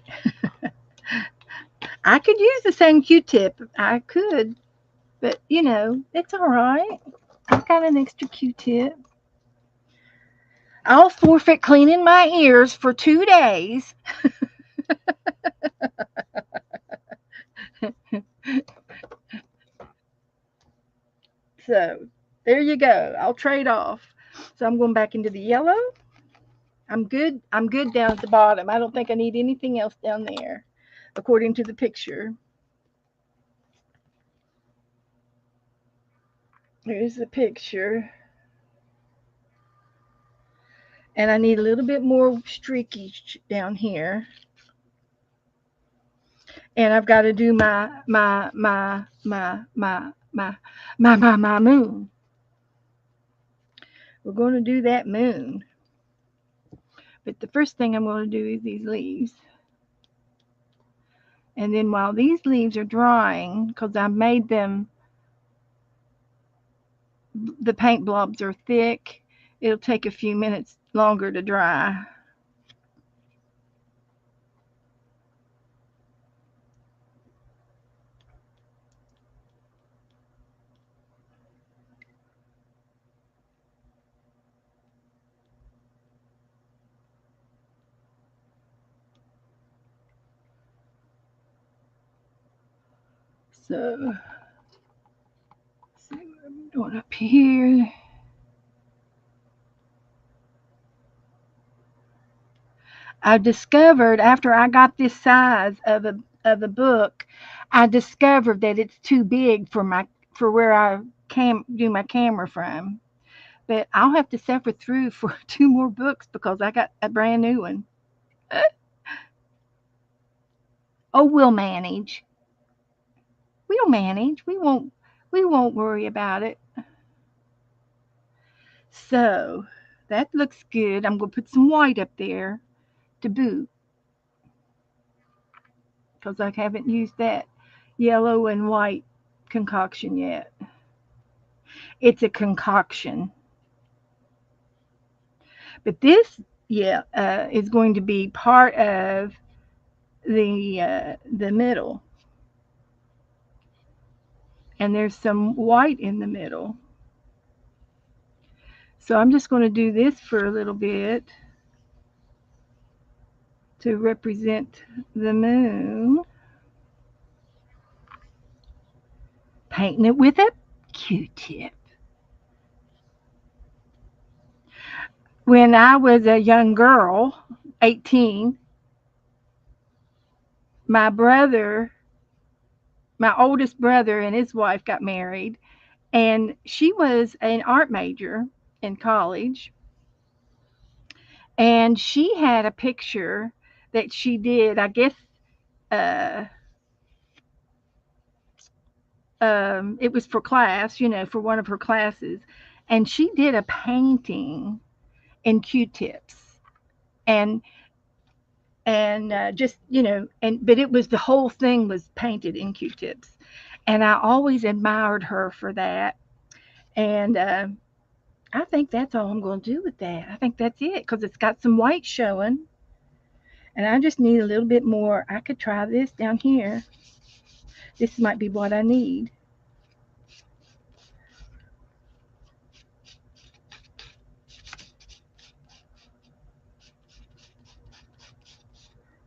I could use the same Q-tip. I could, but it's all right. I've got an extra Q-tip. I'll forfeit cleaning my ears for 2 days. So there you go. I'll trade off. So I'm going back into the yellow. I'm good. I'm good down at the bottom. I don't think I need anything else down there, according to the picture. Here's the picture. And I need a little bit more streaky down here. And I've got to do my moon. We're going to do that moon. But the first thing I'm going to do is these leaves. And then while these leaves are drying, because I made them, the paint blobs are thick, it'll take a few minutes longer to dry. So, see what I'm doing up here. I discovered after I got this size of a book, I discovered that it's too big for where I do my camera from. But I'll have to suffer through for 2 more books because I got a brand new one. Oh, we'll manage. We'll manage. We won't worry about it. So that looks good. I'm gonna put some white up there to boot because I haven't used that yellow and white concoction yet. It's a concoction. But this, yeah, is going to be part of the middle, and there's some white in the middle. So I'm just going to do this for a little bit to represent the moon, painting it with a Q-tip. When I was a young girl, 18, my brother, my oldest brother and his wife got married, and she was an art major in college, and she had a picture that she did, I guess, uh, it was for class, for one of her classes, and she did a painting in Q-tips, and just and but it was the whole thing was painted in Q-tips, and I always admired her for that, and I think that's all I'm going to do with that. I think that's it because it's got some white showing, and I just need a little bit more. I could try this down here. This might be what I need.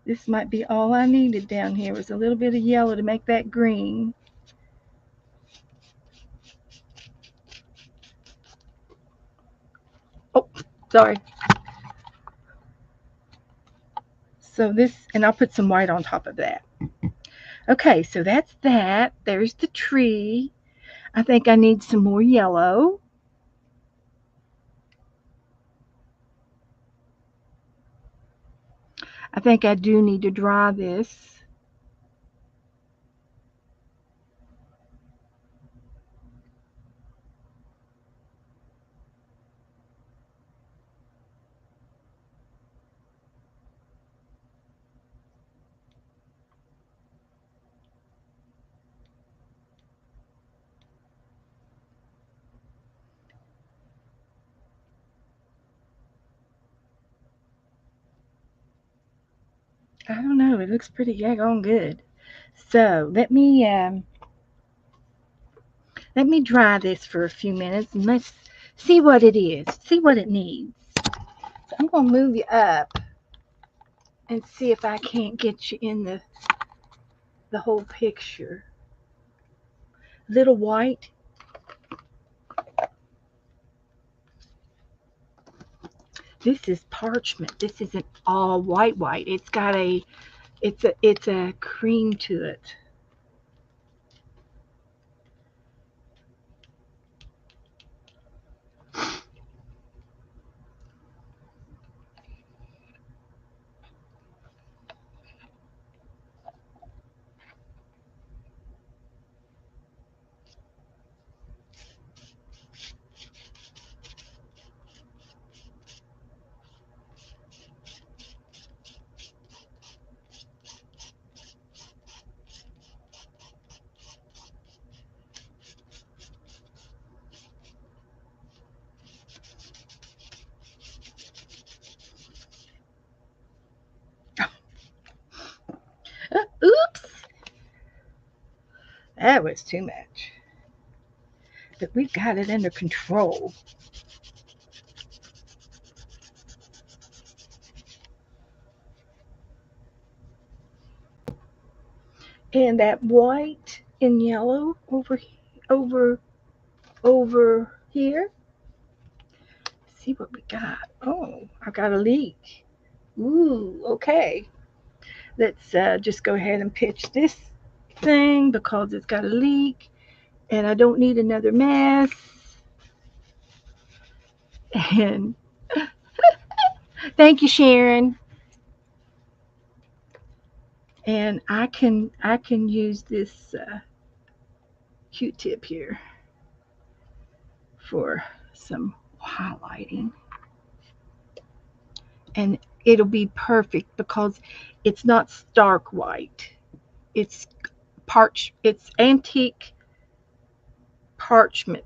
This might be all I needed down here was a little bit of yellow to make that green. Oh, sorry. So this, and I'll put some white on top of that. Okay, so that's that. There's the tree. I think I need some more yellow. I think I do need to dry this. I don't know. It looks pretty daggone good. So let me dry this for a few minutes and let's see what it is. See what it needs. So I'm gonna move you up and see if I can't get you in the whole picture. Little white. This is parchment. This isn't all white. It's a cream to it. Oops, that was too much. But we've got it under control. And that white in yellow over here. See what we got. Oh, I got a leak. Ooh, okay. Let's just go ahead and pitch this thing because it's got a leak and I don't need another mess. And thank you, Sharon. And I can use this Q-tip here for some highlighting. And it'll be perfect because it's not stark white. It's it's antique parchment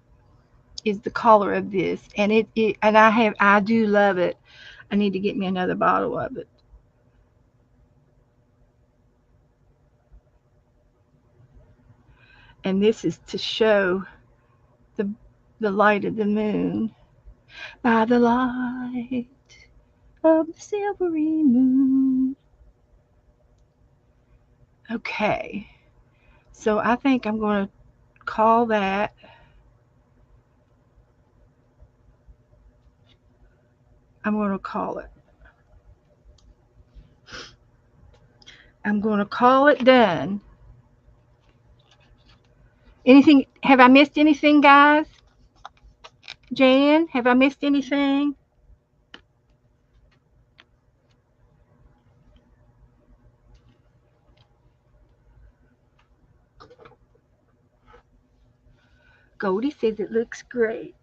is the color of this, and and I do love it. I need to get me another bottle of it. And this is to show the light of the moon. By the light of the silvery moon. Okay, so I think I'm going to call that. I'm going to call it. I'm going to call it done. Anything? Have I missed anything, guys? Jan, have I missed anything? Goldie says it looks great.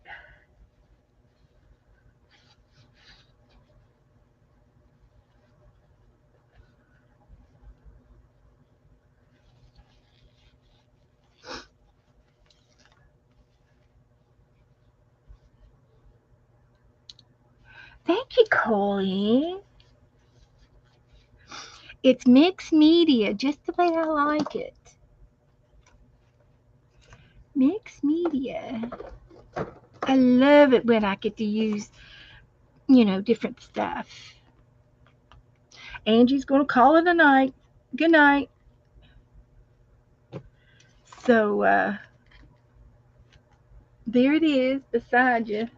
Thank you, Colleen. It's mixed media, just the way I like it. Mixed media. I love it when I get to use, different stuff. Angie's going to call it a night. Good night. So, there it is beside you.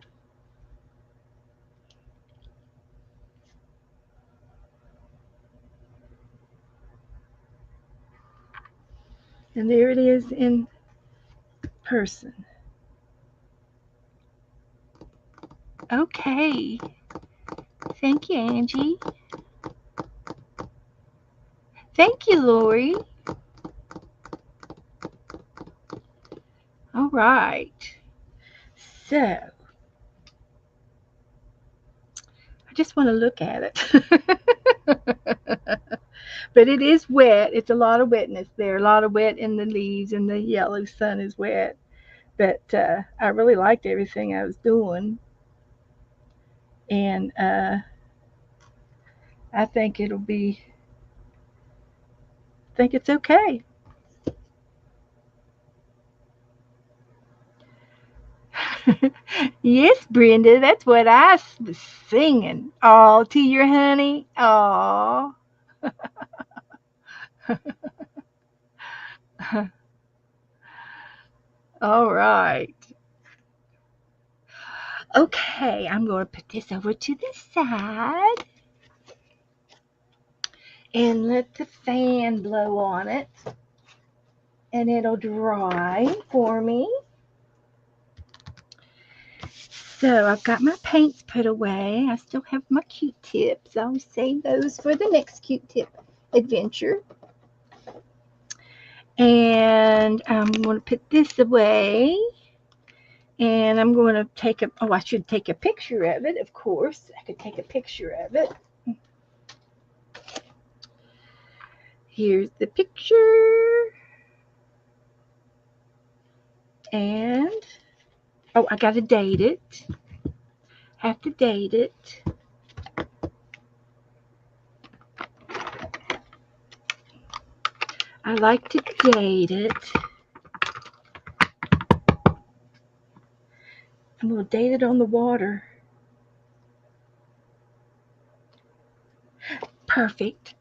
And there it is in person. Okay. Thank you, Angie. Thank you, Lori. All right. So, I just want to look at it. But it is wet. It's a lot of wetness there. A lot of wet in the leaves, and the yellow sun is wet. But I really liked everything I was doing. And I think I think it's okay. Yes, Brenda, that's what I was singing. Oh, to your honey. Oh. All right. Okay, I'm going to put this over to the side and let the fan blow on it, and it'll dry for me. So I've got my paints put away. I still have my Q-tips. I'll save those for the next Q-tip adventure. And I'm going to put this away. And I'm going to I should take a picture of it, of course. I could take a picture of it. Here's the picture. And, I got to date it. Have to date it. I like to date it. I'm going to date it on the water. Perfect.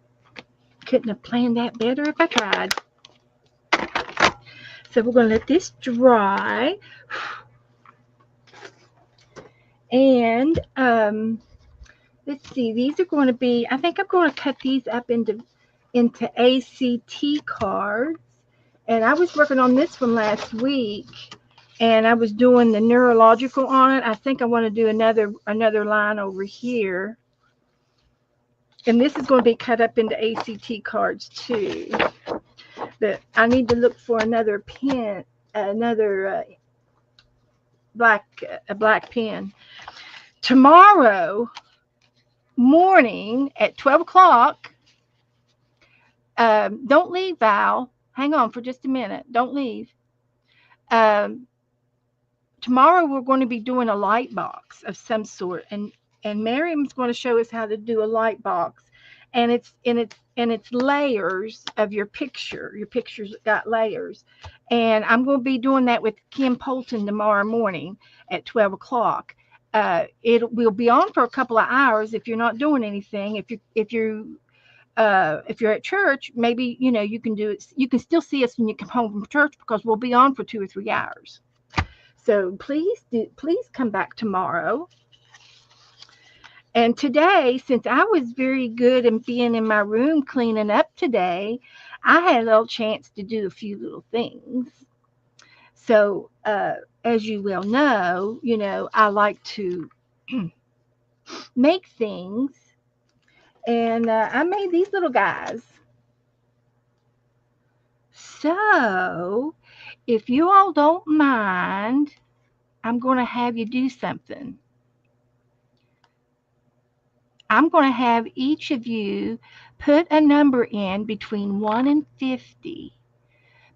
Couldn't have planned that better if I tried. So we're going to let this dry. And let's see, these are going to be, I think I'm going to cut these up into ACT cards. And I was working on this one last week, and I was doing the neurological on it. I think I want to do another line over here. And this is going to be cut up into ACT cards too. But I need to look for another pen, another black pen. Tomorrow morning at 12 o'clock, don't leave, Val. Hang on for just a minute. Don't leave. Tomorrow we're going to be doing a light box of some sort, and Miriam's going to show us how to do a light box, and it's layers of your picture. Your picture's got layers, and I'm going to be doing that with Kim Polton tomorrow morning at 12 o'clock. We'll be on for a couple of hours if you're not doing anything. If you're at church, maybe you can do it. You can still see us when you come home from church because we'll be on for 2 or 3 hours. So please come back tomorrow. And today, since I was very good in being in my room cleaning up today, I had a little chance to do a few little things. So as you well know, I like to make things. And I made these little guys. So if you all don't mind, I'm going to have you do something. I'm going to have each of you put a number in between 1 and 50.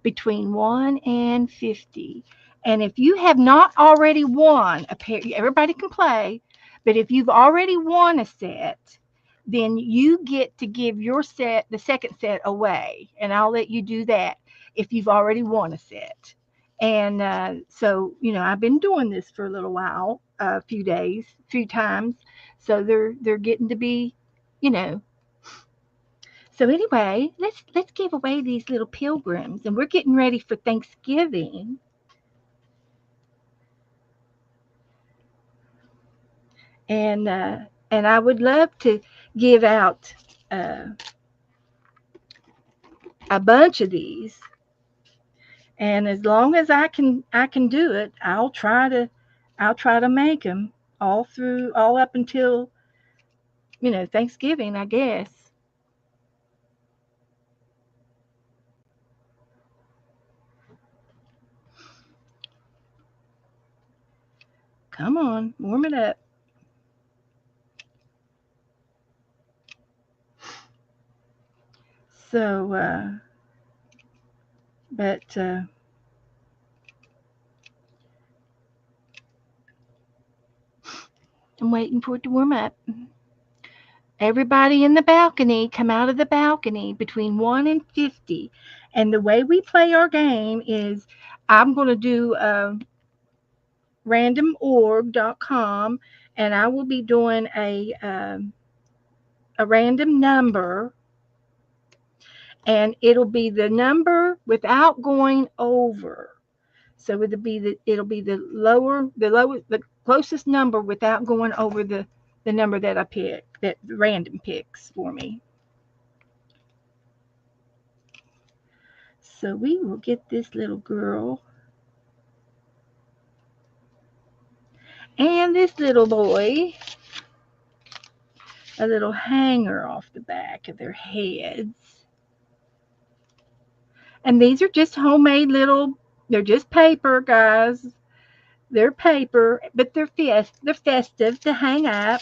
Between 1 and 50. And if you have not already won a pair, everybody can play, but if you've already won a set, then you get to give your set, the second set, away. And I'll let you do that if you've already won a set. And so, I've been doing this for a little while, a few days, a few times. So they're getting to be, So anyway, let's give away these little pilgrims, and we're getting ready for Thanksgiving. And I would love to give out a bunch of these. And as long as I can do it, I'll try to make them all up until Thanksgiving, I guess. Come on, warm it up. So, but I'm waiting for it to warm up. Everybody in the balcony, come out of the balcony between 1 and 50. And the way we play our game is I'm going to do randomorg.com, and I will be doing a random number, and it'll be the number without going over. So it'll be the closest number without going over the number that I pick, that random picks for me. So we will get this little girl and this little boy a little hanger off the back of their heads. And these are just homemade they're just paper, guys. They're paper, but they're festive to hang up.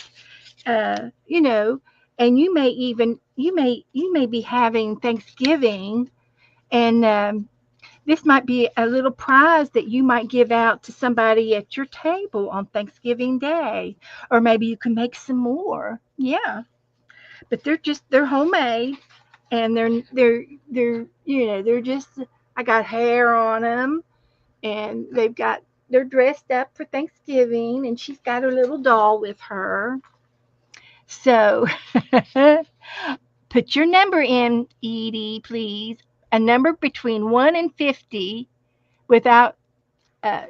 And you may be having Thanksgiving, and this might be a little prize that you might give out to somebody at your table on Thanksgiving Day, or maybe you can make some more. Yeah, but they're homemade, and they're just, I got hair on them, and they're dressed up for Thanksgiving, and she's got her little doll with her. So put your number in, Edie, please. A number between 1 and 50. without, uh,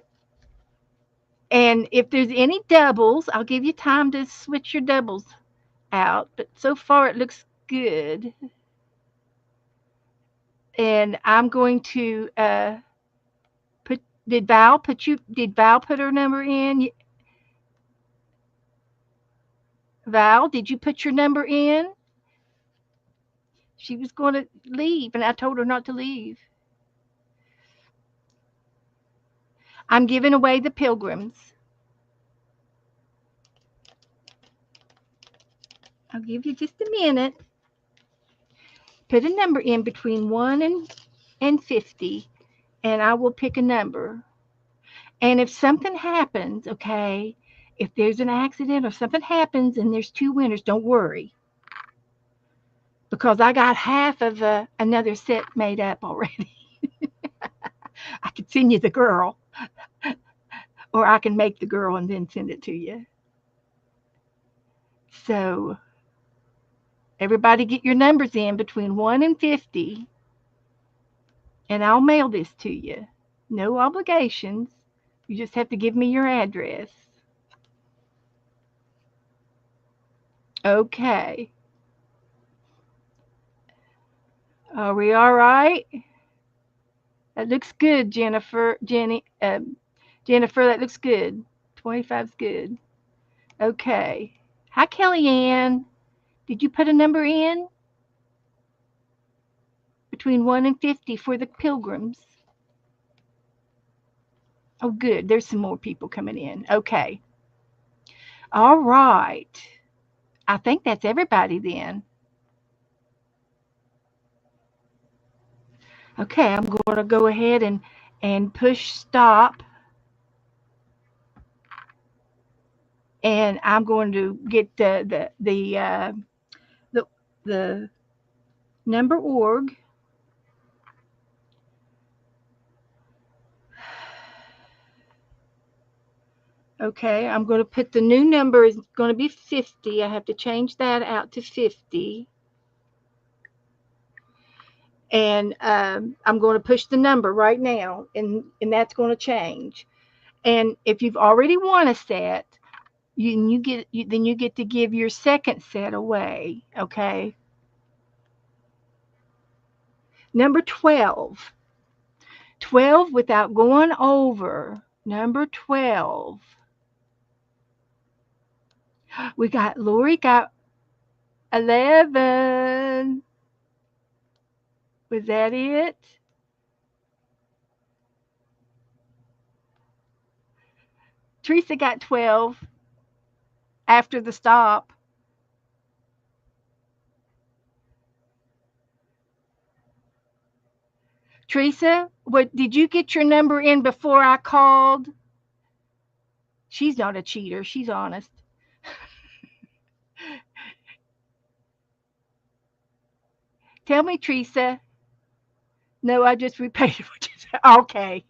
and if there's any doubles, I'll give you time to switch your doubles out. But so far it looks good. And I'm going to put. Did Val put her number in? Val, did you put your number in? She was going to leave, and I told her not to leave. I'm giving away the pilgrims. I'll give you just a minute. Put a number in between 1 and 50, and I will pick a number. And if something happens, okay, if there's an accident or something happens and there's two winners, don't worry. Because I got half of another set made up already. I could send you the girl, or I can make the girl and then send it to you. So everybody get your numbers in between 1 and 50, and I'll mail this to you. No obligations. You just have to give me your address. Okay. Are we all right? That looks good, Jennifer. Jennifer, that looks good. 25's good. Okay. Hi, Kellyanne. Did you put a number in? Between 1 and 50 for the pilgrims. Oh, good. There's some more people coming in. Okay. All right. I think that's everybody then. Okay, I'm going to go ahead and push stop. And I'm going to get the number org. Okay, I'm going to put the new number is going to be 50. I have to change that out to 50. And I'm going to push the number right now, and that's going to change. And if you've already won a set, then you get to give your second set away. Okay. Number 12. 12 without going over. Number 12. Lori got 11. Was that it? Teresa got 12 after the stop. Teresa, did you get your number in before I called? She's not a cheater. She's honest. Tell me, Teresa. No, I just repeated what you said. Okay.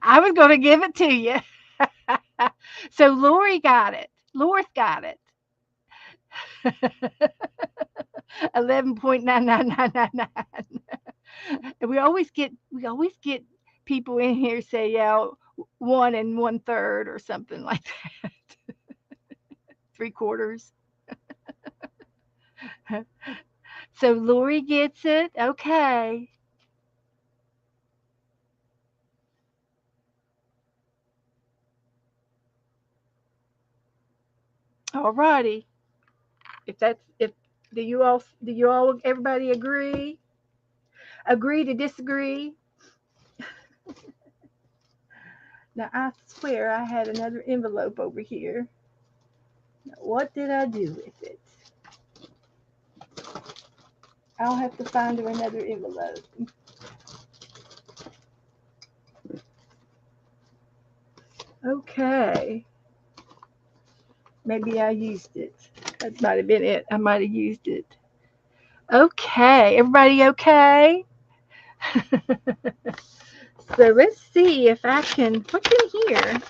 I was going to give it to you. So Lori got it. Loris got it. 11.99999. And we always get people in here say, yeah, 1 1/3 or something like that. 3/4. So Lori gets it. Okay. All righty. If do you all everybody agree? Agree to disagree? Now I swear I had another envelope over here. Now, what did I do with it? I'll have to find her another envelope. Okay. Maybe I used it. That might have been it. I might have used it. Okay. Everybody okay? So let's see if I can. What's in here?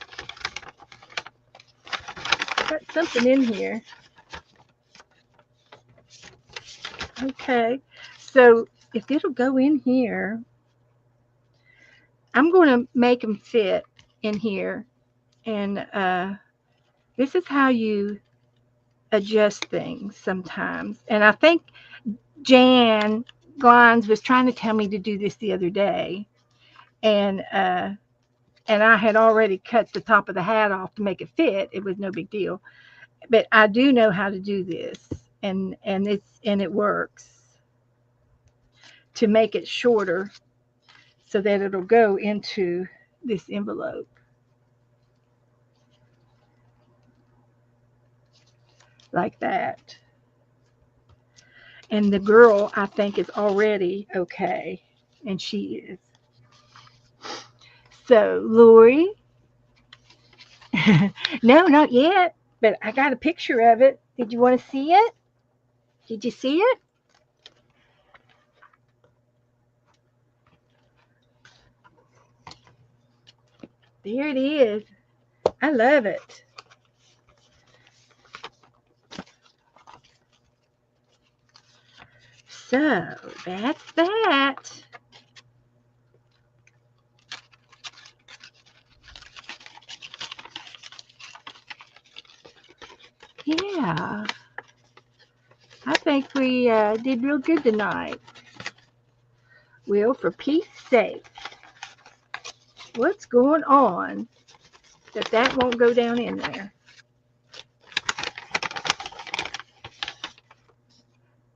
Got something in here. Okay. So if it'll go in here, I'm going to make them fit in here. And this is how you adjust things sometimes. And I think Jan Glines was trying to tell me to do this the other day. And I had already cut the top of the hat off to make it fit. It was no big deal. But I do know how to do this. And it works to make it shorter so that it'll go into this envelope like that. And the girl, I think, is already okay. And she is. So, Lori, no, not yet, but I got a picture of it. Did you want to see it? Did you see it? There it is. I love it. So, that's that. Yeah, I think we did real good tonight. Well, for peace sake, what's going on that won't go down in there?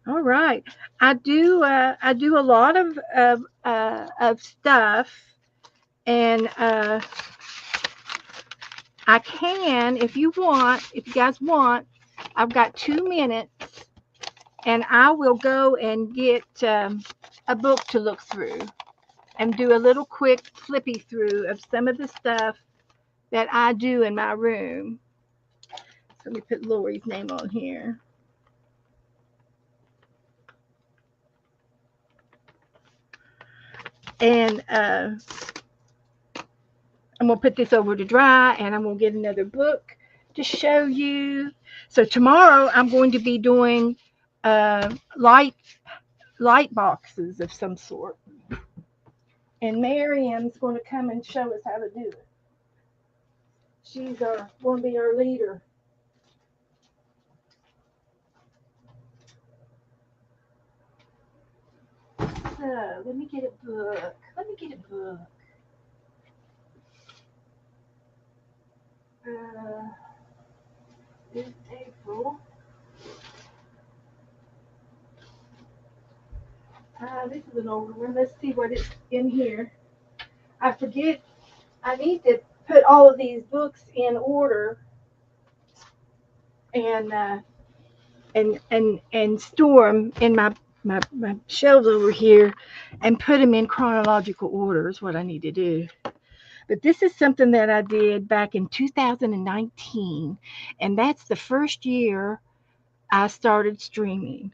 All right, I do a lot of stuff, and I can, if you guys want, I've got 2 minutes, and I will go and get a book to look through and do a little quick flippy through of some of the stuff that I do in my room. So let me put Lori's name on here. And I'm going to put this over to dry, and I'm going to get another book to show you. So tomorrow I'm going to be doing light boxes of some sort. And Miriam's going to come and show us how to do it. She's going to be our leader. So let me get a book. This April. This is an older one. Let's see what it's in here. I forget. I need to put all of these books in order and store them in my shelves over here and put them in chronological order is what I need to do. But this is something that I did back in 2019, and that's the first year I started streaming.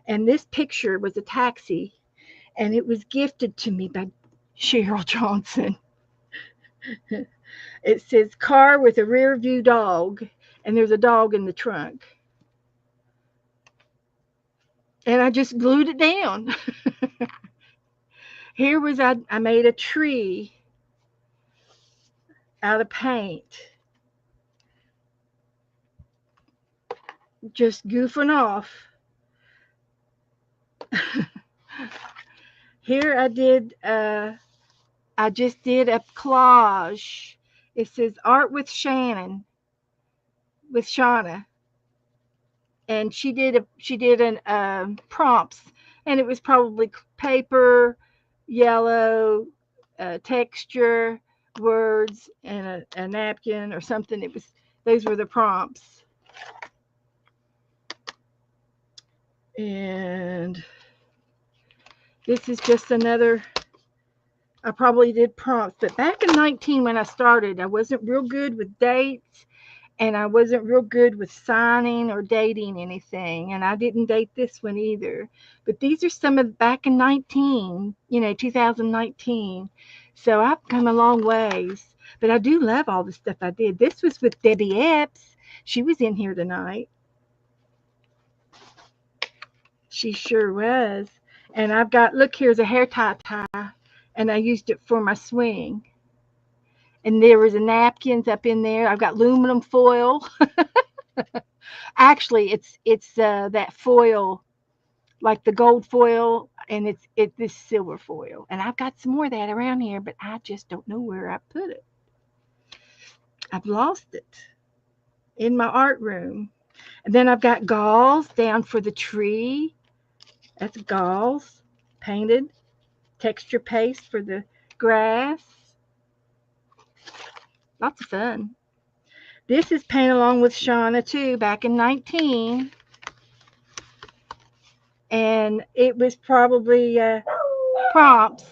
And this picture was a taxi, and it was gifted to me by Cheryl Johnson. It says car with a rear view dog, and there's a dog in the trunk. And I just glued it down. Here was I made a tree out of paint. Just goofing off. Here I just did a collage. It says art with Shauna, and she did an prompts, and it was probably paper, yellow, texture, words, and a napkin or something. Those were the prompts, and this is just another. I probably did prompts, but back in 19 when I started, I wasn't real good with dates, and I wasn't real good with signing or dating anything, and I didn't date this one either. But these are some of back in 2019. So I've come a long ways, but I do love all the stuff I did. This was with Debbie Epps. She was in here tonight. She sure was. And I've got, look, here's a hair tie. and I used it for my swing. And there was a napkins up in there. I've got aluminum foil. Actually, it's that foil, like the gold foil, and it's this silver foil. And I've got some more of that around here, but I just don't know where I put it. I've lost it in my art room. And then I've got galls down for the tree. That's galls painted. Texture paste for the grass. Lots of fun. This is paint along with Shauna too, back in 19. And it was probably prompts.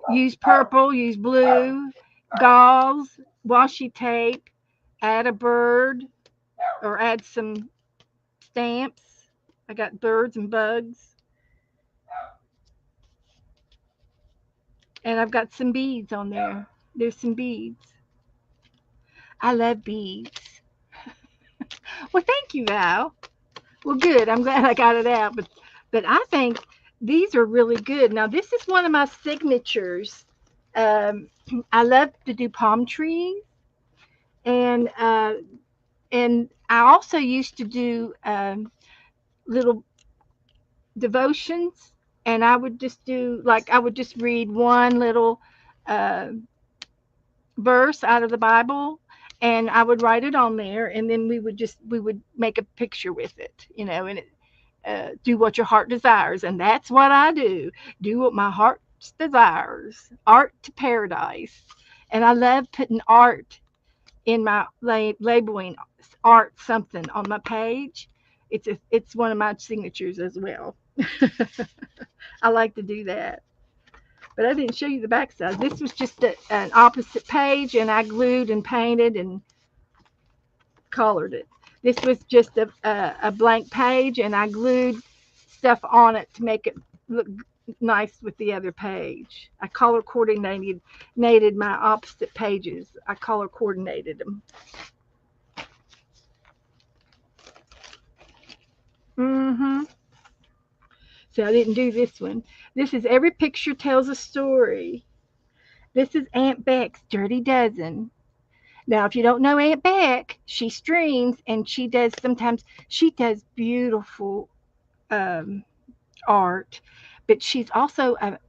Use purple, use blue, galls, washi tape, add a bird, or add some stamps. I got birds and bugs. And I've got some beads on there. There's some beads. I love beads. Well, thank you, Val. Well, good. I'm glad I got it out. But I think these are really good. Now, this is one of my signatures. Um, I love to do palm trees, and I also used to do little devotions, and I would just do like I would just read one little uh, verse out of the Bible, and I would write it on there, and then we would make a picture with it, and do what your heart desires, and that's what I do. Do what my heart desires. Art to paradise, and I love putting art in my labeling art something on my page. It's one of my signatures as well. I like to do that. But I didn't show you the backside. This was just an opposite page, and I glued and painted and colored it. This was just a blank page, and I glued stuff on it to make it look nice with the other page. I color coordinated my opposite pages. I color coordinated them. Mm-hmm. So I didn't do this one. This is Every Picture Tells a Story. This is Aunt Beck's Dirty Dozen. Now, if you don't know Aunt Beck, she streams and she does beautiful um, art, but she's also a,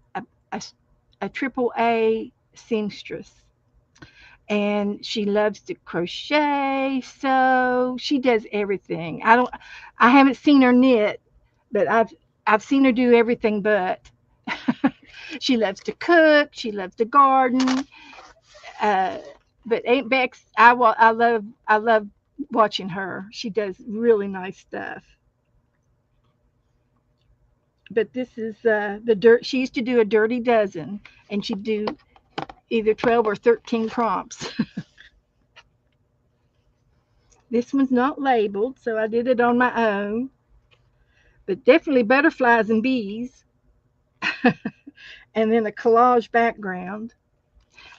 a triple A seamstress. And she loves to crochet, sew. She does everything. I haven't seen her knit, but I've seen her do everything but. She loves to cook. She loves to garden. Uh, but Aunt Bex, I love watching her. She does really nice stuff. But this is the dirt. She used to do a dirty dozen, and she'd do either 12 or 13 prompts. This one's not labeled, so I did it on my own. But definitely butterflies and bees, and then a collage background.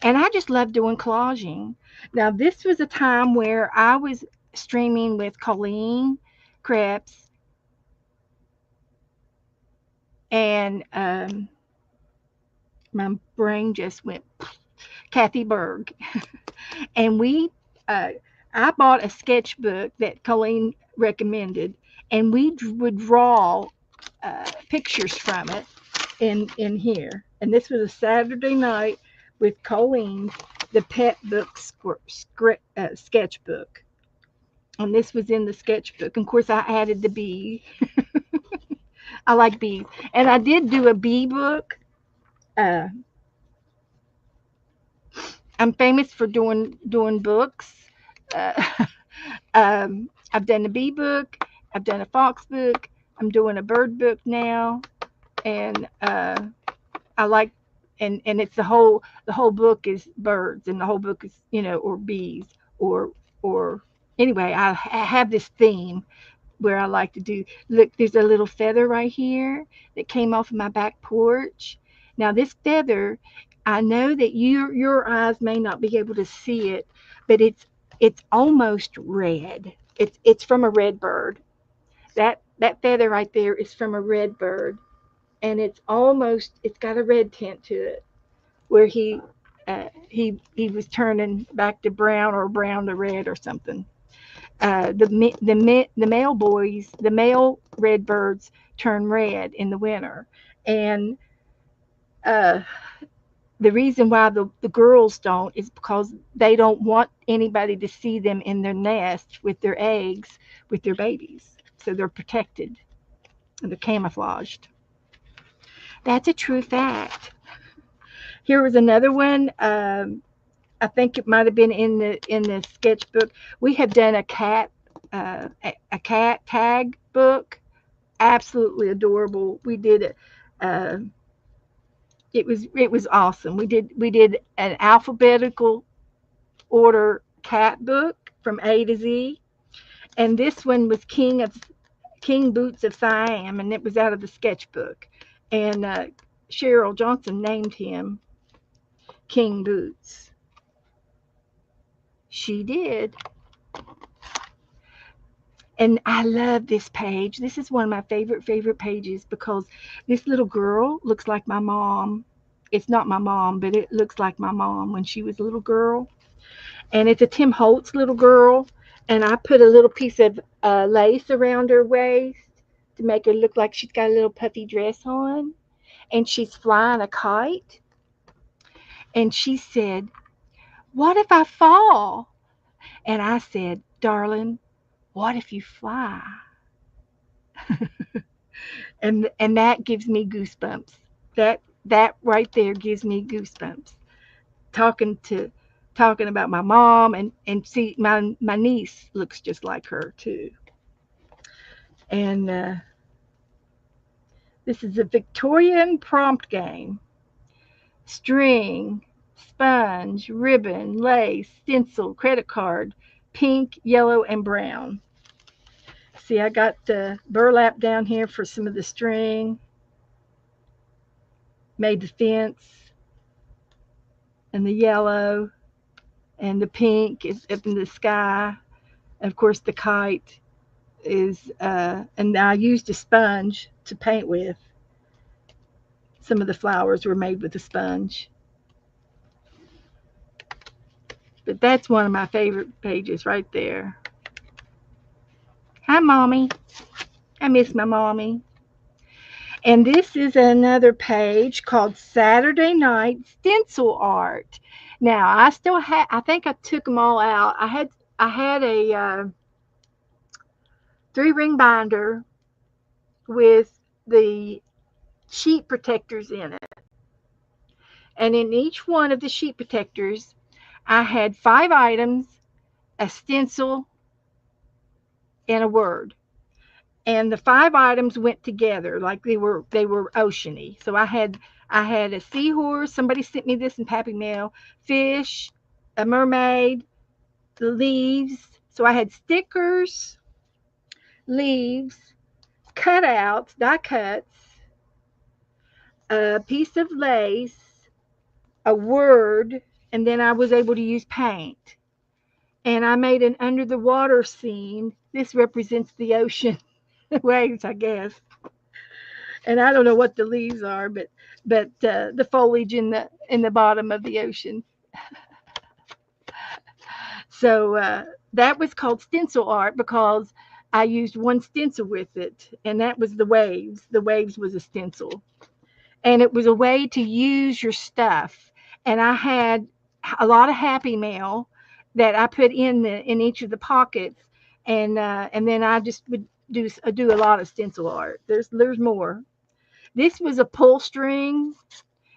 And I just love doing collaging. Now, this was a time where I was streaming with Colleen Krebs and my brain just went Kathy Berg. And uh, I bought a sketchbook that Colleen recommended, and we would draw pictures from it in here. And this was a Saturday night with Colleen's the pet book sketchbook. And this was in the sketchbook. And of course, I added the bee. I like bees. And I did do a bee book. Uh, I'm famous for doing books. Uh, I've done a bee book. I've done a fox book. I'm doing a bird book now, and I like and it's the whole book is birds, and the whole book is or bees or anyway. I have this theme where I like to do. Look, there's a little feather right here that came off of my back porch. Now this feather, I know that your eyes may not be able to see it, but it's almost red. It's from a red bird. That feather right there is from a red bird. and it's got a red tint to it, where he was turning back to brown, or brown to red or something. The male red birds turn red in the winter, and uh, the reason why the girls don't is because they don't want anybody to see them in their nest with their eggs, with their babies, so they're protected and they're camouflaged. That's a true fact. Here was another one. I think it might have been in the sketchbook. We have done a cat tag book. Absolutely adorable. We did it. Uh, it was awesome. We did an alphabetical order cat book from A to Z, and this one was King Boots of Siam, and it was out of the sketchbook. And Cheryl Johnson named him King Boots. She did. And I love this page. This is one of my favorite pages, because this little girl looks like my mom. It's not my mom, but it looks like my mom when she was a little girl. And it's a Tim Holtz little girl. And I put a little piece of lace around her waist to make her look like she's got a little puffy dress on. And she's flying a kite. And she said, "What if I fall?" And I said, "Darling, what if you fly?" And that gives me goosebumps. That right there gives me goosebumps. Talking to talking about my mom, and see, my niece looks just like her too. And this is a Victorian prompt game. String, sponge, ribbon, lace, stencil, credit card, pink, yellow, and brown. See, I got the burlap down here for some of the string. Made the fence, and the yellow, and the pink is up in the sky. And of course, the kite is, and I used a sponge to paint with. Some of the flowers were made with a sponge. But that's one of my favorite pages right there. Hi, Mommy. I miss my mommy. And this is another page called Saturday Night Stencil Art. Now, I think I took them all out. I had a 3-ring binder with the sheet protectors in it. And in each one of the sheet protectors, I had 5 items, a stencil, and a word. And the 5 items went together like they were oceany. So I had a seahorse. Somebody sent me this in Pappy Mail. Fish, a mermaid, the leaves. So I had stickers, leaves, cutouts, die cuts, a piece of lace, a word, and then I was able to use paint. And I made an under the water scene. This represents the ocean waves, I guess. And I don't know what the leaves are, but the foliage in the bottom of the ocean. So that was called stencil art because I used one stencil with it, and that was the waves. The waves was a stencil, and it was a way to use your stuff. And I had a lot of Happy Mail that I put in each of the pockets, and then I just would do a lot of stencil art. There's more. This was a pull string.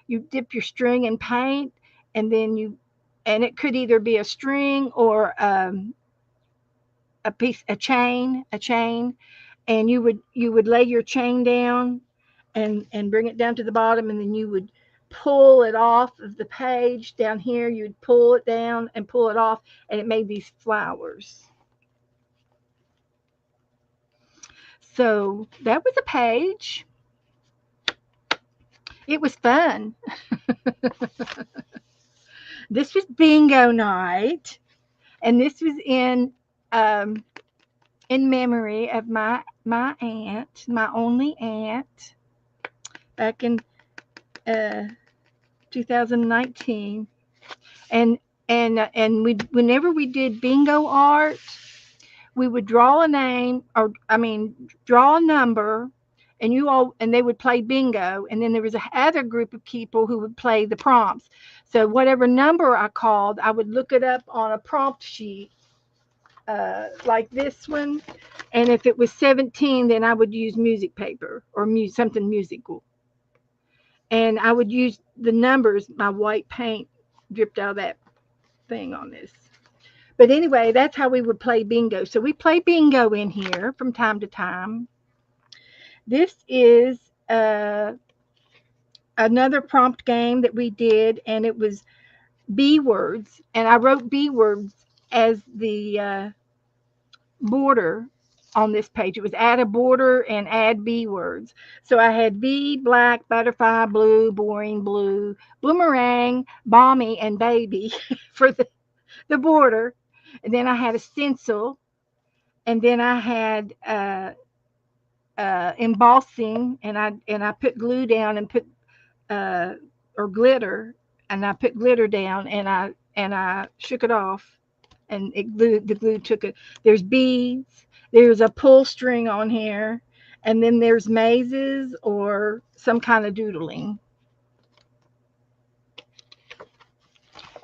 You dip your string in paint, and then and it could either be a string or a chain, and you would lay your chain down and bring it down to the bottom, and then you would pull it off of the page down here. You'd pull it down and pull it off, and it made these flowers. So that was a page. It was fun. This was bingo night, and this was in memory of my aunt, my only aunt, back in 2019. And we, whenever we did bingo art, we would draw a name, or I mean draw a number, and you all, and they would play bingo, and then there was a other group of people who would play the prompts. So whatever number I called, I would look it up on a prompt sheet, like this one, and if it was 17, then I would use music paper or something musical, and I would use the numbers, my white paint dripped out of that thing on this. But anyway, that's how we would play bingo. So we play bingo in here from time to time. This is another prompt game that we did, and it was B words. And I wrote B words as the border on this page. It was add a border and add B words. So I had B, black, butterfly, blue, boring, blue, boomerang, balmy, and baby for the border. And then I had a stencil, and then I had embossing, and I put glue down and put uh, or glitter, and I put glitter down, and I shook it off, and the glue took it. There's beads. There's a pull string on here, and then there's mazes or some kind of doodling.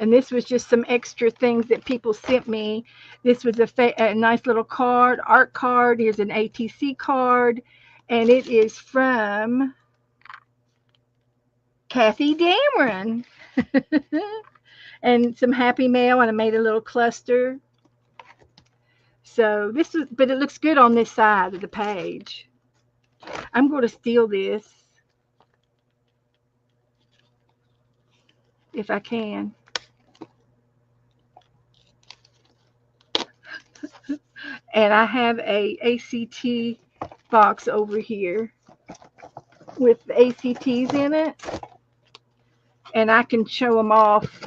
And this was just some extra things that people sent me. This was a nice little card, art card. Here's an ATC card, and it is from Kathy Dameron. And some happy mail, and I made a little cluster. So this is, but it looks good on this side of the page. I'm going to steal this if I can. And I have a ACT box over here with the ACTs in it, and I can show them off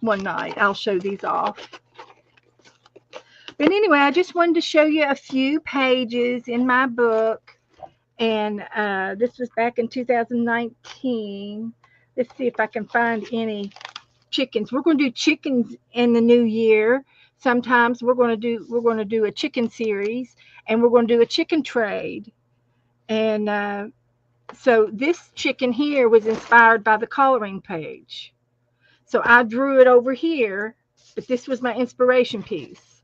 one night. I'll show these off. But anyway, I just wanted to show you a few pages in my book, and this was back in 2019. Let's see if I can find any chickens. We're going to do chickens in the new year. Sometimes we're going to do a chicken series, and we're going to do a chicken trade. And so this chicken here was inspired by the coloring page. So I drew it over here, but this was my inspiration piece.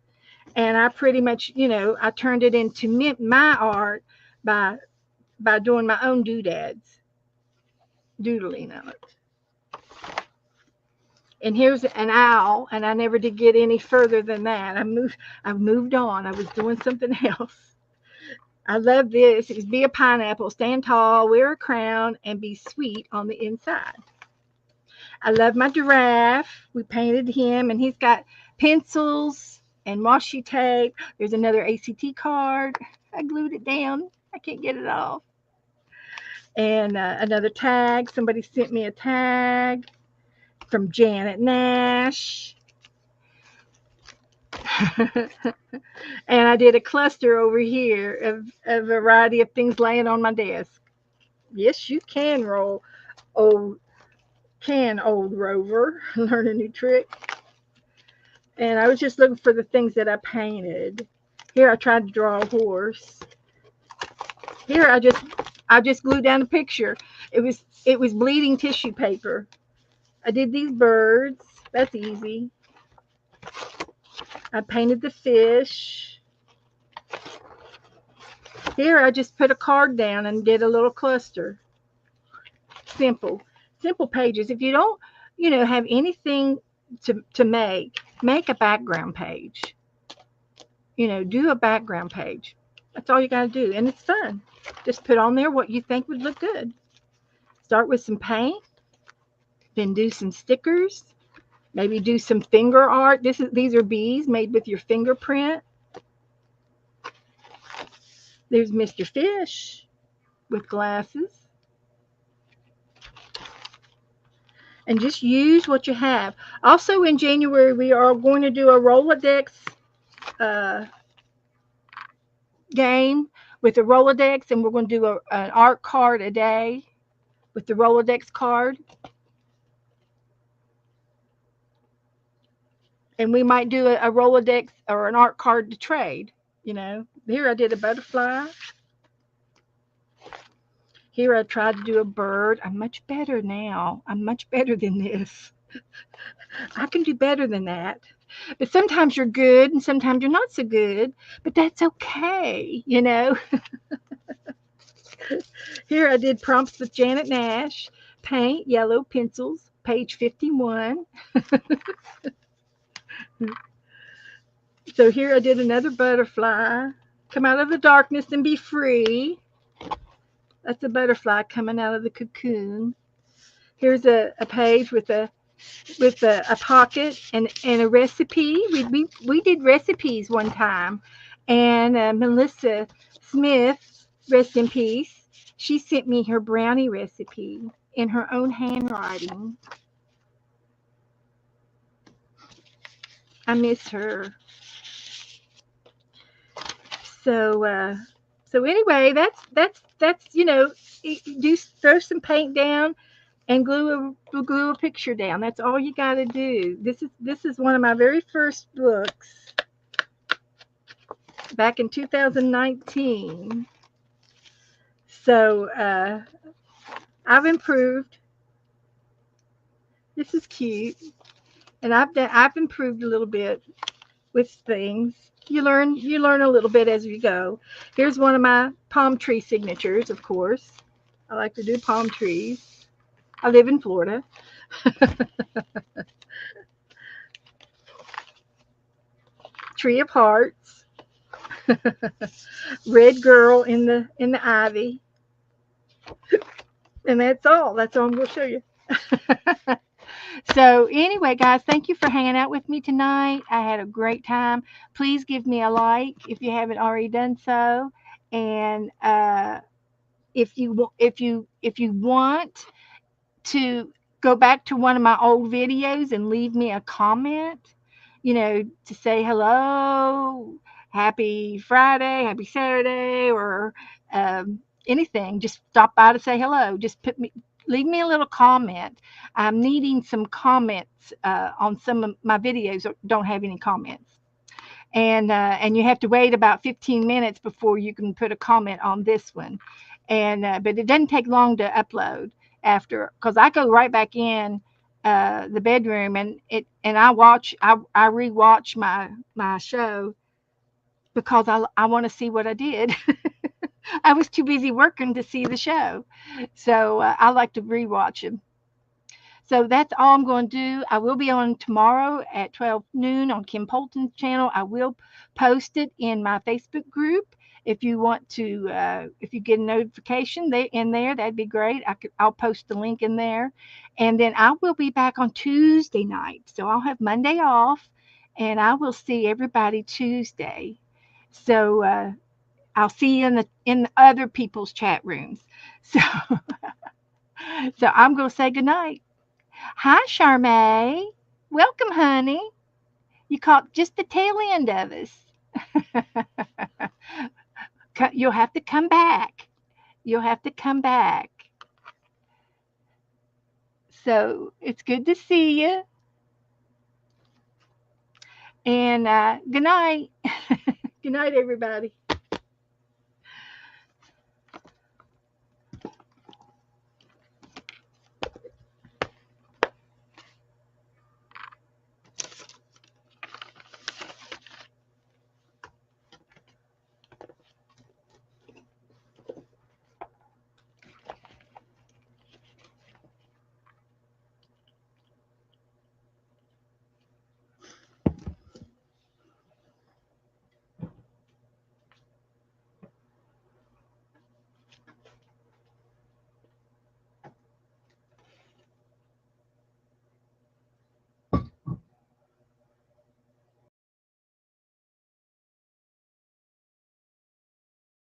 And I pretty much, I turned it into my art by doing my own doodads, doodling on it. And here's an owl, and I never did get any further than that. I've moved on. I was doing something else. I love this. It's be a pineapple, stand tall, wear a crown, and be sweet on the inside. I love my giraffe. We painted him, and he's got pencils and washi tape. There's another ACT card. I glued it down. I can't get it off. And another tag. Somebody sent me a tag from Janet Nash. And I did a cluster over here of a variety of things laying on my desk. Yes, you can old Rover, learn a new trick. And I was just looking for the things that I painted. Here I tried to draw a horse. Here I just glued down a picture. It was bleeding tissue paper. I did these birds. That's easy. I painted the fish. Here I just put a card down and did a little cluster. Simple pages. If you don't, have anything to make a background page. Do a background page. That's all you got to do, and it's fun. Just put on there what you think would look good. Start with some paint, then do some stickers. Maybe do some finger art. These are bees made with your fingerprint. There's Mr. Fish with glasses. And just use what you have. Also in January, we are going to do a Rolodex game with a Rolodex, and we're going to do an art card a day with the Rolodex card. And we might do a Rolodex or an art card to trade. Here I did a butterfly. Here I tried to do a bird. I'm much better now. I'm much better than this. I can do better than that. But sometimes you're good and sometimes you're not so good. But that's okay. Here I did prompts with Janet Nash. Paint, yellow pencils, page 51. So here I did another butterfly. Come out of the darkness and be free. That's a butterfly coming out of the cocoon. Here's a page with a pocket and a recipe. We did recipes one time, and Melissa Smith, rest in peace, she sent me her brownie recipe in her own handwriting. I miss her. So anyway, do throw some paint down and glue a picture down. That's all you got to do. This is one of my very first books back in 2019. So I've improved. This is cute, and I've improved a little bit with things. You learn a little bit as you go. Here's one of my palm tree signatures, of course. I like to do palm trees. I live in Florida. Tree of hearts. Red girl in the ivy. And that's all. That's all I'm going to show you. So anyway, guys, thank you for hanging out with me tonight. I had a great time. Please give me a like if you haven't already done so, and if you want to go back to one of my old videos and leave me a comment, to say hello, happy Friday, happy Saturday, or anything, just stop by to say hello. Just leave me a little comment. I'm needing some comments on some of my videos that don't have any comments. And you have to wait about 15 minutes before you can put a comment on this one. But it doesn't take long to upload after, because I go right back in the bedroom and I rewatch my show because I want to see what I did. I was too busy working to see the show, so I like to rewatch them. So that's all I'm going to do. I will be on tomorrow at 12 noon on Kim Polton's channel. I will post it in my Facebook group. If you want to, if you get a notification in there, that'd be great. I'll post the link in there. And then I will be back on Tuesday night. So I'll have Monday off, and I will see everybody Tuesday. So I'll see you in the other people's chat rooms. So, so I'm going to say goodnight. Hi, Charmaine. Welcome, honey. You caught just the tail end of us. You'll have to come back. You'll have to come back. So it's good to see you. And good night. Good night, everybody.